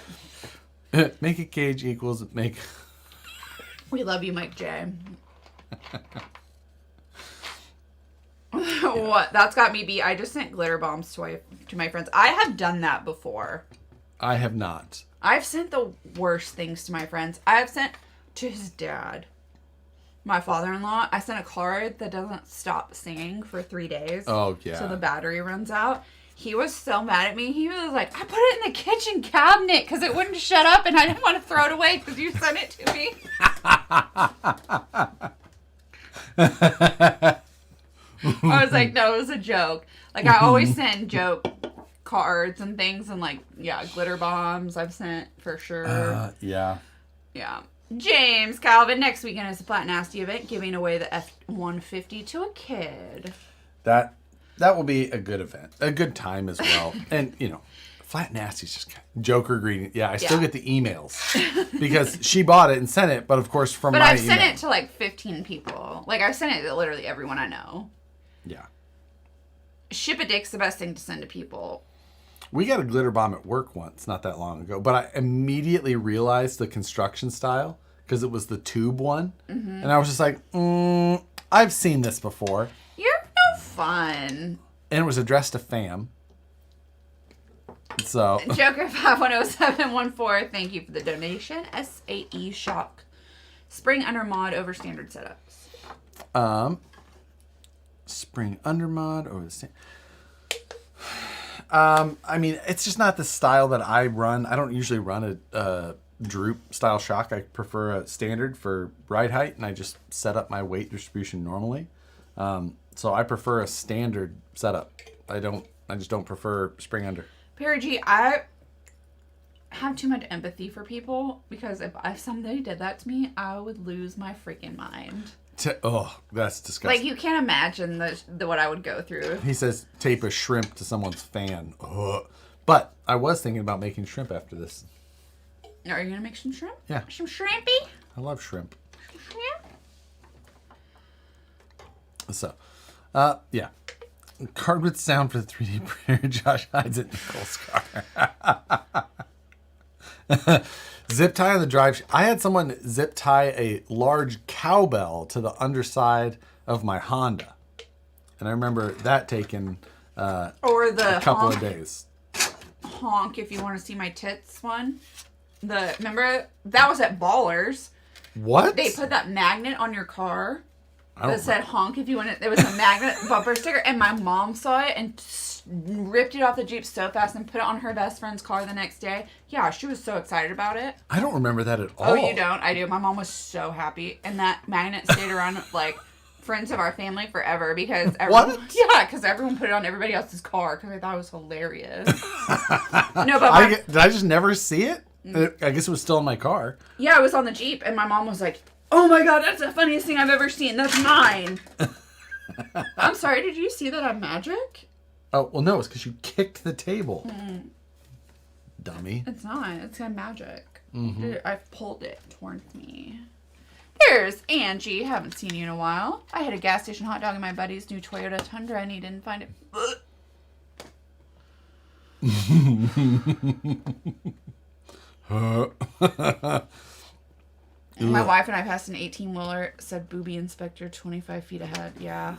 Yeah. Make a cage equals make. We love you, Mike J. What? That's got me beat. I just sent glitter bombs to my friends. I have done that before. I have not. I've sent the worst things to my friends. I have sent to his dad, my father-in-law. I sent a card that doesn't stop singing for 3 days. Oh, yeah. So the battery runs out. He was so mad at me. He was like, I put it in the kitchen cabinet because it wouldn't shut up and I didn't want to throw it away because you sent it to me. I was like, no, it was a joke. Like, I always send joke cards and things and, like, yeah, glitter bombs I've sent for sure. Yeah. Yeah. James Calvin, next weekend is a Plat Nasty event giving away the F-150 to a kid. That will be a good event. A good time as well. And, you know, Flat Nasty's just kind of Joker greeting. Yeah, I still get the emails because she bought it and sent it, but of course from But my I've sent email. it to like 15 people. Like I've sent it to literally everyone I know. Yeah. Ship a Dick's the best thing to send to people. We got a glitter bomb at work once, not that long ago, but I immediately realized the construction style because it was the tube one. Mm-hmm. And I was just like, I've seen this before. You're no fun. And it was addressed to fam. So Joker51014, thank you for the donation. SAE Shock. Spring under mod over standard setups. Spring under mod over the I mean, it's just not the style that I run. I don't usually run a droop style shock. I prefer a standard for ride height, and I just set up my weight distribution normally. So I prefer a standard setup. I just don't prefer spring under. Perry G, I have too much empathy for people because if somebody did that to me, I would lose my freaking mind. That's disgusting. Like, you can't imagine what I would go through. He says tape a shrimp to someone's fan. Ugh. But I was thinking about making shrimp after this. Are you gonna make some shrimp? Yeah. Some shrimpy? I love shrimp. Shrimp? So, yeah. Card with sound for the 3D printer. Josh hides it in Nicole's car. Zip tie on the drive. I had someone zip tie a large cowbell to the underside of my Honda. And I remember that taking Or the a couple of days. Honk if you want to see my tits one. Remember that was at Ballers. What? They put that magnet on your car I that said honk if you want it. There was a magnet bumper sticker, and my mom saw it and ripped it off the Jeep so fast and put it on her best friend's car the next day. Yeah, she was so excited about it. I don't remember that at all. Oh, you don't? I do. My mom was so happy, and that magnet stayed around like friends of our family forever because everyone, What? Yeah, because everyone put it on everybody else's car because I thought it was hilarious. No, but did I just never see it? I guess it was still in my car. yeah, it was on the Jeep, and my mom was like, "Oh my god, that's the funniest thing I've ever seen. That's mine." I'm sorry. Did you see that on Magic? Oh, well, no, it's because you kicked the table. Dummy. It's not. It's on Magic. Mm-hmm. I've pulled it towards me. There's Angie. Haven't seen you in a while. I had a gas station hot dog in my buddy's new Toyota Tundra, and he didn't find it. My wife and I passed an 18-wheeler. Said booby inspector 25 feet ahead. Yeah.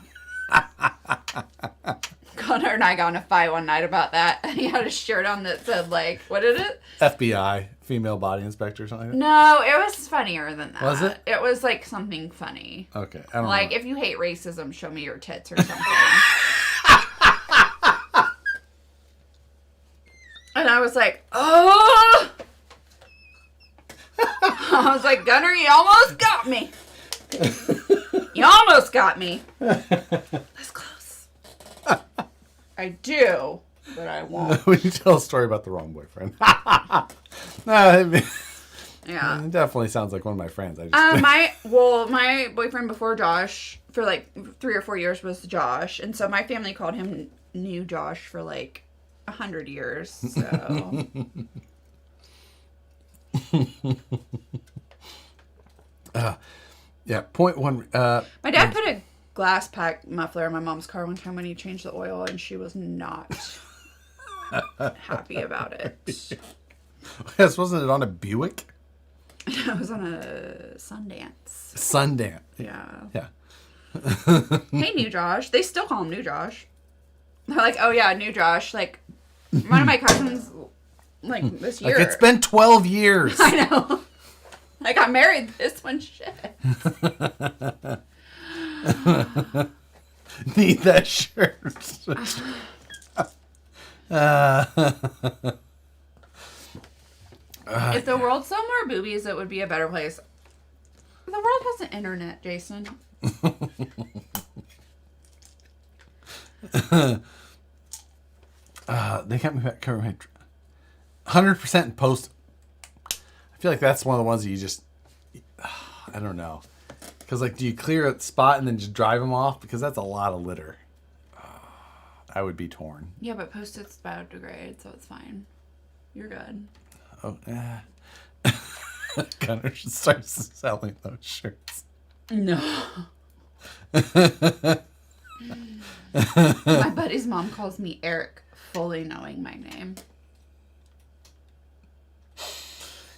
Connor and I got in a fight one night about that. And he had a shirt on that said, like, what is it? FBI, female body inspector or something like that? No, it was funnier than that. Was it? It was like something funny. Okay. I don't Like, know. if you hate racism, show me your tits or something. And I was like, oh! I was like, Gunner, you almost got me. You almost got me. That's close. I do, but I won't. When you tell a story about the wrong boyfriend. No, I mean, Yeah. it definitely sounds like one of my friends. I just My boyfriend before Josh for like 3 or 4 years was Josh, and so my family called him New Josh for like 100 years. So yeah, point one. my dad put a glass pack muffler in my mom's car one time when he changed the oil, and she was not happy about it. Yes, wasn't it on a Buick? It was on a Sundance. Sundance. Yeah. Yeah. Hey, New Josh. They still call him New Josh. They're like, oh yeah, New Josh. Like, one of my cousins, like, this year. Like, it's been 12 years. I know. I got married this one. Shit. Need that shirt. If the world saw more boobies, it would be a better place. The world has an internet, Jason. They got me back. 100% post. I feel like that's one of the ones that you just, I don't know. Because, like, do you clear a spot and then just drive them off? Because that's a lot of litter. I would be torn. Yeah, but Post-its biodegrade, so it's fine. You're good. Oh, yeah. Gunner should start selling those shirts. No. My buddy's mom calls me Eric, fully knowing my name.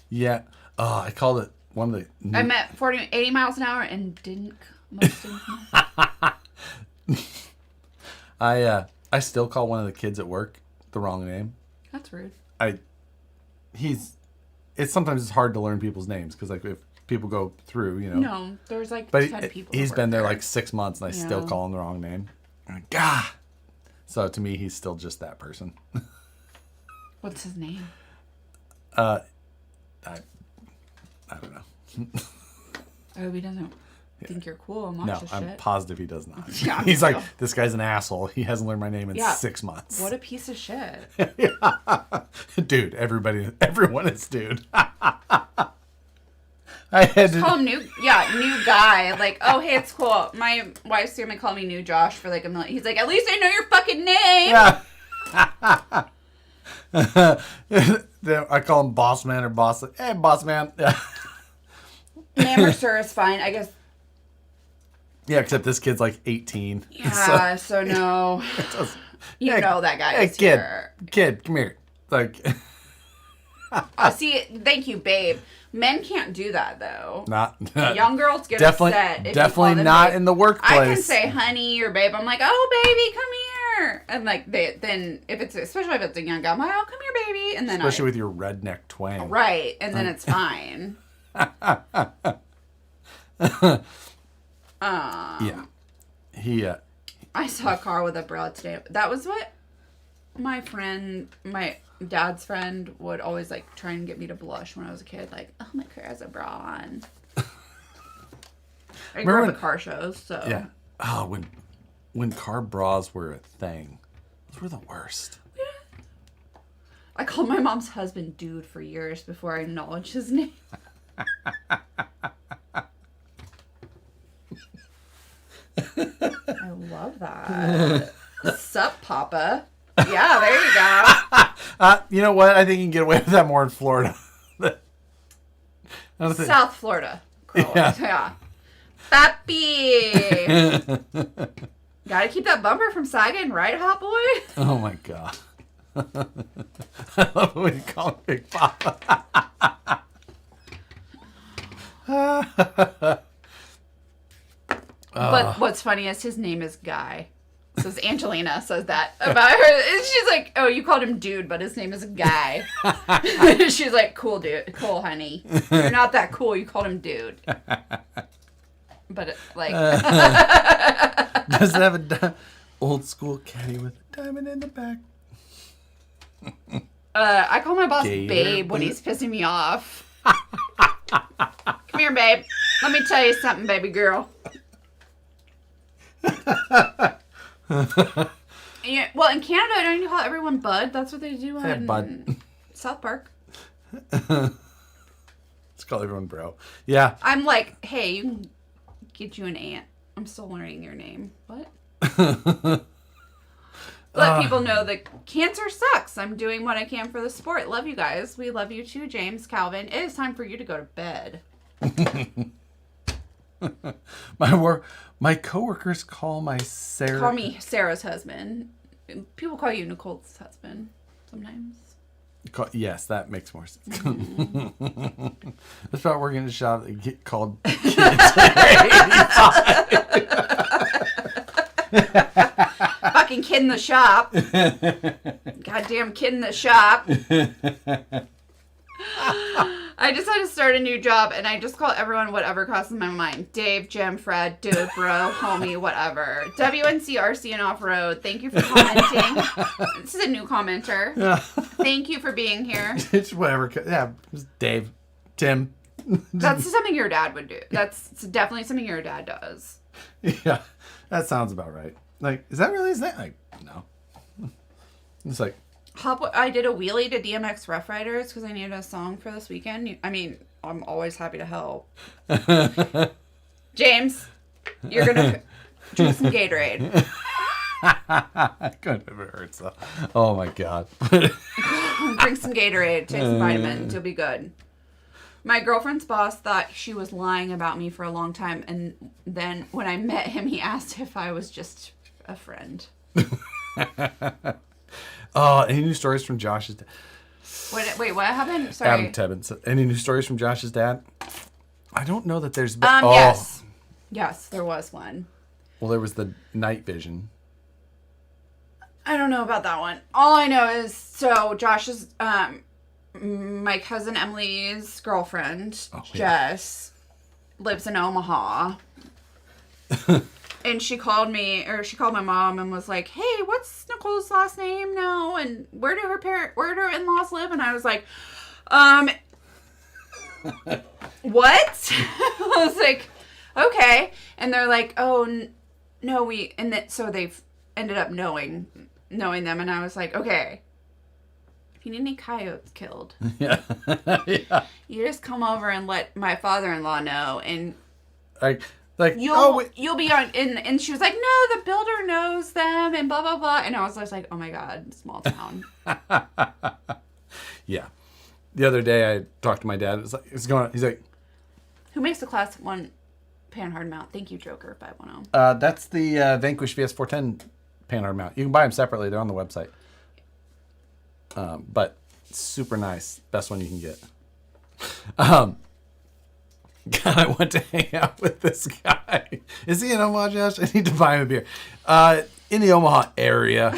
Yeah. Oh, I called it one of the... I'm at 80 miles an hour and didn't most of them. I still call one of the kids at work the wrong name. That's rude. It's sometimes hard to learn people's names because, like, if people go through, you know. No, there's like But 10 people. he's that been work there like 6 months, and I still Yeah. call him the wrong name. I'm like, Gah! So to me, he's still just that person. What's his name? I don't know. I hope he doesn't think you're cool and watch No, this I'm shit. positive he does not. Yeah, He's me like, too. this guy's an asshole. He hasn't learned my name in Yeah. 6 months. What a piece of shit. Dude, everyone is dude. I had to... Call him new guy. Like, oh, hey, it's cool. My wife's gonna call me New Josh for like a million. He's like, at least I know your fucking name. Yeah. I call him boss man or boss. Hey, boss man. Ma'am or sir is fine. I guess. Yeah, except this kid's like 18. Yeah, so no. You Hey, know that guy Hey, is kid. here. Kid, come here. Like, See, thank you, babe. Men can't do that, though. not Young girls get definitely, upset. If you definitely call them not babe. in the workplace. I can say honey or babe. I'm like, oh, baby, come here. And like, then if it's, especially if it's a young guy, I'm like, oh, come here, baby. And then especially with your redneck twang. Right. And then it's fine. Yeah. He, I saw a car with a bra today. That was what my dad's friend would always like try and get me to blush when I was a kid. Like, oh, my car has a bra on. I grew up at car shows, so. Yeah. Oh, when car bras were a thing, those were the worst. I called my mom's husband dude for years before I acknowledged his name. I love that. Sup, Papa? Yeah, there you go. You know what? I think you can get away with that more in Florida. South Florida. Yeah. Papi! Gotta keep that bumper from sagging, right, hot boy? Oh my god. I love it when you call him Big Papa. But what's funny is his name is Guy. So Angelina says that about her. And she's like, oh, you called him dude, but his name is Guy. She's like, cool, dude. Cool, honey. You're not that cool. You called him dude. But, like... Does it have a old school caddy with a diamond in the back? I call my boss Gator babe when boot. he's pissing me off. Come here, babe. Let me tell you something, baby girl. Yeah, well, in Canada, don't you call everyone bud? That's what they do on bud. South Park. Let's call everyone bro. Yeah. I'm like, hey, you can get you an aunt. I'm still learning your name. What? Let people know that cancer sucks. I'm doing what I can for the sport. Love you guys. We love you too, James, Calvin. It is time for you to go to bed. My coworkers call my Sarah. Call me Sarah's husband. People call you Nicole's husband sometimes. Yes, that makes more sense. That's about working in a shop that get called. Fucking kid in the shop. Goddamn kid in the shop. I just had to start a new job, and I just call everyone whatever crosses my mind. Dave, Jim, Fred, dude, bro, homie, whatever. WNCRC and Off-Road, thank you for commenting. This is a new commenter. Thank you for being here. It's whatever. Yeah, it's Dave, Tim. That's something your dad would do. That's definitely something your dad does. Yeah, that sounds about right. Like, is that really his name? Like, no. It's like... I did a wheelie to DMX Rough Riders because I needed a song for this weekend. I mean, I'm always happy to help. James, you're going to drink some Gatorade. Couldn't have hurts though. Oh my god. Drink some Gatorade, take some vitamins, you'll be good. My girlfriend's boss thought she was lying about me for a long time, and then when I met him, he asked if I was just a friend. Any new stories from Josh's dad? Wait, what happened? Sorry. Adam Tebbins. Any new stories from Josh's dad? I don't know that there's been... Yes. Yes, there was one. Well, there was the night vision. I don't know about that one. All I know is, so Josh's, my cousin Emily's girlfriend, Jess, lives in Omaha. And she called me, or she called my mom and was like, hey, what's Nicole's last name now? And where do her in-laws live? And I was like, what? I was like, okay. And they're like, oh, no, so they've ended up knowing them. And I was like, okay, if you need any coyotes killed, Yeah. Yeah. you just come over and let my father-in-law know. And Like, you'll be on, and she was like, no, the builder knows them, and blah, blah, blah. And I was just like, oh my God, small town. Yeah. The other day I talked to my dad. It's going on. He's like, Who makes the Class 1 panhard mount? Thank you, Joker 510. that's the Vanquish VS410 panhard mount. You can buy them separately. They're on the website. But super nice. Best one you can get. God, I want to hang out with this guy. Is he in Omaha, Josh? I need to buy him a beer. In the Omaha area,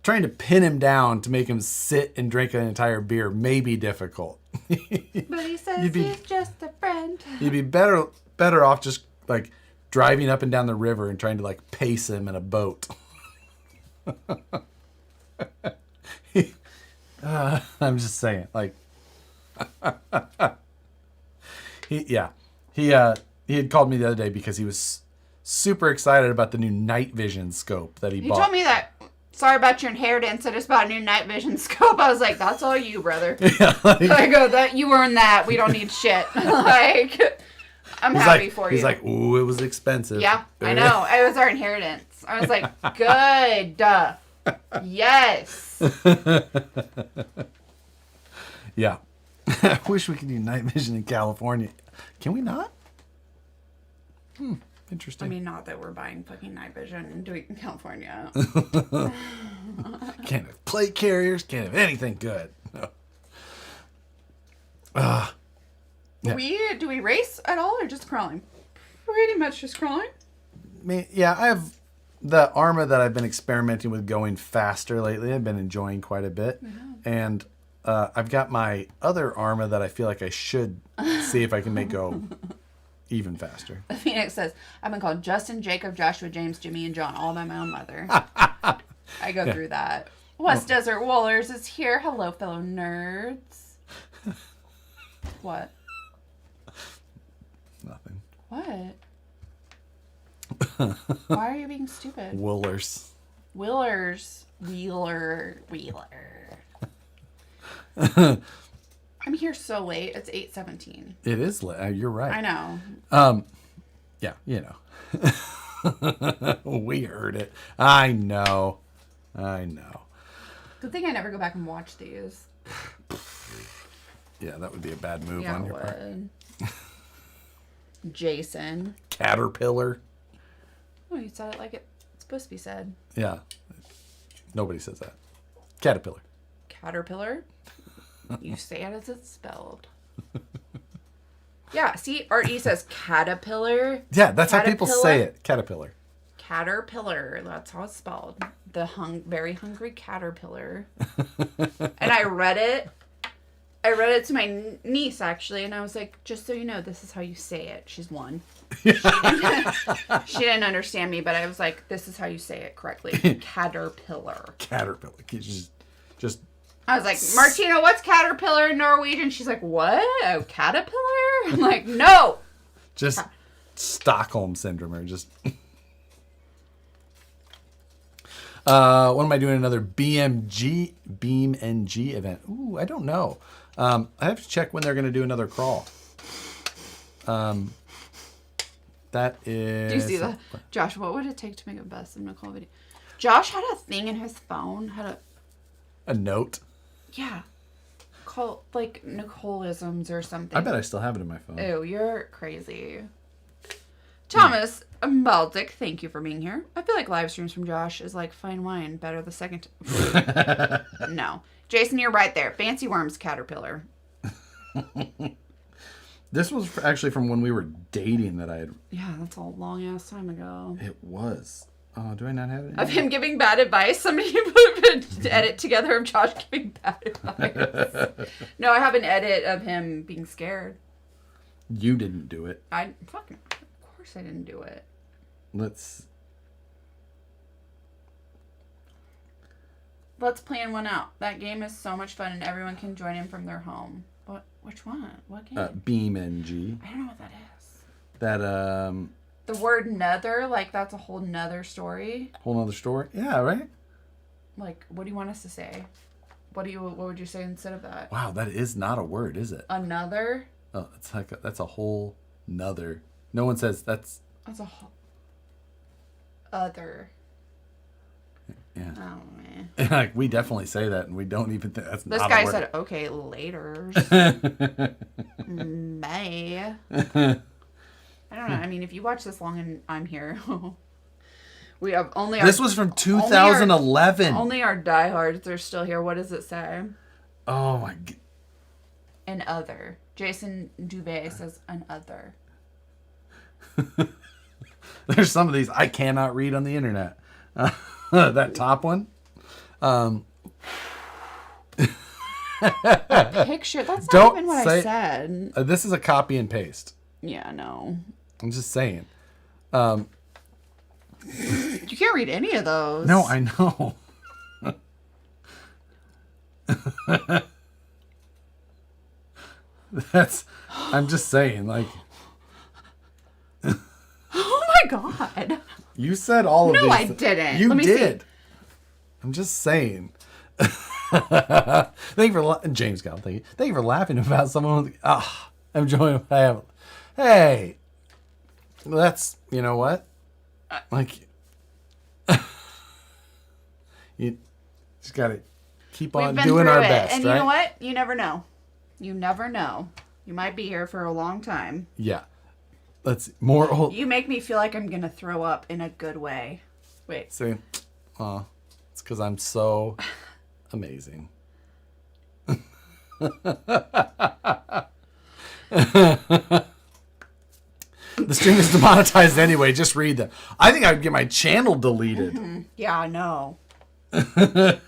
trying to pin him down to make him sit and drink an entire beer may be difficult. But he says he's just a friend. You'd be better off just like driving up and down the river and trying to like pace him in a boat. I'm just saying, like, he had called me the other day because he was super excited about the new night vision scope that he bought. He told me that. Sorry about your inheritance. I just bought a new night vision scope. I was like, that's all you, brother. Yeah, I go, that you earned that. We don't need shit. Like, I'm happy for you. He's like, ooh, it was expensive. Yeah, I know. It was our inheritance. I was like, good. Yes. Yeah. I wish we could do night vision in California. Can we not? Interesting. I mean, not that we're buying fucking night vision and doing it in California. Can't have plate carriers. Can't have anything good. No. Yeah. Do we race at all or just crawling? Pretty much just crawling. Yeah, I have the Arma that I've been experimenting with going faster lately. I've been enjoying quite a bit. And I've got my other Arma that I feel like I should see if I can make go even faster. Phoenix says, I've been called Justin, Jacob, Joshua, James, Jimmy, and John, all by my own mother. I go through that. West Desert Woolers is here. Hello, fellow nerds. What? Nothing. What? Why are you being stupid? Woolers. Wheeler. I'm here so late. It's 8:17. It is late. You're right. I know. Yeah, you know. We heard it. I know. Good thing I never go back and watch these. Yeah, that would be a bad move Yeah, on it your part. would. Jason. Caterpillar. Oh, you said it like it's supposed to be said. Yeah. Nobody says that. Caterpillar. Caterpillar. You say it as it's spelled. Yeah, see, R.E. says caterpillar. Yeah, that's how people say it. Caterpillar. Caterpillar. That's how it's spelled. The very hungry caterpillar. And I read it. I read it to my niece, actually, and I was like, just so you know, this is how you say it. She's one. She didn't understand me, but I was like, this is how you say it correctly. Caterpillar. Caterpillar. Just I was like, Martina, what's caterpillar in Norwegian? She's like, what? Oh, caterpillar? I'm like, no. Just Stockholm syndrome, or just. When am I doing another BeamNG event? Ooh, I don't know. I have to check when they're going to do another crawl. That is. Do you see that? Josh, what would it take to make a best of Nicole video? Josh had a thing in his phone. A note? Yeah. Called, like, Nicoleisms or something. I bet I still have it in my phone. Ew, you're crazy. Thomas Baltic, thank you for being here. I feel like live streams from Josh is like fine wine, better the second. No. Jason, you're right there. Fancy Worms Caterpillar. This was actually from when we were dating that I had. Yeah, that's a long ass time ago. It was. Oh, do I not have it? Of him giving bad advice? Somebody put an edit together of Josh giving bad advice. No, I have an edit of him being scared. You didn't do it. Of course I didn't do it. Let's plan one out. That game is so much fun and everyone can join in from their home. What? Which one? What game? BeamNG. I don't know what that is. That The word nether, like that's a whole nother story. Whole nother story? Yeah, right? Like, what do you want us to say? What would you say instead of that? Wow, that is not a word, is it? Another? Oh, it's like that's a whole Another. No one says that's. That's other. Yeah. Oh man. Like we definitely say that, and we don't even think that's. This not guy a word. said, "Okay, later." May. I don't know. I mean, if you watch this long and I'm here, we have only. This was from 2011. Only our diehards are still here. What does it say? Oh my god. An other. Jason Dubé says an other. There's some of these I cannot read on the internet. That top one. Picture. That's not Don't even what say- I said. This is a copy and paste. Yeah, no. I'm just saying. You can't read any of those. No, I know. I'm just saying, like. Oh my god. You said all of No, these. I didn't. You Let me did. I'm just saying. Thank you for James Gal. Thank you. Thank you for laughing about someone. I'm enjoying what I have. Hey, that's you know what? Like, you just gotta keep on We've been doing through our it, best, and right? you know what? You never know. You never know. You might be here for a long time. Yeah. Let's see. More old. You make me feel like I'm gonna throw up in a good way. Wait. See, it's because I'm so amazing. The stream is demonetized anyway. Just read them. I think I'd get my channel deleted. Yeah, I know. I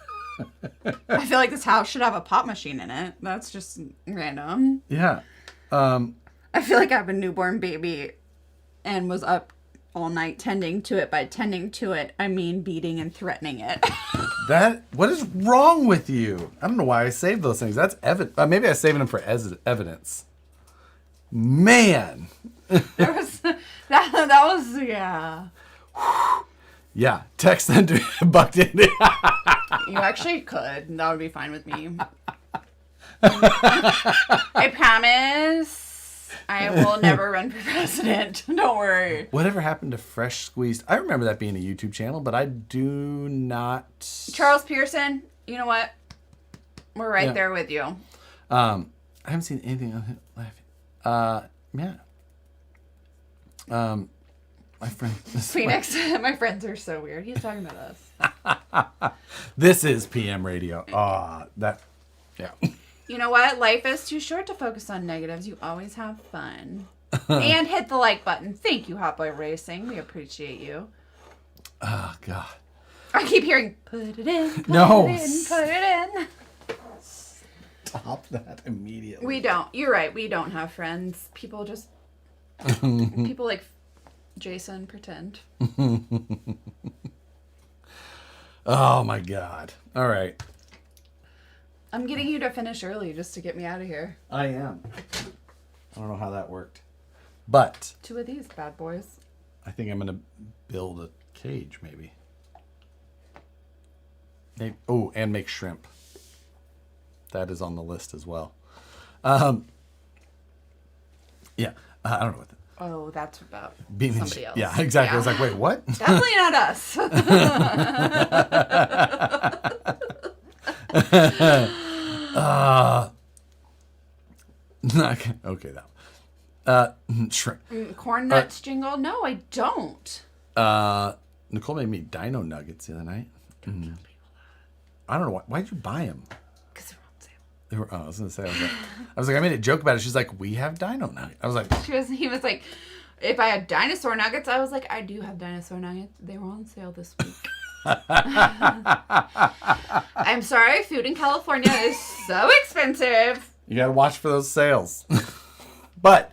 feel like this house should have a pop machine in it. That's just random. Yeah. I feel like I have a newborn baby and was up all night tending to it. By tending to it, I mean beating and threatening it. What is wrong with you? I don't know why I saved those things. That's maybe I was saving them for evidence. Man. that was, yeah. Yeah. Text them to bucked in. You actually could. That would be fine with me. I promise I will never run for president. Don't worry. Whatever happened to Fresh Squeezed? I remember that being a YouTube channel, but I do not. Charles Pearson, you know what? We're right there with you. I haven't seen anything on him laughing. Yeah. My friend. Phoenix, my friends are so weird. He's talking about us. This is PM radio. Yeah. You know what? Life is too short to focus on negatives. You always have fun. And hit the like button. Thank you, Hot Boy Racing. We appreciate you. Oh, God. I keep hearing, put it in, put No. it in, put it in. Stop that immediately. We don't. You're right. We don't have friends. People just, people like Jason pretend. Oh, my God. All right. I'm getting you to finish early just to get me out of here. I am. I don't know how that worked. But 2 of these bad boys. I think I'm going to build a cage, maybe. And make shrimp. That is on the list as well. Yeah. I don't know what Oh, that's about being somebody else. Yeah, exactly. I was like, wait, what? Definitely not us. Okay, that one. Shrimp. Corn nuts jingle? No, I don't. Nicole made me dino nuggets the other night. I don't know why. Why'd you buy them? Because they're on sale. They were. I was gonna say. I was like. I made a joke about it. She's like, "We have dino nuggets." I was like, He was like, if I had dinosaur nuggets, I was like, I do have dinosaur nuggets. They were on sale this week. I'm sorry, food in California is so expensive. "You gotta watch for those sales." But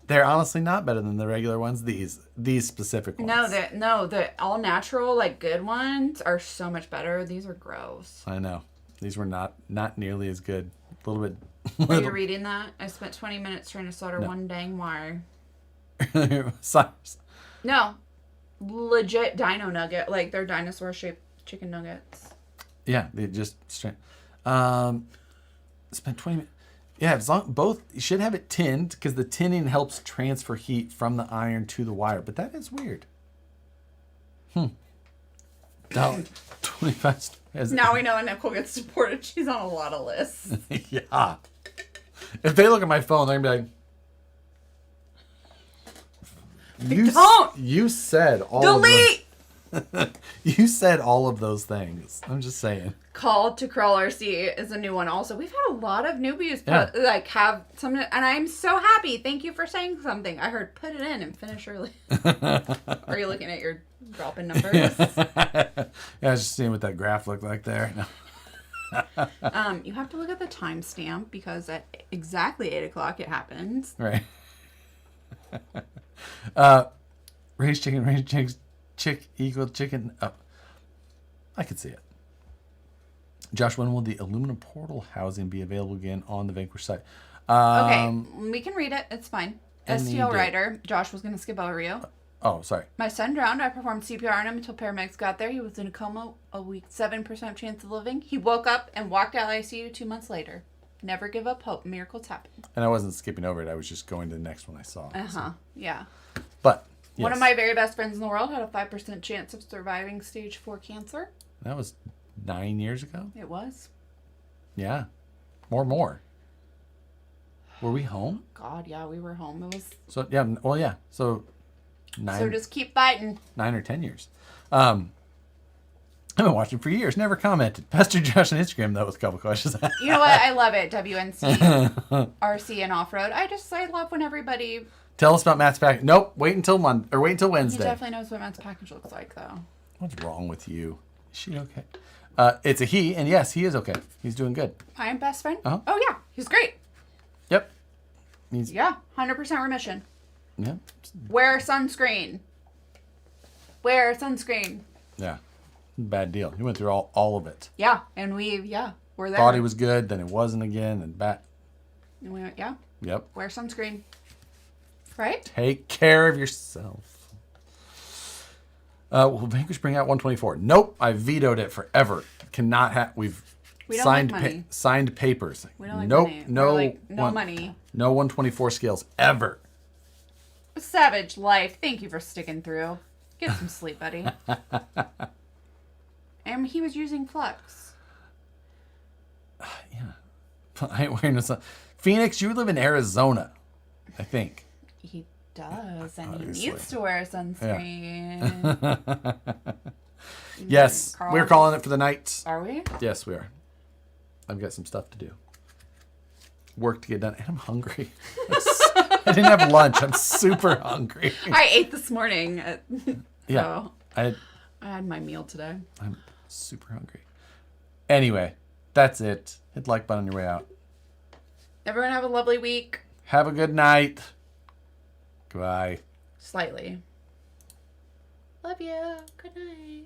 they're honestly not better than the regular ones. These specific ones. No, the all natural, like good ones are so much better. These are gross. I know. These were not nearly as good. A little bit. Are you reading that? I spent 20 minutes trying to solder one dang wire. No, legit dino nugget. Like they're dinosaur shaped chicken nuggets. Yeah, they just straight. Spent 20 minutes. Yeah, as long both you should have it tinned because the tinning helps transfer heat from the iron to the wire. But that is weird. Now, 25 has Now we know when Nicole gets supported. She's on a lot of lists. yeah. If they look at my phone, they're gonna be like, Don't! You said all Delete! You said all of those things. I'm just saying. Call to Crawl RC is a new one also. We've had a lot of newbies Yeah. have something, and I'm so happy. Thank you for saying something. I heard put it in and finish early. Are you looking at your drop-in numbers? Yeah, I was just seeing what that graph looked like there. No. You have to look at the timestamp because at exactly 8 o'clock it happens. Right. Raised chicken, chick equal chicken. Oh, I could see it. Josh, when will the aluminum portal housing be available again on the Vanquish site? Okay, we can read it. It's fine. STL day. Rider. Josh was going to skip over you. Oh, sorry. My son drowned. I performed CPR on him until paramedics got there. He was in a coma a week, 7% chance of living. He woke up and walked out of ICU 2 months later. Never give up hope. Miracles happen. And I wasn't skipping over it. I was just going to the next one I saw. Uh-huh. Yeah. But, yes. One of my very best friends in the world had a 5% chance of surviving stage 4 cancer. That was 9 years ago? It was. Yeah. More. Were we home? God, yeah, we were home. It was. So, yeah. Well, yeah. So, 9. So just keep fighting. 9 or 10 years. I've been watching for years. Never commented. Pastor Josh on Instagram, though, with a couple questions. You know what? I love it. WNC, RC, and off-road. I love when everybody... Tell us about Matt's package. Nope. Wait until He Wednesday. definitely knows what Matt's package looks like, though. What's wrong with you? Is she okay? It's a he, and yes, he is okay. He's doing good. I am best friend? Uh-huh. Oh, yeah. He's great. Yep. He's Yeah. 100% remission. yeah. Wear sunscreen. Wear sunscreen. Yeah. Bad deal. He went through all of it. Yeah. And we're there. Thought he was good, then it wasn't again, and And we went, yeah. Yep. Wear sunscreen. Right? Take care of yourself. Will Vanquish bring out 124? Nope. I vetoed it forever. Cannot have. We don't signed like money. signed papers. We don't like nope. money. No. We're like, no money. No 124 scales ever. Savage life. Thank you for sticking through. Get some sleep, buddy. And he was using Flux. Yeah. I ain't wearing this. Phoenix, you live in Arizona, I think. He does, and Obviously. he needs to wear sunscreen. Yes, Carl, we're calling it for the night. Are we? Yes, we are. I've got some stuff to do. Work to get done, and I'm hungry. I didn't have lunch. I'm super hungry. I ate this morning. Yeah, So I had my meal today. I'm super hungry. Anyway, that's it. Hit the like button on your way out. Everyone have a lovely week. Have a good night. Goodbye. Slightly. Love you. Good night.